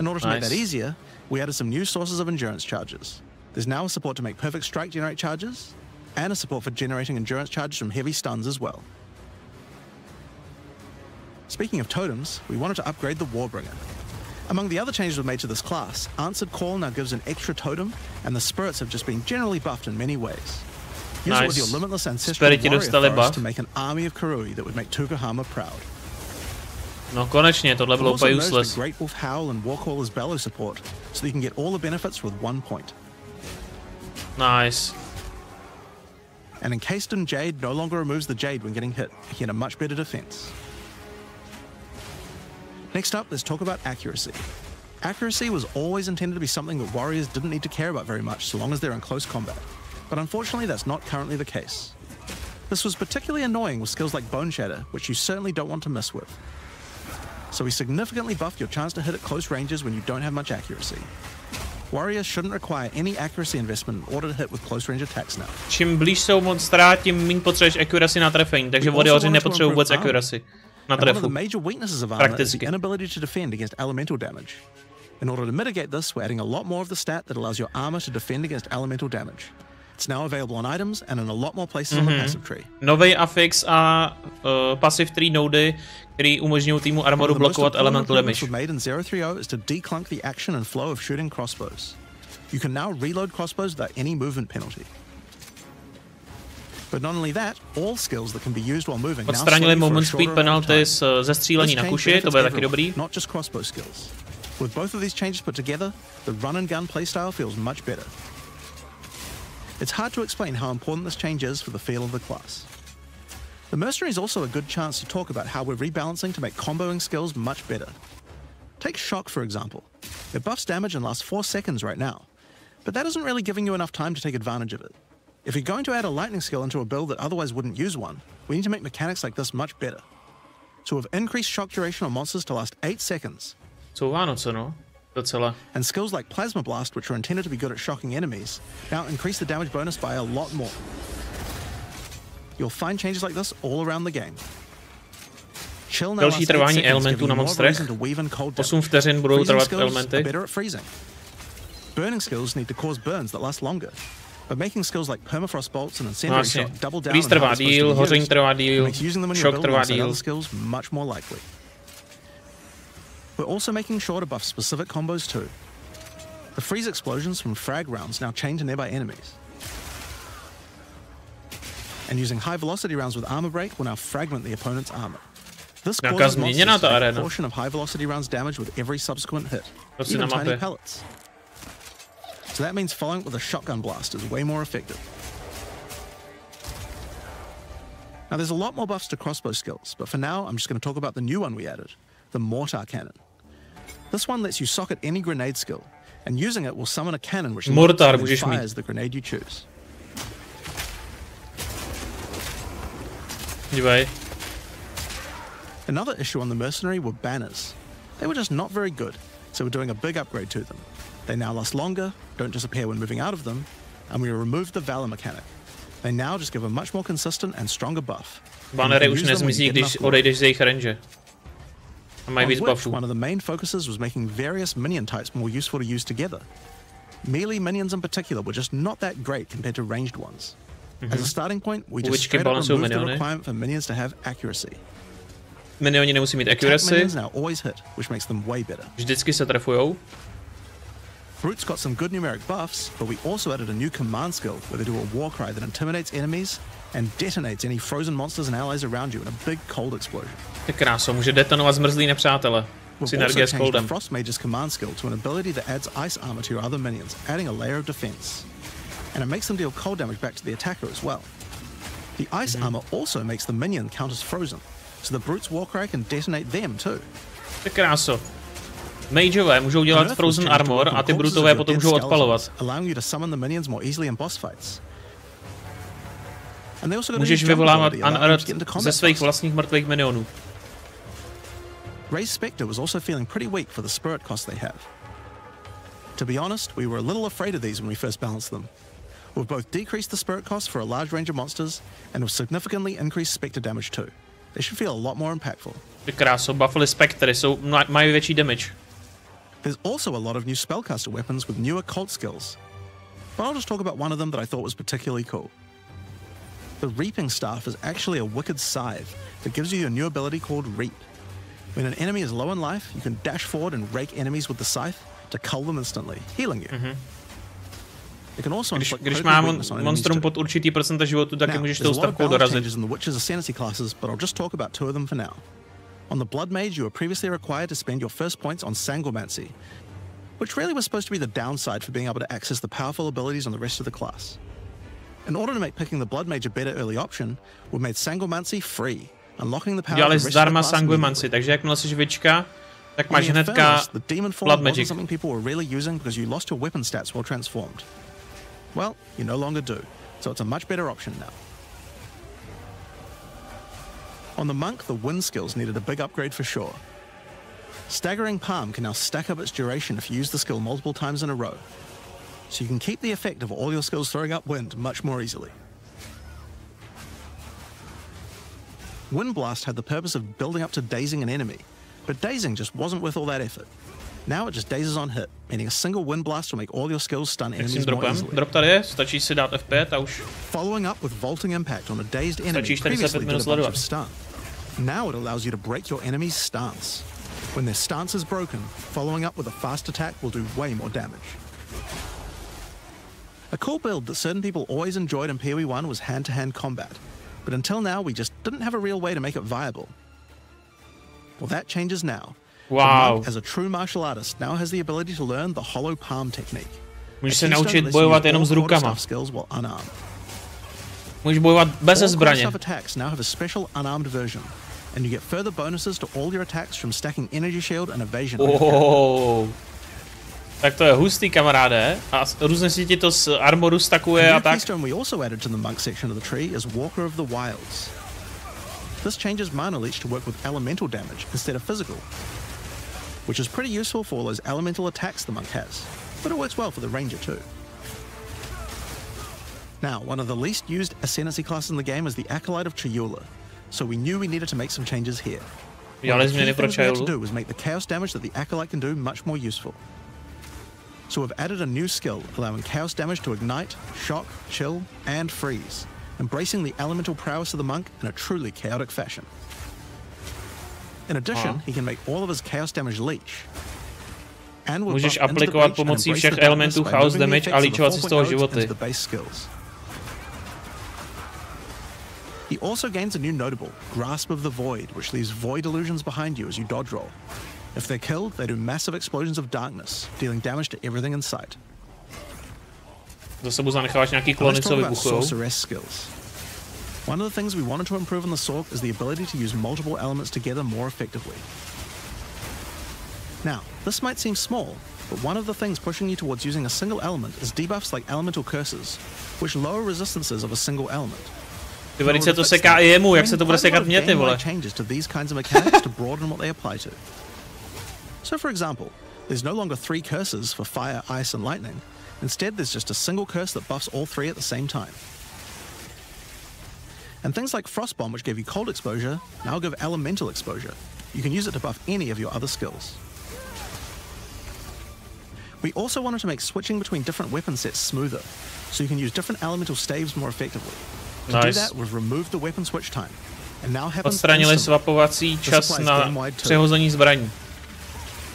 In order to make that easier, we added some new sources of endurance charges. There's now a support to make perfect strike generate charges, and a support for generating endurance charges from heavy stuns as well. Speaking of totems, we wanted to upgrade the Warbringer. Among the other changes we've made to this class, Answered Call now gives an extra totem, and the spirits have just been generally buffed in many ways. Use it with your limitless ancestral warrior forest to make an army of Karui that would make Tukahama proud. No konečně, tohle bylo úplně useless. Great Wolf Howl and Warcaller's Bellow support, so you can get all the benefits with 1 point. Nice. And Encased in Jade no longer removes the Jade when getting hit, making it a much better defense. Next up, let's talk about accuracy. Accuracy was always intended to be something that warriors didn't need to care about very much so long as they're in close combat. But unfortunately, that's not currently the case. This was particularly annoying with skills like Bone Shatter, which you certainly don't want to mess with. So we significantly buffed your chance to hit at close ranges when you don't have much accuracy. Warriors shouldn't require any accuracy investment in order to hit with close range attacks now. Čím blíž jsou monstera, tím méně potřebuješ accuracy na trefení, takže warrioři nepotřebují vůbec accuracy na trefu. One of the major weaknesses of armor is the inability to defend against elemental damage. In order to mitigate this, we're adding a lot more of the stat that allows your armor to defend against elemental damage. It's now available on items and in a lot more places on the passive tree. Nový affix a passive tree nody, který umožňují týmu armoru blokovat elemental damage. What made in 030 is to declunk the action and flow of shooting crossbows. You can now reload crossbows without any movement penalty. But not only that, all skills that can be used while moving now odstranili moment speed penalty ze střílení na kuši, to bude taky dobrý. Not just crossbow skills. With both of these changes put together, the run and gun playstyle feels much better. It's hard to explain how important this change is for the feel of the class. The Mercenary is also a good chance to talk about how we're rebalancing to make comboing skills much better. Take Shock, for example. It buffs damage and lasts 4 seconds right now, but that isn't really giving you enough time to take advantage of it. If you're going to add a lightning skill into a build that otherwise wouldn't use one, we need to make mechanics like this much better. So we've increased shock duration on monsters to last 8 seconds. So Vánoce, no? Docela. And skills like Plasma Blast, which are intended to be good at shocking enemies, now increase the damage bonus by a lot more. You'll find changes like this all around the game. Další trvání elementů na monstrech. 8 vteřin budou trvat elementy. Burning skills need to cause burns that last longer. But making skills like permafrost bolts and incendiary shot double down on how they're supposed to be used makes using them in your build alongside other skills much more likely. We're also making sure to buff specific combos too. The freeze explosions from frag rounds now chain to nearby enemies. And using high velocity rounds with armor break will now fragment the opponent's armor. This causes monsters to take a portion of high velocity rounds damage with every subsequent hit, even tiny pellets. So that means following it with a shotgun blast is way more effective. Now there's a lot more buffs to crossbow skills, but for now I'm just going to talk about the new one we added, the Mortar Cannon. This one lets you socket any grenade skill, and using it will summon a cannon which fires the grenade you choose. Dívej. Another issue on the mercenary were banners. They were just not very good, so we're doing a big upgrade to them. They now last longer, don't disappear when moving out of them, and we removed the valor mechanic. They now just give a much more consistent and stronger buff. Bannery už nezmizí, když odejdeš z jejich range. A mají víc buffů. One of the main focuses was making various minion types more useful to use together. Melee minions in particular were just not that great compared to ranged ones. As a starting point, we just straight up removed the requirement for minions to have accuracy. Minioni nemusí mít accuracy. Vždycky se trefujou. Brutes got some good numeric buffs, but we also added a new command skill where they do a war cry that intimidates enemies and detonates any frozen monsters and allies around you in a big cold explosion. Ty kráso, může detonovat zmrzlý nepřátele. Synergie s coldem. Frost Mage's command skill to an ability that adds ice armor to your other minions, adding a layer of defense. And it makes them deal cold damage back to the attacker as well. The ice armor also makes the minion count as frozen, so the brute's war cry can detonate them too. Ty kráso. Mageové můžou dělat frozen armor a ty brutové potom můžou odpalovat. Můžeš vyvolávat unearth ze svých vlastních mrtvých minionů. Ray's Spectre was also feeling pretty weak for the spirit cost they have. To be honest, we were a little afraid of these when we first balanced them. We've both decreased the spirit cost for a large range of monsters and have significantly increased Spectre damage too. They should feel a lot more impactful. Ty kráso, buffly Spectry mají větší damage. There's also a lot of new spellcaster weapons with newer cult skills. But I'll just talk about one of them that I thought was particularly cool. The Reaping Staff is actually a wicked scythe that gives you a new ability called Reap. When an enemy is low in life, you can dash forward and rake enemies with the scythe to cull them instantly, healing you. It can also když má monstrum pod určitý procent životu, taky můžeš tou stavkou dorazit. In the Witcher's Ascendancy classes, but I'll just talk about two of them for now. On the Blood Mage, you were previously required to spend your first points on Sanguimancy, which really was supposed to be the downside for being able to access the powerful abilities on the rest of the class. In order to make picking the Blood Mage a better early option, we made Sanguimancy free, unlocking the power of the rest of the class Sanguimancy, takže jakmile jsi věčka, tak máš hnedka Blood Magic. Something people were really using because you lost your weapon stats while transformed. Well, you no longer do, so it's a much better option now. On the Monk, the wind skills needed a big upgrade for sure. Staggering Palm can now stack up its duration if you use the skill multiple times in a row, so you can keep the effect of all your skills throwing up wind much more easily. Wind Blast had the purpose of building up to dazing an enemy, but dazing just wasn't worth all that effort. Now it just dazes on hit, meaning a single Wind Blast will make all your skills stun enemies more easily. Drop tady je, stačí si dát F5 a už. Following up with Vaulting Impact on a dazed enemy previously did a bunch of stun. Now it allows you to break your enemy's stance. When their stance is broken, following up with a fast attack will do way more damage. A cool build that certain people always enjoyed in POE1 was hand-to-hand combat, but until now we just didn't have a real way to make it viable. Well, that changes now. Wow. As a true martial artist, now has the ability to learn the hollow palm technique. Můžeš se naučit bojovat jenom s rukama. Můžeš bojovat bez zbraně. Attacks now have a special unarmed version, and you get further bonuses to all your attacks from stacking energy shield and evasion. Oh. Tak to je hustý, kamaráde. A různě si ti to z armoru stakuje a tak. We also added to the monk section of the tree is Walker of the Wilds. This changes Mana Leech to work with elemental damage instead of physical, which is pretty useful for all those elemental attacks the monk has, but it works well for the ranger too. Now, one of the least used Ascendancy classes in the game is the Acolyte of Chayula, so we knew we needed to make some changes here. One of the key things we had to do was make the chaos damage that the Acolyte can do much more useful. So we've added a new skill allowing chaos damage to ignite, shock, chill, and freeze, embracing the elemental prowess of the monk in a truly chaotic fashion. In addition, he can make all of his chaos damage leech. Můžeš aplikovat pomocí všech elementů chaos damage a líčovat si z toho životy. He also gains a new notable, Grasp of the Void, which leaves void illusions behind you as you dodge roll. If they're killed, they do massive explosions of darkness, dealing damage to everything in sight. Za sebou zanecháváš nějaký klony, co vybuchujou. One of the things we wanted to improve on the Sork is the ability to use multiple elements together more effectively. Now, this might seem small, but one of the things pushing you towards using a single element is debuffs like Elemental Curses, which lower resistances of a single element. Ty velice to seká i jemu, jak se to bude sekat mě, ty vole. So for example, there's no longer 3 curses for fire, ice and lightning. Instead, there's just a single curse that buffs all 3 at the same time. And things like Frost Bomb, which gave you cold exposure, now give elemental exposure. You can use it to buff any of your other skills. We also wanted to make switching between different weapon sets smoother, so you can use different elemental staves more effectively. To do that, we've removed the weapon switch time. And now odstranili swapovací čas na přehození zbraní.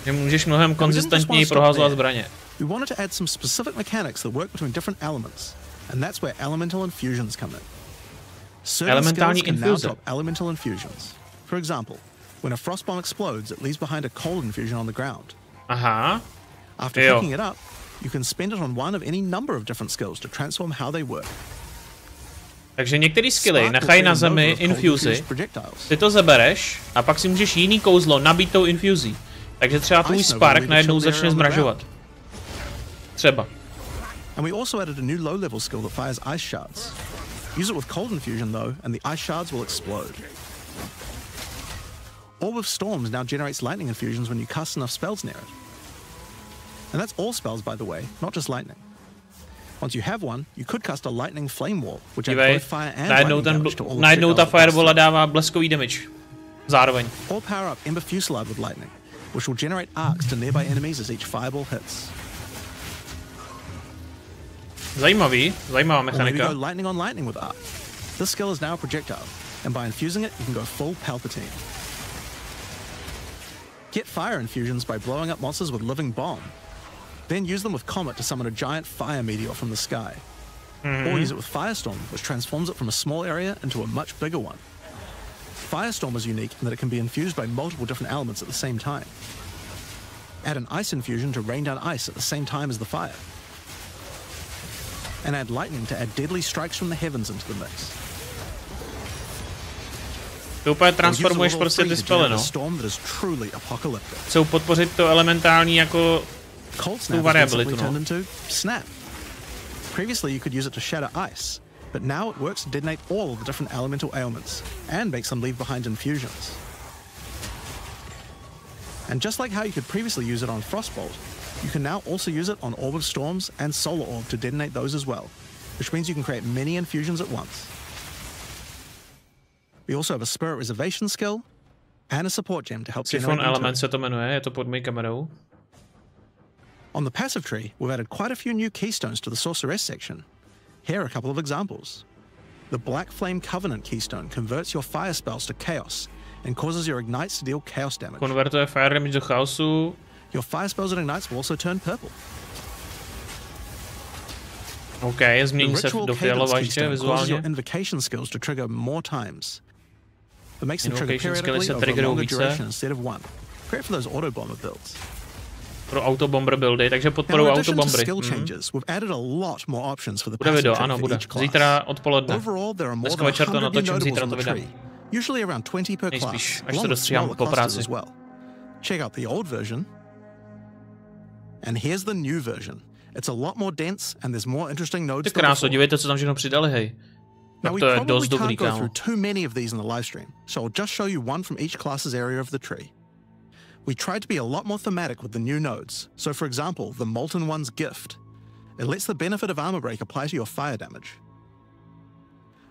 Že můžeš mnohem konzistentněji prohazovat zbraně. We wanted to add some specific mechanics that work between different elements, and that's where elemental infusions come in. Certain skills can now drop elemental infusions. For example, when a frost bomb explodes, it leaves behind a cold infusion on the ground. Aha. After picking it up, you can spend it on one of any number of different skills to transform how they work. Takže některé skilly nechají na zemi infusy, ty to zabereš a pak si můžeš jiný kouzlo nabít tou infuzí. Takže třeba tvůj spark najednou začne zmražovat. Třeba. And we also added a new low-level skill that fires ice shards. Use it with cold infusion though, and the ice shards will explode. Orb of Storms now generates lightning infusions when you cast enough spells near it. And that's all spells, by the way, not just lightning. Once you have one, you could cast a lightning flame wall, which adds both fire and lightning damage to all the najednou ta firewalla dává bleskový damage. Zároveň. Or power up Ember Fusillade with lightning, which will generate arcs to nearby enemies as each fireball hits. Zajímavá mechanika. Or maybe go lightning on lightning with arc. This skill is now a projectile, and by infusing it, you can go full Palpatine. Get fire infusions by blowing up monsters with living bomb. Then use them with Comet to summon a giant fire meteor from the sky. Or use it with Firestorm, which transforms it from a small area into a much bigger one. Firestorm is unique in that it can be infused by multiple different elements at the same time. Add an ice infusion to rain down ice at the same time as the fire. And add lightning to add deadly strikes from the heavens into the mix. To úplně transformuješ prostě ty spely, no. Chcou podpořit to elementální jako tu variabilitu, no. Snap. Previously you could use it to shatter ice, but now it works to detonate all of the different elemental ailments and makes them leave behind infusions. And just like how you could previously use it on Frostbolt, you can now also use it on Orb of Storms and Solar Orb to detonate those as well, which means you can create many infusions at once. We also have a Spirit Reservation skill and a support gem to help Siphon element se to jmenuje, je to pod mojí kamerou. On the passive tree, we've added quite a few new keystones to the Sorceress section. Here are a couple of examples. The Black Flame Covenant keystone converts your fire spells to chaos and causes your ignites to deal chaos damage. Konvertuje fire damage do chaosu. Your fire spells and ignites will also turn purple. Okay, změní se do fialova ještě vizuálně. Your invocation skills to trigger more times. But makes them trigger periodically over a longer duration instead of one. Great for those auto bomber builds. Pro autobomber buildy, takže podporují autobombery. Bude video, ano, bude. Zítra odpoledne. Dneska večer to natočím, zítra to vydám. Nejspíš, až to dostříhám po práci. Check out the old version. And here's the new version. It's a lot more dense and there's more interesting nodes. Ty kráso, dívejte, co tam všechno přidali, hej. Now we probably can't go through too many of these in the live stream, so I'll just show you one from each class's area of the tree. We tried to be a lot more thematic with the new nodes. So for example, the Molten One's Gift. It lets the benefit of Armor Break apply to your fire damage.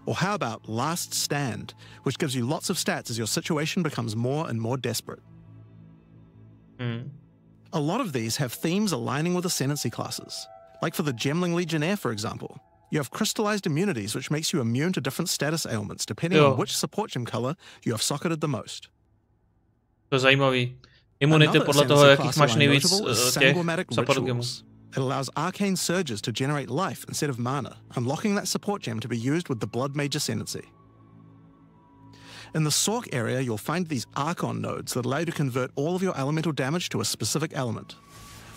Or how about Last Stand, which gives you lots of stats as your situation becomes more and more desperate. A lot of these have themes aligning with Ascendancy classes. Like for the Gemling Legionnaire, for example. You have crystallized immunities, which makes you immune to different status ailments, depending on which support gem color you have socketed the most. To je zajímavý. Imunity podle toho, jakých máš nejvíc těch support gemů. It allows arcane surges to generate life instead of mana, unlocking that support gem to be used with the Blood Mage Ascendancy. In the Sork area, you'll find these Archon nodes that allow you to convert all of your elemental damage to a specific element.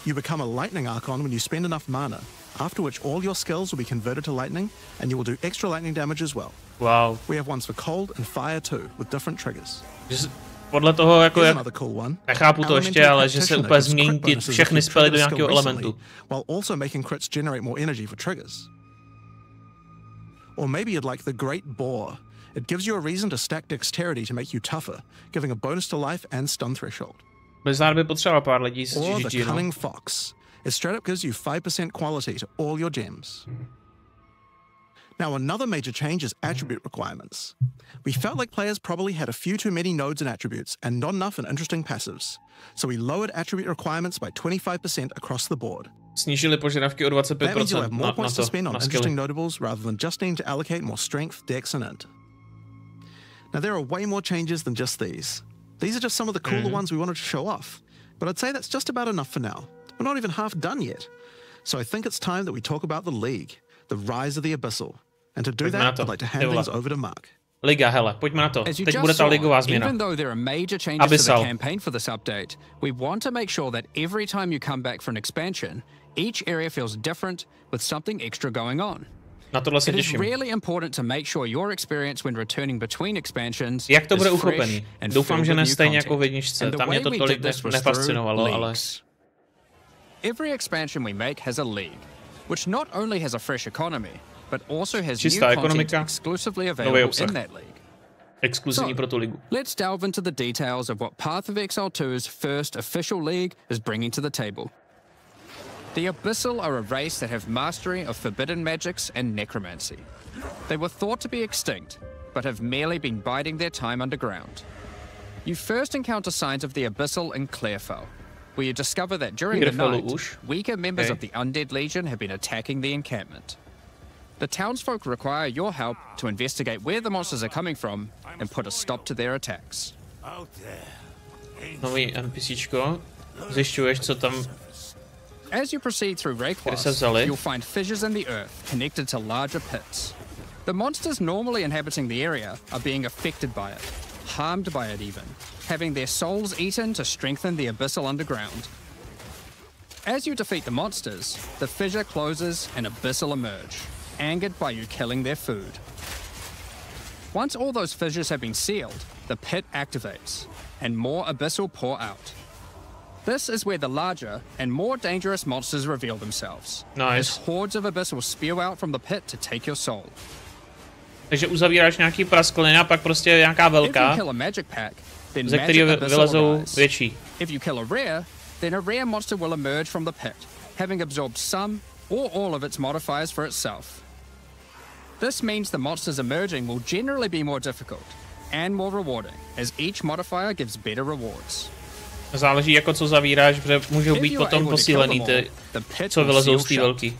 You become a Lightning Archon when you spend enough mana, after which all your skills will be converted to lightning, and you will do extra lightning damage as well. Wow. We have ones for cold and fire too, with different triggers. Podle toho, jako jak nechápu to ještě, ale že se úplně změní ty všechny spely do nějakého elementu. While also making crits generate more energy for triggers. Or maybe you'd like the Great Boar. It gives you a reason to stack dexterity to make you tougher, giving a bonus to life and stun threshold. Blizzard by potřeboval pár lidí z Or GG, the Cunning Fox. It straight up gives you 5% quality to all your gems. Now, another major change is attribute requirements. We felt like players probably had a few too many nodes and attributes and not enough in interesting passives. So we lowered attribute requirements by 25% across the board. Snížili požadavky o 25% That means you'll have more points to spend on skilly. interesting notables rather than just needing to allocate more strength, dex, and int. Now, there are way more changes than just these. These are just some of the cooler ones we wanted to show off. But I'd say that's just about enough for now. We're not even half done yet. So I think it's time that we talk about the League, the rise of the Abyssal. And to do that, I'd like to hand things over to Mark. Liga, hele, pojďme na to. Teď bude ta ligová změna. Even though there are major changes to the campaign for this update, we want to make sure that every time you come back for an expansion, each area feels different with something extra going on. Na tohle se It is těším. really important to make sure your experience when returning between expansions Jak to bude is fresh uchopený? and Doufám, filled že with ne new stejně content. jako v jedničce. And the Tam mě way to we tolik did this was nefascinovalo, through ale... leagues. Every expansion we make has a league, which not only has a fresh economy, but also has new Čistá content ekonomika, exclusively nový available obsah. in that league. Exkluzivní pro tu ligu. Let's delve into the details of what Path of Exile 2's first official league is bringing to the table. The Abyssal are a race that have mastery of forbidden magics and necromancy. They were thought to be extinct, but have merely been biding their time underground. You first encounter signs of the Abyssal in Clairfell, where you discover that during the night, weaker members of the Undead Legion have been attacking the encampment. The townsfolk require your help to investigate where the monsters are coming from and put a stop to their attacks. Nový NPCčko. Zjišťuješ, co tam... As you proceed through Rayquaza, you'll find fissures in the earth connected to larger pits. The monsters normally inhabiting the area are being affected by it, harmed by it even, having their souls eaten to strengthen the Abyssal underground. As you defeat the monsters, the fissure closes and Abyssal emerge, angered by you killing their food. Once all those fissures have been sealed, the pit activates, and more Abyssal pour out. This is where the larger and more dangerous monsters reveal themselves. Nice. As hordes of Abyssal spew out from the pit to take your soul. Takže uzavíráš nějaký praskliny a pak prostě nějaká velká, ze kterého vylezou větší. If you kill a rare, then a rare monster will emerge from the pit, having absorbed some or all of its modifiers for itself. This means the monsters emerging will generally be more difficult and more rewarding, as each modifier gives better rewards. Záleží jako co zavíráš, protože můžou být potom posílený ty, co vylezou z té velký.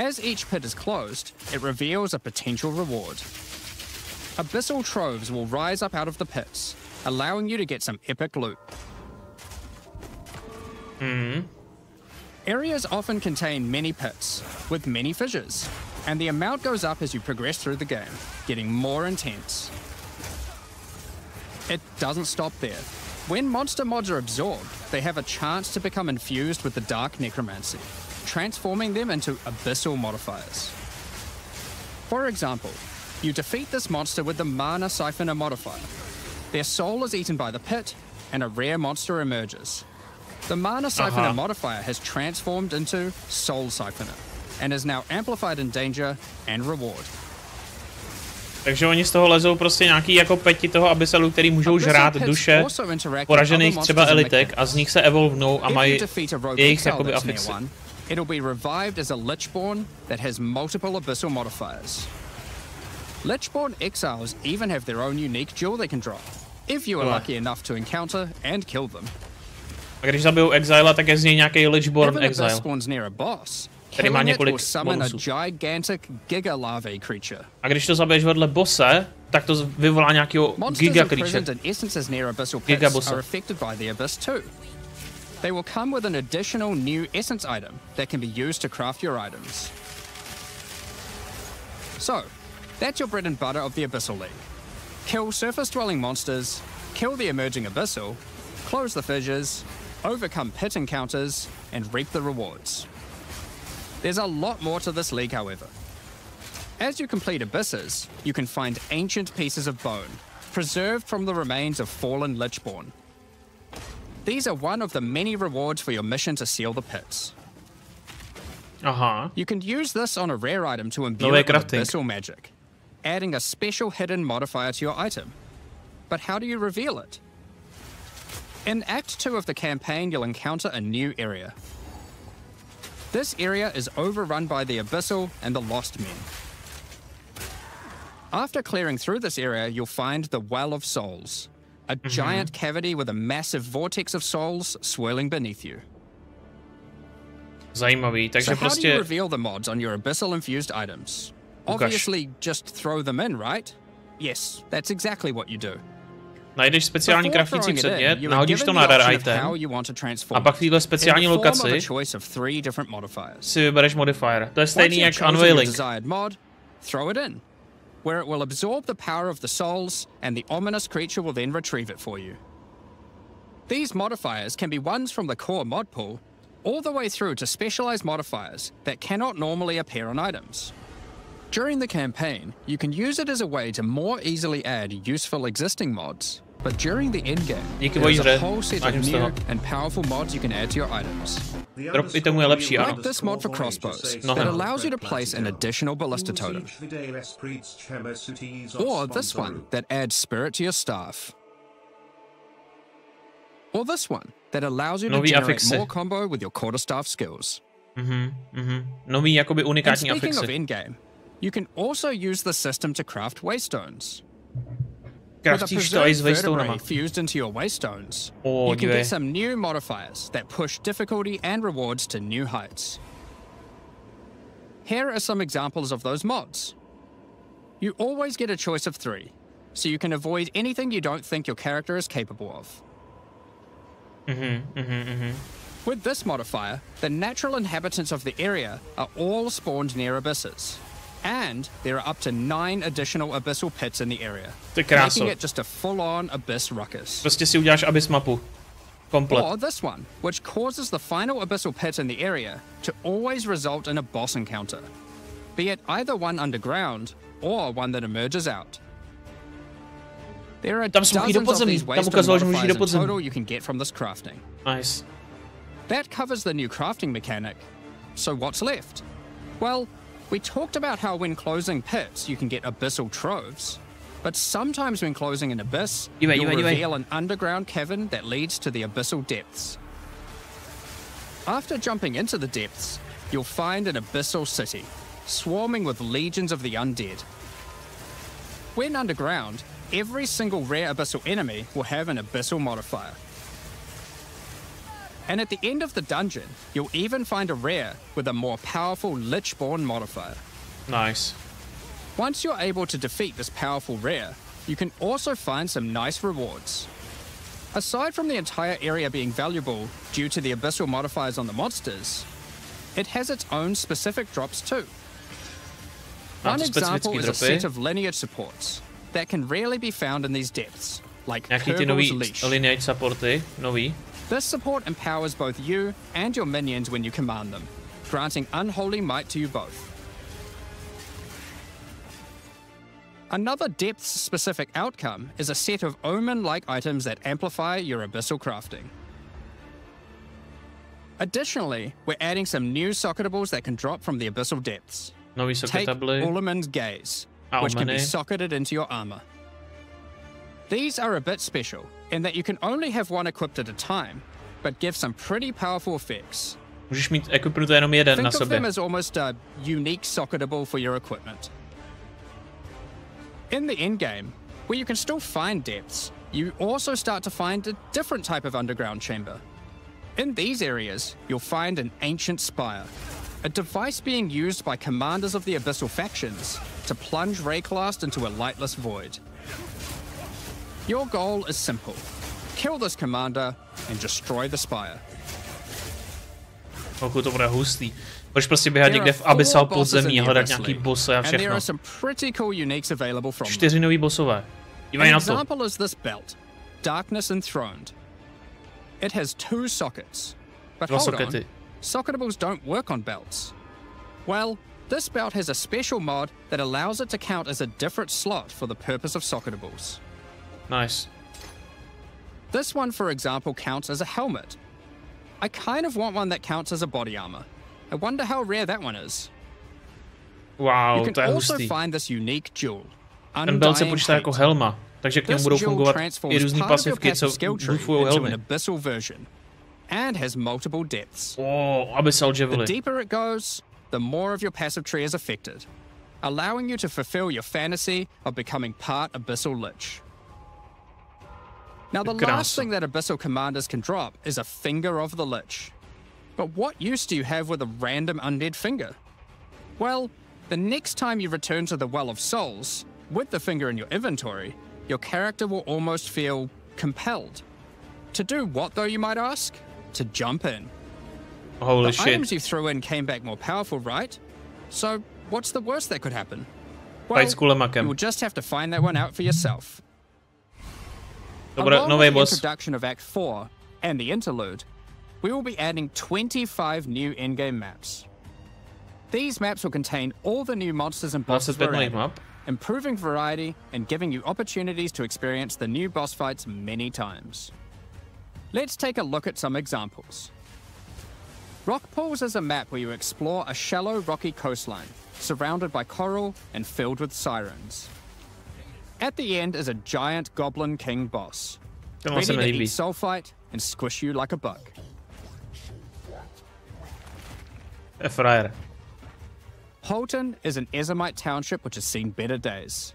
As each pit is closed, it reveals a potential reward. Abyssal troves will rise up out of the pits, allowing you to get some epic loot. Areas often contain many pits, with many fissures, and the amount goes up as you progress through the game, getting more intense. It doesn't stop there. When monster mods are absorbed, they have a chance to become infused with the dark necromancy, transforming them into abyssal modifiers. For example, you defeat this monster with the mana siphoner modifier. Their soul is eaten by the pit, and a rare monster emerges. The mana siphoner modifier has transformed into soul siphoner, and is now amplified in danger and reward. Takže oni z toho lezou prostě nějaký jako peti toho Abyssalu, který můžou žrát duše poražených třeba elitek a z nich se evolvnou a mají jejich jakoby afixy. It'll be revived as a Lichborn that has multiple abyssal modifiers. Lichborn exiles even have their own unique jewel they can drop, if you are lucky enough to encounter and kill them. A když zabijou Exila, tak je z něj nějaký Lichborn Exile, který má několik bonusů. A když to zabiješ vedle bosse, tak to vyvolá nějakého giga creature. Giga bossa. They will come with an additional new essence item that can be used to craft your items. So, that's your bread and butter of the Abyssal League. Kill surface-dwelling monsters, kill the emerging Abyssal, close the fissures, overcome pit encounters, and reap the rewards. There's a lot more to this league, however. As you complete Abysses, you can find ancient pieces of bone, preserved from the remains of fallen Lichborn. These are one of the many rewards for your mission to seal the pits. You can use this on a rare item to imbue it with abyssal magic, adding a special hidden modifier to your item. But how do you reveal it? In Act 2 of the campaign, you'll encounter a new area. This area is overrun by the Abyssal and the Lost Men. After clearing through this area, you'll find the Well of Souls, a giant cavity with a massive vortex of souls swirling beneath you. Zajímavý, takže so prostě... how do you reveal the mods on your Abyssal-infused items? Obviously, just throw them in, right? Yes, that's exactly what you do. Najdeš speciální kraftící předmět, nahodíš to na rare item a pak v této speciální lokaci si vybereš modifier. To je stejný jak Unveiling. Throw it in, where it will absorb the power of the souls and the ominous creature will then retrieve it for you. These modifiers can be ones from the core mod pool, all the way through to specialized modifiers that cannot normally appear on items. During the campaign, you can use it as a way to more easily add useful existing mods. But during the endgame, there's a whole set of new and powerful mods you can add to your items. Like this mod for crossbows, that allows you to place an additional ballista totem. Or this one, that adds spirit to your staff. Or this one, that allows you to generate more combo with your quarterstaff skills. Nový jakoby unikátní afixy. Speaking of endgame, you can also use the system to craft waystones. With a preserved vertebrae fused into your waystones, you can get some new modifiers that push difficulty and rewards to new heights. Here are some examples of those mods. You always get a choice of 3, so you can avoid anything you don't think your character is capable of. With this modifier, the natural inhabitants of the area are all spawned near abysses. And there are up to 9 additional abyssal pits in the area, making it just a full-on abyss ruckus. Prostě si uděláš abyss mapu. Komplet. Or this one, which causes the final abyssal pit in the area to always result in a boss encounter, be it either one underground or one that emerges out. There are dozens of these waystone modifiers in total you can get from this crafting. Nice. That covers the new crafting mechanic. So what's left? Well, we talked about how when closing pits, you can get abyssal troves. But sometimes when closing an abyss, you'll reveal an underground cavern that leads to the abyssal depths. After jumping into the depths, you'll find an abyssal city, swarming with legions of the undead. When underground, every single rare abyssal enemy will have an abyssal modifier. And at the end of the dungeon, you'll even find a rare with a more powerful Lichborn modifier. Nice. Once you're able to defeat this powerful rare, you can also find some nice rewards. Aside from the entire area being valuable due to the abyssal modifiers on the monsters, it has its own specific drops too. One example is a set of lineage supports that can rarely be found in these depths, like Purgle's Leash. Lineage supporty, nový. This support empowers both you and your minions when you command them, granting unholy might to you both. Another depth-specific outcome is a set of omen-like items that amplify your abyssal crafting. Additionally, we're adding some new socketables that can drop from the abyssal depths. Take Ulliman's Gaze, which can be socketed into your armor. These are a bit special in that you can only have one equipped at a time, but give some pretty powerful effects. Můžeš mít equipnuté jenom jeden na sobě. Think of them as almost a unique socketable for your equipment. In the endgame, where you can still find depths, you also start to find a different type of underground chamber. In these areas, you'll find an ancient spire, a device being used by commanders of the abyssal factions to plunge Rayclast into a lightless void. Your goal is simple. Kill this commander and destroy the spire. Pokud to bude hustý. Budeš prostě běhat někde v abyssal podzemí a hledat nějaký bossy a všechno. 4 nový bossové. Dívej na to. An example is this belt, Darkness Enthroned. It has 2 sockets. But hold on, socketables don't work on belts. Well, this belt has a special mod that allows it to count as a different slot for the purpose of socketables. Nice. This one, for example, counts as a helmet. I kind of want one that counts as a body armor. I wonder how rare that one is. Wow, you to je can also hustý. find this unique jewel. Ten belt se počítá jako helma, takže k němu budou fungovat i různý pasivky, co bufujou helmy. And has multiple depths. Abyssal javelin. The deeper it goes, the more of your passive tree is affected, allowing you to fulfill your fantasy of becoming part Abyssal Lich. Now, the last thing that Abyssal commanders can drop is a finger of the Lich. But what use do you have with a random undead finger? Well, the next time you return to the Well of Souls, with the finger in your inventory, your character will almost feel compelled. To do what, though, you might ask? To jump in. Holy shit. The items you threw in came back more powerful, right? So, what's the worst that could happen? Well, you will just have to find that one out for yourself. Along with the introduction of Act 4 and the interlude, we will be adding 25 new in-game maps. These maps will contain all the new monsters and bosses we're adding, improving variety and giving you opportunities to experience the new boss fights many times. Let's take a look at some examples. Rock Pools is a map where you explore a shallow rocky coastline, surrounded by coral and filled with sirens. At the end is a giant Goblin King boss, ready to eat soul fight and squish you like a bug. Holton is an Ezomite township which has seen better days.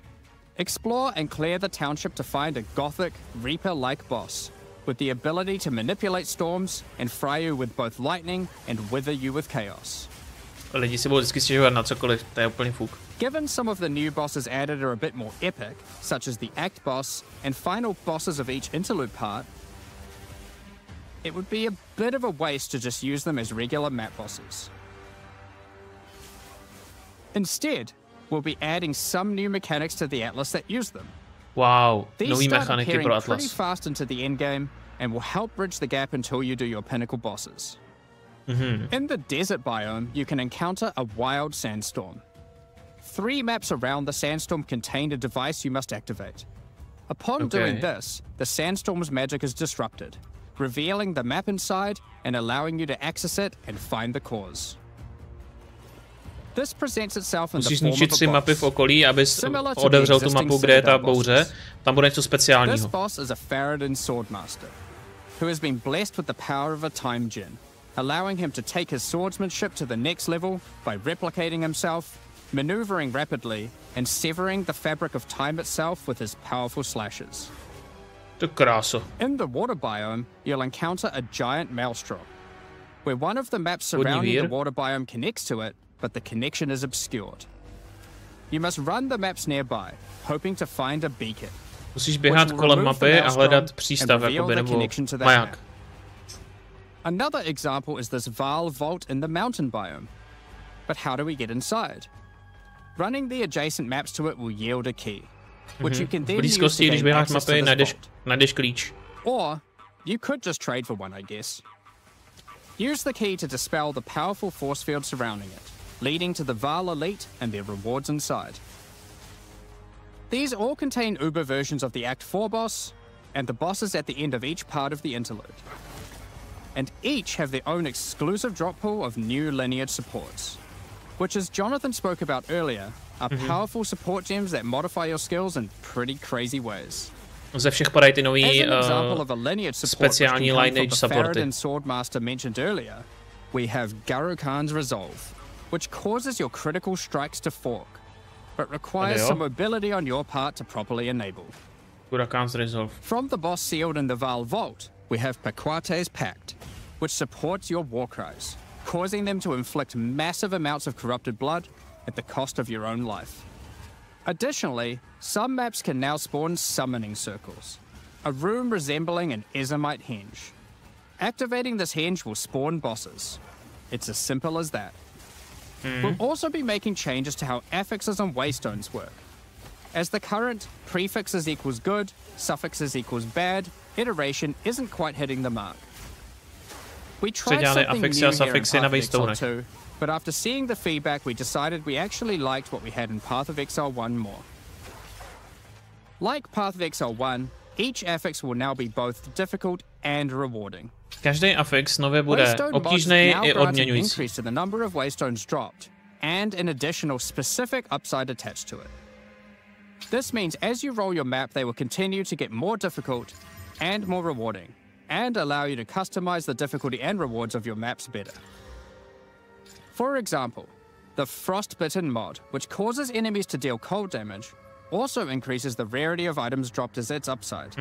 Explore and clear the township to find a gothic, Reaper-like boss, with the ability to manipulate storms and fry you with both lightning and wither you with chaos. Lidi si budou vždycky stěžovat na cokoliv, to je úplný fuk. Given some of the new bosses added are a bit more epic, such as the Act boss and final bosses of each interlude part, it would be a bit of a waste to just use them as regular map bosses. Instead, we'll be adding some new mechanics to the Atlas that use them. Wow, These nový start mechaniky appearing pro Atlas. pretty fast into the endgame and will help bridge the gap until you do your pinnacle bosses. In the desert biome, you can encounter a wild sandstorm. 3 maps around the sandstorm contain a device you must activate. Upon doing this, the sandstorm's magic is disrupted, revealing the map inside and allowing you to access it and find the cause. This presents itself in the form of a boss. Mapy v okolí, abys otevřel tu mapu, kde je ta bouře. Tam bude něco speciálního. This boss is a Faradin Swordmaster, who has been blessed with the power of a time gem, allowing him to take his swordsmanship to the next level by replicating himself, maneuvering rapidly, and severing the fabric of time itself with his powerful slashes. In the water biome, you'll encounter a giant maelstrom, where one of the maps surrounding the water biome connects to it, but the connection is obscured. You must run the maps nearby, hoping to find a beacon. Musíš běhat kolem mapy a hledat přístav, jakoby, nebo maják. Another example is this Vaal vault in the mountain biome. But how do we get inside? Running the adjacent maps to it will yield a key, which you can then use to gain access to this vault. Or you could just trade for one, I guess. Use the key to dispel the powerful force field surrounding it, leading to the Vaal Elite and their rewards inside. These all contain Uber versions of the Act 4 boss, and the bosses at the end of each part of the interlude. And each have their own exclusive drop pool of new lineage supports, which, as Jonathan spoke about earlier, are powerful support gems that modify your skills in pretty crazy ways. Ze všech padají ty nový speciální lineage supporty. Swordmaster mentioned earlier, we have Garukan's Resolve, which causes your critical strikes to fork, but requires some mobility on your part to properly enable. Garukan's Resolve. From the boss sealed in the Vaal Vault, we have Paquate's Pact, which supports your war cries, causing them to inflict massive amounts of corrupted blood at the cost of your own life. Additionally, some maps can now spawn summoning circles, a room resembling an Ezomite henge. Activating this henge will spawn bosses. It's as simple as that. We'll also be making changes to how affixes and waystones work, as the current prefixes equals good, suffixes equals bad iteration isn't quite hitting the mark. We tried something new here in Path of Exile 2, but after seeing the feedback, we decided we actually liked what we had in Path of Exile 1 more. Like Path of Exile 1, each affix will now be both difficult and rewarding, Každý afix nově bude obtížný i odměňující. And an additional specific upside attached to it. This means as you roll your map, they will continue to get more difficult and more rewarding, and allow you to customize the difficulty and rewards of your maps better. For example, the Frostbitten mod, which causes enemies to deal cold damage, also increases the rarity of items dropped as its upside.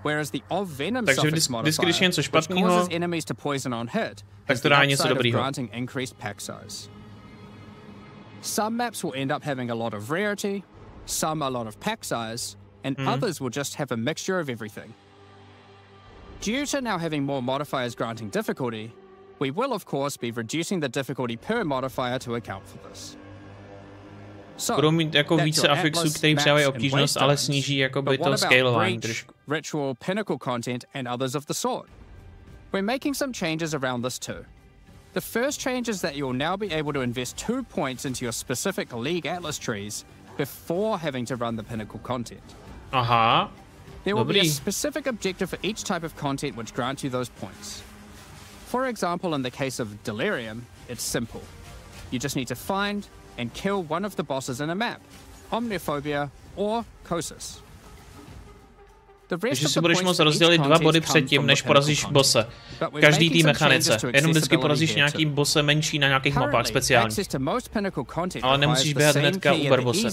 Whereas the Of Venom suffix modifier, which causes enemies to poison on hit, has the upside of granting increased pack size. Some maps will end up having a lot of rarity, some a lot of pack size, and others will just have a mixture of everything. Due to now having more modifiers granting difficulty, we will of course be reducing the difficulty per modifier to account for this. Budou mít jako více afixů, který přidávají obtížnost, ale sníží jakoby to scalování trošku. Ritual, pinnacle content, and others of the sort. We're making some changes around this too. The first change is that you'll now be able to invest 2 points into your specific League Atlas trees before having to run the pinnacle content. Aha. There will be a specific objective for each type of content which grants you those points. For example, in the case of Delirium, it's simple. You just need to find and kill one of the bosses in a map, Omniphobia or Kosis. Takže si budeš moct rozdělit 2 body předtím, než porazíš bose. Každý té mechanice. Jenom vždycky porazíš nějaký bose menší na nějakých mapách speciálních. Ale nemusíš běhat hnedka uber bose.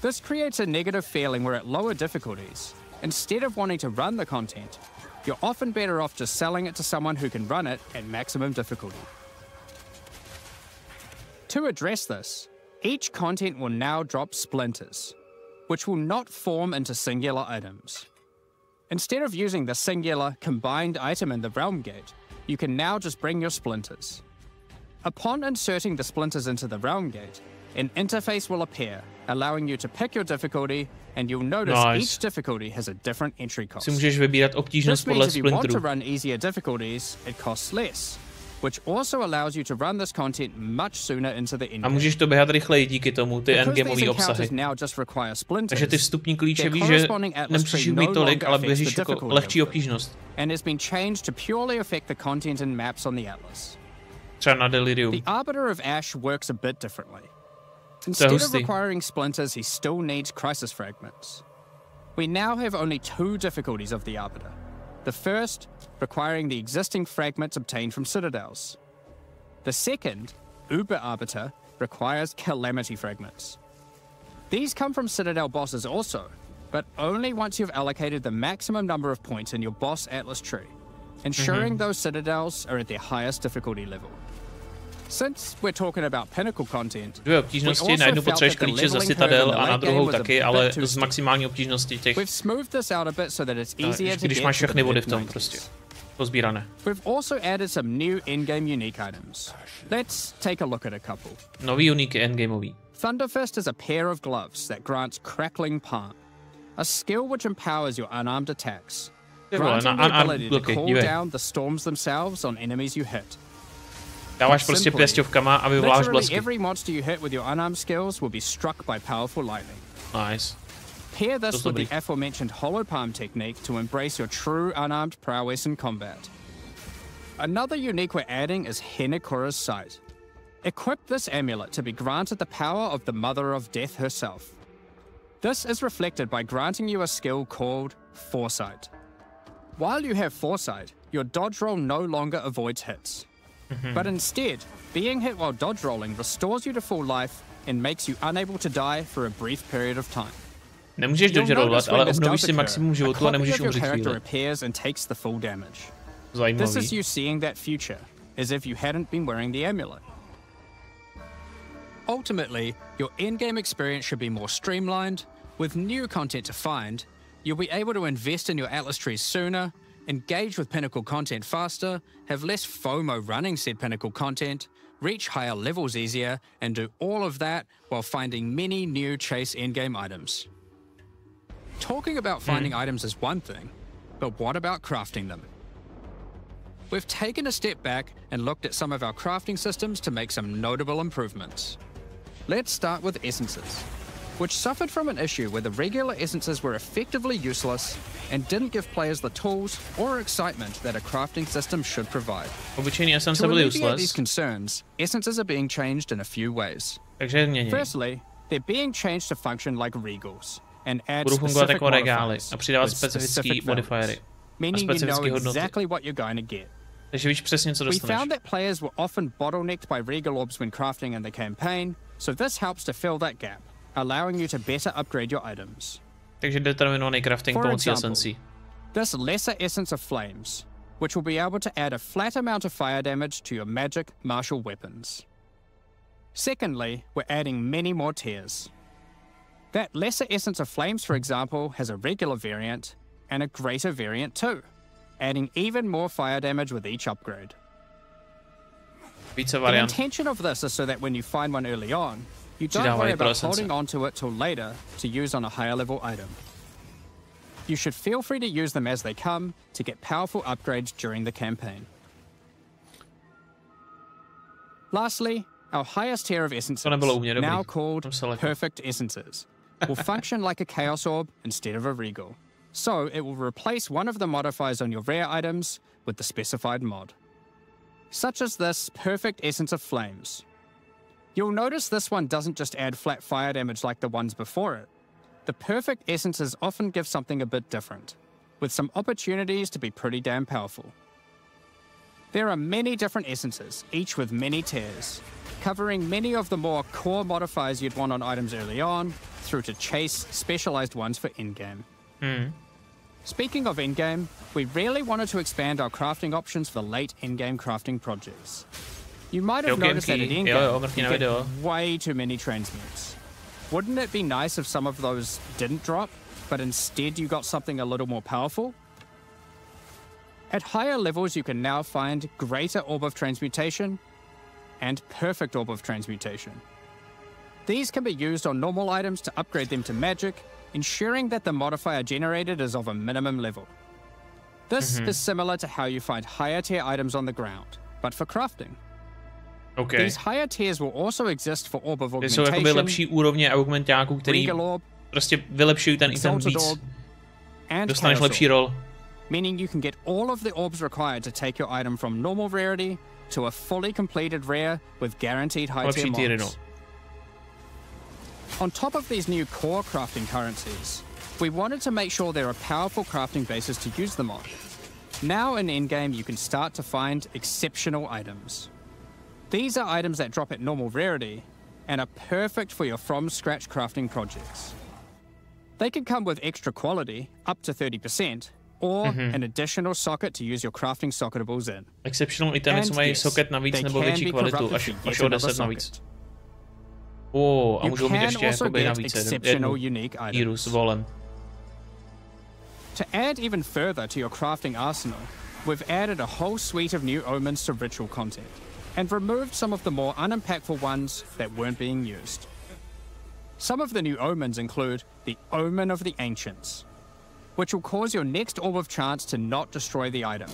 This creates a negative feeling where at lower difficulties, instead of wanting to run the content, you're often better off just selling it to someone who can run it at maximum difficulty. To address this, each content will now drop splinters, which will not form into singular items. Instead of using the singular combined item in the realm gate, you can now just bring your splinters. Upon inserting the splinters into the realm gate, an interface will appear, allowing you to pick your difficulty, and you'll notice each difficulty has a different entry cost. Si můžeš vybírat obtížnost podle splinterů. If you want to run easier difficulties, it costs less, which also allows you to run this content much sooner into the endgame. A můžeš to běhat rychleji díky tomu, ty endgameový obsahy. Takže ty vstupní klíče víš, že nemusíš mít tolik, ale běžíš jako lehčí obtížnost. And has been changed to purely affect the content and maps on the Atlas. Třeba na Delirium. The Arbiter of Ash works a bit differently. Instead of requiring splinters, he still needs crisis fragments. We now have only 2 difficulties of the Arbiter. The first, requiring the existing fragments obtained from citadels. The second, Uber Arbiter, requires calamity fragments. These come from citadel bosses also, but only once you've allocated the maximum number of points in your boss Atlas tree, ensuring those citadels are at their highest difficulty level. Since we're talking about pinnacle content, dvě obtížnosti, na jednu potřebuješ klíče za citadel a na druhou taky, ale z maximální obtížnosti těch. Když máš všechny body v tom prostě pozbírané. We've also added some new in-game unique items. Let's take a look at a couple. Nový uniky endgameový. Thunderfist is a pair of gloves that grants Crackling Palm, a skill which empowers your unarmed attacks, granting the ability to call down the storms themselves on enemies you hit. Dáváš prostě pěsťovkama a vyvoláš blesky. Every monster you hit with your unarmed skills will be struck by powerful lightning. Nice. Pair this with the aforementioned hollow palm technique to embrace your true unarmed prowess in combat. Another unique we're adding is Henekura's Sight. Equip this amulet to be granted the power of the Mother of Death herself. This is reflected by granting you a skill called Foresight. While you have Foresight, your dodge roll no longer avoids hits. But instead, being hit while dodge rolling restores you to full life and makes you unable to die for a brief period of time. Nemůžeš dodge rollat, ale obnovíš si maximum životu a nemůžeš umřít chvíli. This is you seeing that future, as if you hadn't been wearing the amulet. Ultimately, your in-game experience should be more streamlined. With new content to find, you'll be able to invest in your Atlas trees sooner, engage with pinnacle content faster, have less FOMO running said pinnacle content, reach higher levels easier, and do all of that while finding many new chase endgame items. Talking about finding items is one thing, but what about crafting them? We've taken a step back and looked at some of our crafting systems to make some notable improvements. Let's start with essences. which suffered from an issue where the regular essences were effectively useless and didn't give players the tools or excitement that a crafting system should provide. Obyčejný esence To byly alleviate useless. these concerns, essences are being changed in a few ways. Firstly, they're being changed to function like regals and add Budou fungovat specific jako regály modifiers a přidávat with specifické specific modifiery values, a meaning you specifické know hodnoty. exactly what you're going to get. Takže víš přesně, co We dostaneš. found that players were often bottlenecked by regal orbs when crafting in the campaign, so this helps to fill that gap, allowing you to better upgrade your items. Takže determinovaný crafting For pomocí example, esencí. this lesser essence of flames, which will be able to add a flat amount of fire damage to your magic martial weapons. Secondly, we're adding many more tiers. That lesser essence of flames, for example, has a regular variant and a greater variant too, adding even more fire damage with each upgrade. Více The variant. intention of this is so that when you find one early on, you don't Přidávají worry pro about esence. holding on to it till later to use on a higher level item. You should feel free to use them as they come to get powerful upgrades during the campaign. Lastly, our highest tier of essences, now called Perfect Essences, will function like a Chaos Orb instead of a Regal. So it will replace one of the modifiers on your rare items with the specified mod. Such as this Perfect Essence of Flames. You'll notice this one doesn't just add flat fire damage like the ones before it. The Perfect Essences often give something a bit different, with some opportunities to be pretty damn powerful. There are many different essences, each with many tiers, covering many of the more core modifiers you'd want on items early on, through to chase specialized ones for in-game. Speaking of in-game, we really wanted to expand our crafting options for late in-game crafting projects. You might have noticed that at in-game, you get way too many transmutes. Wouldn't it be nice if some of those didn't drop, but instead you got something a little more powerful? At higher levels, you can now find Greater Orb of Transmutation and Perfect Orb of Transmutation. These can be used on normal items to upgrade them to magic, ensuring that the modifier generated is of a minimum level. This is similar to how you find higher tier items on the ground, but for crafting. Okay. These higher tiers will also exist for Orb of Jsou jakoby lepší úrovně augmentáků, který prostě vylepšují ten item víc. Dostaneš lepší rol. Meaning you can get all of the orbs required to take your item from normal rarity to a fully completed rare with guaranteed high tier mods. On top of these new core crafting currencies, we wanted to make sure there are powerful crafting bases to use them on. Now in in-game, you can start to find exceptional items. These are items that drop at normal rarity and are perfect for your from-scratch crafting projects. They can come with extra quality, up to 30%, or an additional socket to use your crafting socketables in. Exceptional itemy, co mají socket navíc nebo větší kvalitu, až o 10 navíc. A můžou mít ještě jakoby navíc jednu díru s volem. To add even further to your crafting arsenal, we've added a whole suite of new omens to ritual content, and removed some of the more unimpactful ones that weren't being used. Some of the new omens include the Omen of the Ancients, which will cause your next Orb of Chance to not destroy the item,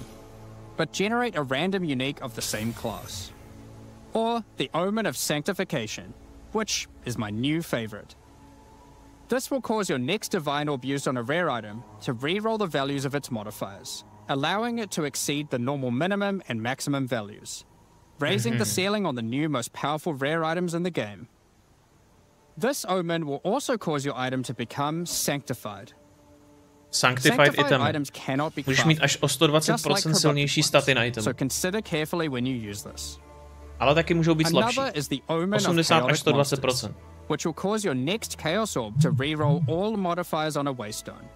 but generate a random unique of the same class. Or the Omen of Sanctification, which is my new favorite. This will cause your next Divine Orb used on a rare item to reroll the values of its modifiers, allowing it to exceed the normal minimum and maximum values, raising the ceiling on the new most powerful rare items in the game. This Omen will also cause your item to become sanctified. Sanctified items cannot be můžeš mít až o 120% silnější staty na item. So consider carefully when you use this. Ale taky můžou být slabší. 80 až 120%. Which will cause your next Chaos Orb to reroll all modifiers on a Waystone,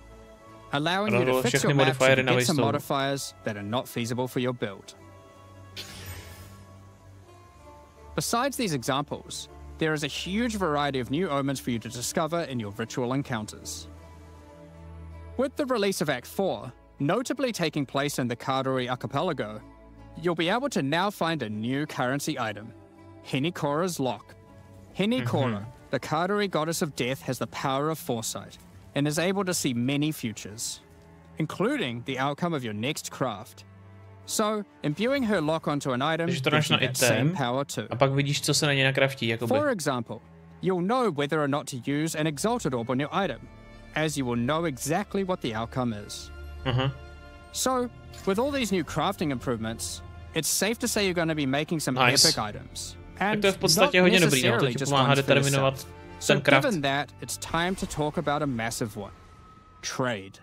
allowing you to fix your map to get some modifiers that are not feasible for your build. Besides these examples, there is a huge variety of new omens for you to discover in your ritual encounters. With the release of Act 4, notably taking place in the Karori Archipelago, you'll be able to now find a new currency item, Henikora's Lock. Henikora, the Karori goddess of death, has the power of foresight and is able to see many futures, including the outcome of your next craft. So, imbuing her lock onto an item gives you that same power too. A pak vidíš, co se na ně nakraftí, jakoby. For example, you'll know whether or not to use an exalted orb on your item, as you will know exactly what the outcome is. So, with all these new crafting improvements, it's safe to say you're going to be making some epic items. And to je v podstatě hodně dobrý, no, to ti pomáhá determinovat ten craft. So given that, it's time to talk about a massive one. Trade.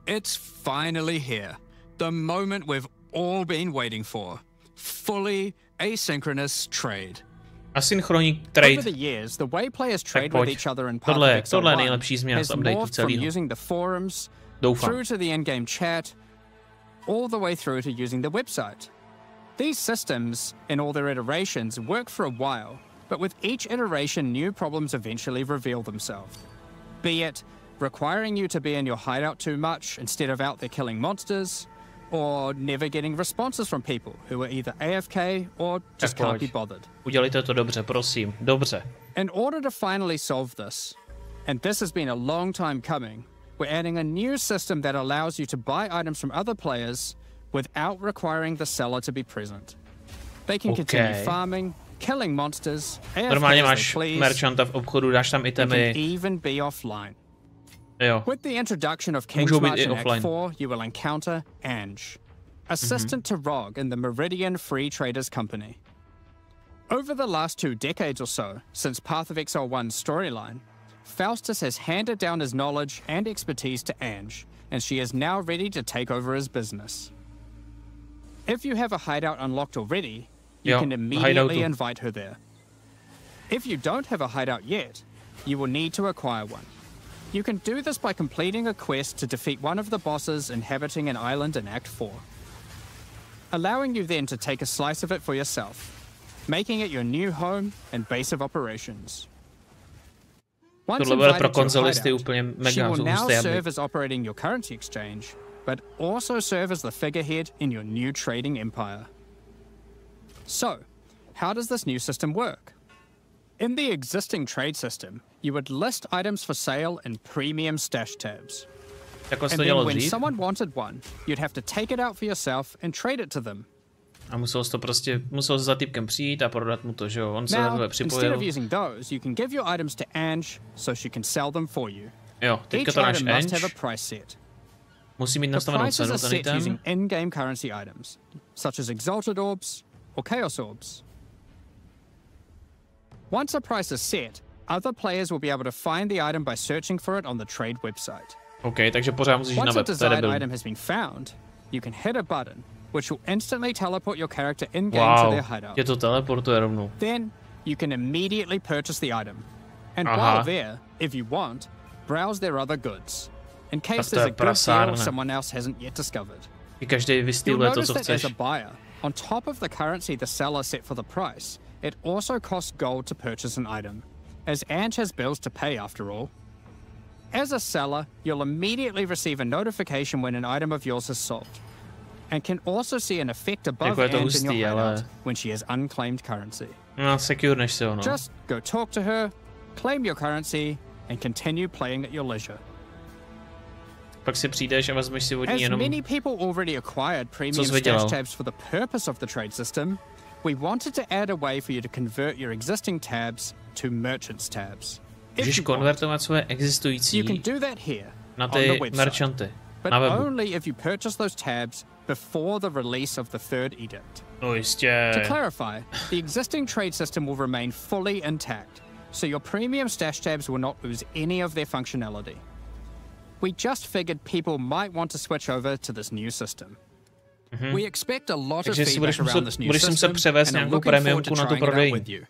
It's finally here. The moment we've all been waiting for. Fully asynchronous trade. Asynchronní trade. Over the years, the way players trade with each other in Path of Exile has morphed from using the forums through to the in-game chat, all the way through to using the website. These systems, in all their iterations, work for a while, but with each iteration, new problems eventually reveal themselves. Be it requiring you to be in your hideout too much instead of out there killing monsters, or never getting responses from people who are either AFK or just can't be bothered. Udělejte to dobře, prosím, dobře. In order to finally solve this, and this has been a long time coming, we're adding a new system that allows you to buy items from other players without requiring the seller to be present. They can continue farming, killing monsters, normálně máš merchanta v obchodu, dáš tam itemy. Even be offline. Jo. With the introduction of Kingsmarch in Act 4, you will encounter Ange, assistant to Rog in the Meridian Free Traders Company. Over the last 2 decades or so, since Path of Exile 1's storyline, Faustus has handed down his knowledge and expertise to Ange, and she is now ready to take over his business. If you have a hideout unlocked already, you can immediately invite her there. If you don't have a hideout yet, you will need to acquire one. You can do this by completing a quest to defeat one of the bosses inhabiting an island in Act 4, allowing you then to take a slice of it for yourself, making it your new home and base of operations. Once invited to your hideout, she will now serve as operating your currency exchange, but also serve as the figurehead in your new trading empire. So, how does this new system work? In the existing trade system, you would list items for sale in premium stash tabs. And then when someone wanted one, you'd have to take it out for yourself and trade it to them. A musel za typkem přijít a prodat mu to, že jo? On se na připojil. Instead of using those, you can give your items to Ange so she can sell them for you. Jo, teďka to náš Ange. Musí mít nastavenou cenu ten item. Using in-game currency items, such as exalted orbs or chaos orbs. Once a price is set, other players will be able to find the item by searching for it on the trade website. Okay, takže pořád musíš na web. Once a desired item has been found, you can hit a button, which will instantly teleport your character in-game to their hideout. Je to teleportuje rovnou. Then, you can immediately purchase the item. And while there, if you want, browse their other goods, in case there's a good deal someone else hasn't yet discovered. You'll notice that as a buyer, on top of the currency the seller set for the price, it also costs gold to purchase an item, as Ange has bills to pay after all. As a seller, you'll immediately receive a notification when an item of yours is sold, and can also see an effect above Ange in your hideout when she has unclaimed currency. Just go talk to her, claim your currency, and continue playing at your leisure. Pak si přijdeš a vezmeš si od ní jenom. As many people already acquired premium stash tabs for the purpose of the trade system, we wanted to add a way for you to convert your existing tabs to merchants tabs. Můžeš konvertovat svoje existující na ty merchanty. But only if you purchase those tabs before the release of the third edict. No jistě. To clarify, the existing trade system will remain fully intact, so your premium stash tabs will not lose any of their functionality. We just figured people might want to switch over to this new system. We expect a lot of feedback around this new system, and I'm looking forward to trying it out with you.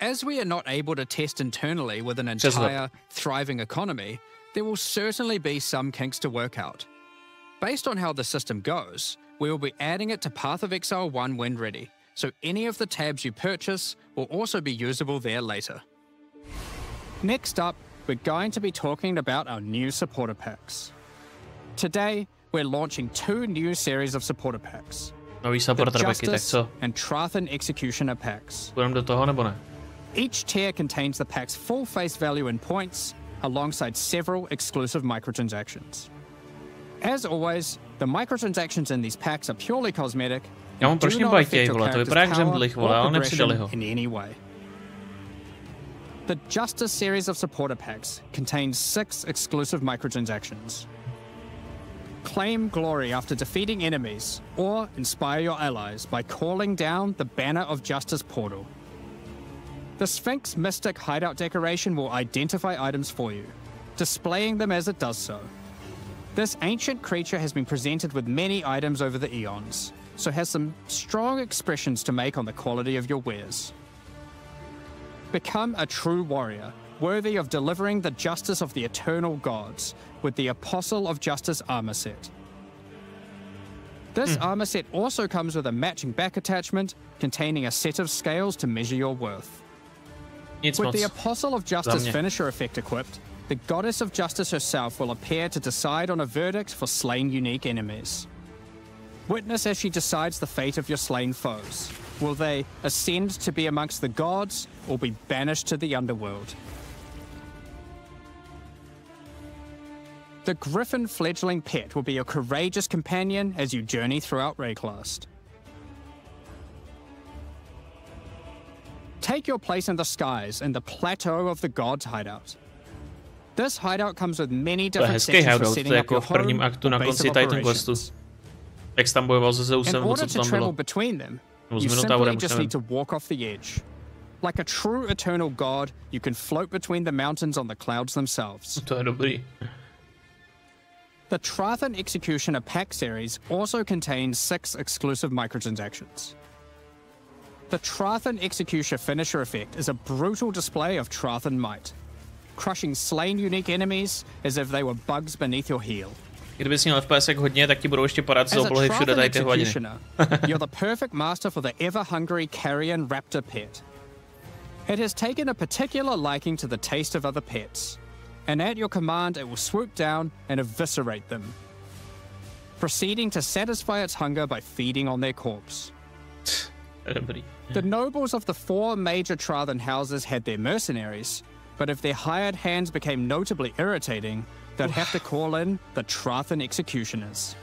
As we are not able to test internally with an entire, thriving economy, there will certainly be some kinks to work out. Based on how the system goes, we will be adding it to Path of Exile 1 when ready, so any of the tabs you purchase will also be usable there later. Next up, we're going to be talking about our new supporter packs. Today, we're launching 2 new series of supporter packs. Nový supporter packy, tak co? And Trathan Executioner packs. Půjdeme do toho, nebo ne? Each tier contains the pack's full face value in points, alongside several exclusive microtransactions. As always, the microtransactions in these packs are purely cosmetic and do not affect your character's power or progression in any way. The Justice series of supporter packs contains 6 exclusive microtransactions. Claim glory after defeating enemies, or inspire your allies by calling down the Banner of Justice portal. The Sphinx Mystic hideout decoration will identify items for you, displaying them as it does so. This ancient creature has been presented with many items over the eons, so has some strong expressions to make on the quality of your wares. Become a true warrior, worthy of delivering the justice of the eternal gods with the Apostle of Justice armor set. This armor set also comes with a matching back attachment containing a set of scales to measure your worth. With the Apostle of Justice finisher effect equipped, the Goddess of Justice herself will appear to decide on a verdict for slain unique enemies. Witness as she decides the fate of your slain foes. Will they ascend to be amongst the gods or be banished to the underworld? The Griffin fledgling pet will be your courageous companion as you journey throughout Rayclast. Take your place in the skies in the Plateau of the Gods hideout. This hideout comes with many different sections for setting up your home or base of operations. In order to travel between them, you simply just need to walk off the edge. Like a true eternal god, you can float between the mountains on the clouds themselves. The Trathan Executioner pack series also contains 6 exclusive microtransactions. The Trathan Executioner finisher effect is a brutal display of Trathan might, crushing slain unique enemies as if they were bugs beneath your heel. Kdyby jsi měl FPS hodně, tak ti budou ještě padat z oblohy všude tady ty hladiny. You're the perfect master for the ever-hungry carrion raptor pet. It has taken a particular liking to the taste of other pets, and at your command it will swoop down and eviscerate them, proceeding to satisfy its hunger by feeding on their corpse. The nobles of the 4 major Trathan houses had their mercenaries, but if their hired hands became notably irritating, they'd have to call in the Trathan Executioners.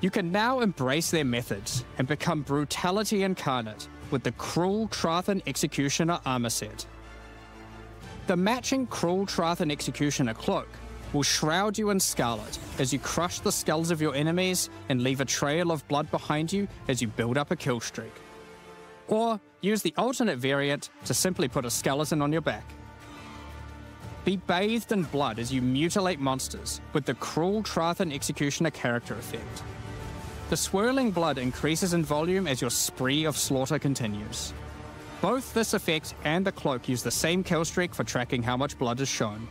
You can now embrace their methods and become brutality incarnate with the Cruel Trathan Executioner armor set. The matching Cruel Trathan Executioner cloak will shroud you in scarlet as you crush the skulls of your enemies and leave a trail of blood behind you as you build up a kill streak. Or use the alternate variant to simply put a skeleton on your back. Be bathed in blood as you mutilate monsters with the Cruel Trathan Executioner character effect. The swirling blood increases in volume as your spree of slaughter continues. Both this effect and the cloak use the same kill streak for tracking how much blood is shown.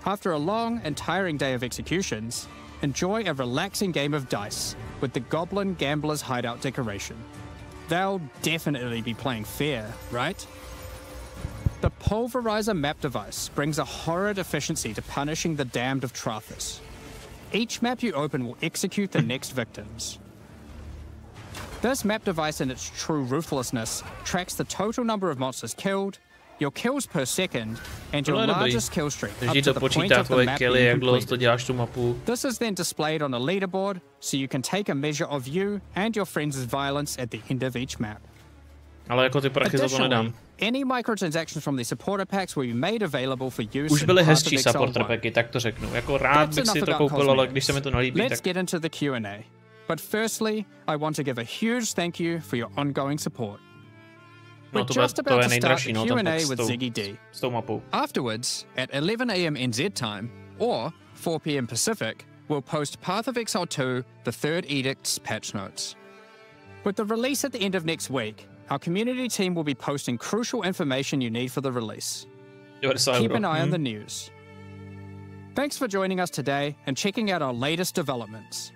After a long and tiring day of executions, enjoy a relaxing game of dice with the Goblin Gambler's Hideout decoration. They'll definitely be playing fair, right? The Pulverizer map device brings a horrid efficiency to punishing the damned of Trathis. Each map you open will execute the next victims. This map device in its true ruthlessness tracks the total number of monsters killed, your kills per second, and your largest kill streak up to the point of the map being completed. This is then displayed on a leaderboard, so you can take a measure of you and your friends' violence at the end of each map. Additionally, any microtransactions from the supporter packs will be made available for use. Už byly hezčí supporter packy, tak to řeknu. Jako rád bych si to koupil, ale když se mi to nelíbí, tak... Let's get into the Q&A. But firstly, I want to give a huge thank you for your ongoing support. We're just about to start the Q&A with Ziggy D. Afterwards, at 11 AM NZ time, or 4 PM Pacific, we'll post Path of Exile 2, the Third Edict's patch notes. With the release at the end of next week, our community team will be posting crucial information you need for the release. Keep an eye on the news. Thanks for joining us today and checking out our latest developments.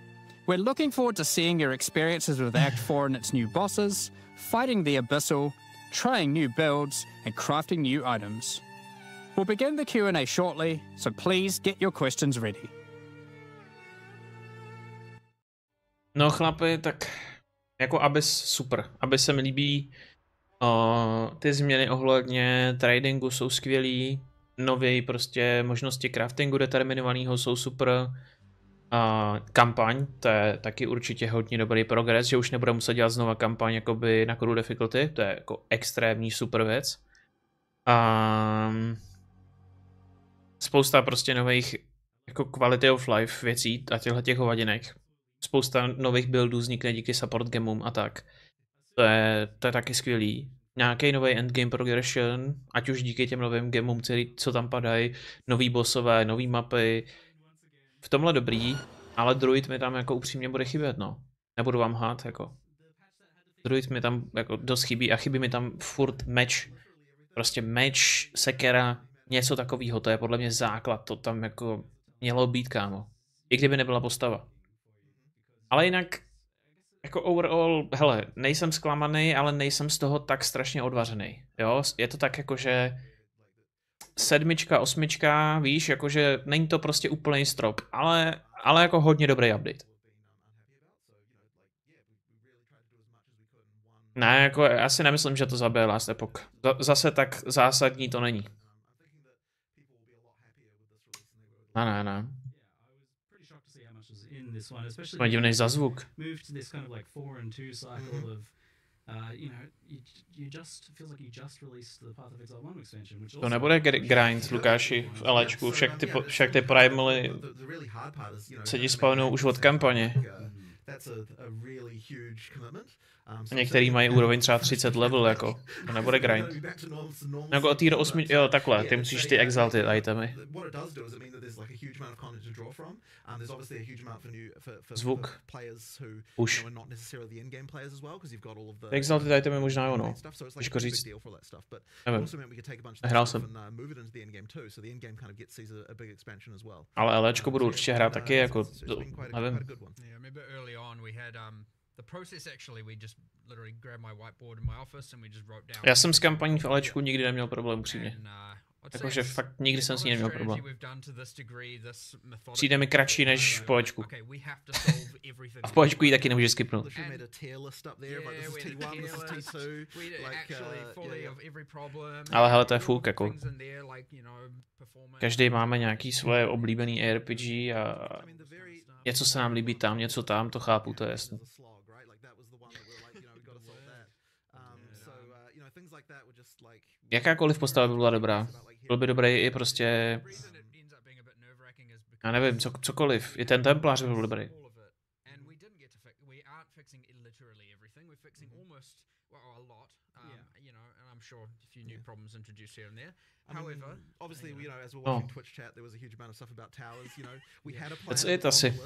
We're looking forward to seeing your experiences with Act 4 and its new bosses, fighting the Abyssal, trying new builds, and crafting new items. We'll begin the Q&A shortly, so please get your questions ready. No chlapi, tak jako Abyss super. Abyss se mi líbí. Ty změny ohledně tradingu jsou skvělý. Nově prostě možnosti craftingu determinovaného jsou super. Kampaň, to je taky určitě hodně dobrý progres, že už nebude muset dělat znova kampaň jakoby na crew difficulty, to je jako extrémní super věc. Spousta prostě nových jako quality of life věcí a těch hovadinek. Spousta nových buildů vznikne díky support gamům a tak. To je taky skvělý. Nějaký nový endgame progression, ať už díky těm novým gamům, co tam padají, nový bossové, nový mapy. V tomhle dobrý, ale Druid mi tam jako upřímně bude chybět, no. Nebudu vám hát, jako. Druid mi tam jako dost chybí a chybí mi tam furt meč. Prostě meč, sekera, něco takového, to je podle mě základ, to tam jako mělo být, kámo. I kdyby nebyla postava. Ale jinak, jako overall, hele, nejsem zklamaný, ale nejsem z toho tak strašně odvařený, jo. Je to tak jako, že 7, 8, víš, jakože není to prostě úplný strop, ale jako hodně dobrý update. Ne, jako já si nemyslím, že to zabije Last Epoch. Zase tak zásadní to není. Ne. Má divný zazvuk. To nebude grind, Lukáši, v Alečku, však ty primaly se ti spawnou už od kampaně. A některý mají úroveň třeba 30 level, jako. To nebude grind. Jako o tier 8, jo, takhle, ty musíš ty exalted itemy. Zvuk. Už. Ty exalted itemy možná jo, no. Těžko říct. Nevím. Nehrál jsem. Ale LEčko budu určitě hrát taky, jako, nevím. Já jsem s kampaní v Alečku nikdy neměl problém, upřímně. Jakože fakt nikdy jsem s ní neměl problém. Přijde mi kratší než v POEčku. A v POEčku ji taky nemůžeš skipnout. Ale hele, to je fuk, jako. Každý máme nějaký svoje oblíbený ARPG a něco se nám líbí tam, něco tam, to chápu, to je jasný. Jakákoliv postava by byla dobrá. Byl by dobrý i prostě... Já nevím, cokoliv. I ten templář by byl dobrý. No. That's it, asi.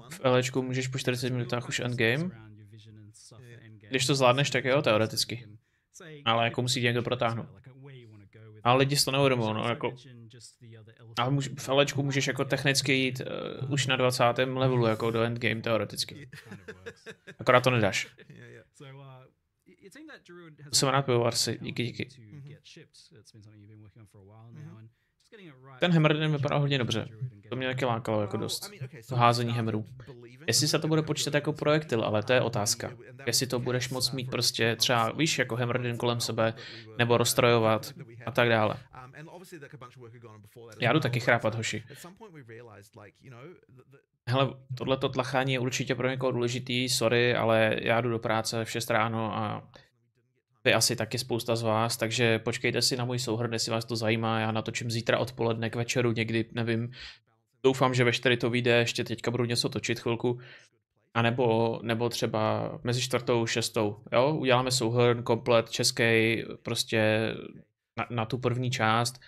V LEčku můžeš po 40 minutách už endgame. Když to zvládneš, tak jo, teoreticky. Ale jako musí někdo protáhnout. Ale lidi si to neuvědomují, no, jako... Ale v LEčku můžeš jako technicky jít už na 20. levelu, jako do endgame, teoreticky. Akorát to nedáš. Jsem rád pivovar si, díky. Ten Hammerden vypadá hodně dobře. To mě taky lákalo jako dost. To házení hammerů. Jestli se to bude počítat jako projektil, ale to je otázka. Jestli to budeš moct mít prostě třeba, víš, jako Hammerden kolem sebe, nebo rozstrojovat a tak dále. Já jdu taky chrápat, hoši. Hele, tohleto tlachání je určitě pro někoho důležitý, sorry, ale já jdu do práce v 6 ráno a vy asi taky spousta z vás, takže počkejte si na můj souhrn, jestli vás to zajímá, já natočím zítra odpoledne k večeru někdy, nevím. Doufám, že ve 4 to vyjde, ještě teďka budu něco točit chvilku. A nebo třeba mezi 4. a 6. Jo, uděláme souhrn komplet český, prostě na tu první část.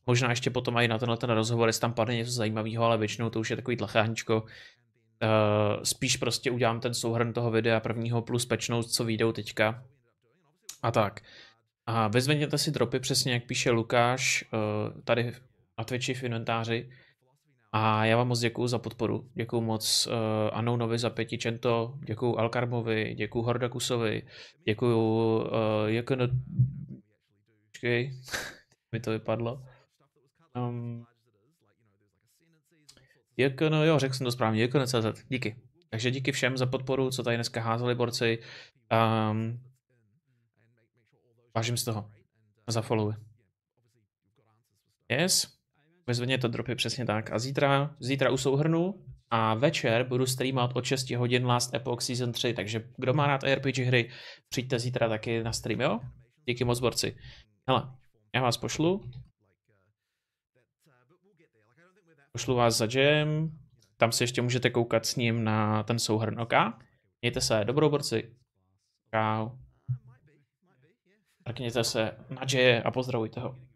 Možná ještě potom i na ten rozhovor, jestli tam padne něco zajímavého, ale většinou to už je takový tlacháníčko. Spíš prostě udělám ten souhrn toho videa prvního plus patch notes, co vyjdou teďka. A tak. A vyzvedněte si dropy, přesně jak píše Lukáš, tady na Twitchi v inventáři. A já vám moc děkuju za podporu. Děkuju moc Anounovi za 5 čento, děkuju Alkarmovi, děkuju Hordakusovi, děkuju Počkej, mi to vypadlo. Jo, řekl jsem to správně, JKN.cz, díky. Takže díky všem za podporu, co tady dneska házeli borci. Vážím z toho. Za followy. Yes. Vyzvedněte dropy, přesně tak. A zítra u souhrnu A večer budu streamovat od 6 hodin Last Epoch Season 3, takže kdo má rád RPG hry, přijďte zítra taky na stream, jo? Díky moc, borci. Hele, já vás pošlu. Pošlu vás za jam. Tam si ještě můžete koukat s ním na ten souhrn, ok? Mějte se, dobrou, borci. Čau. Mrkněte se na Jaye a pozdravujte ho.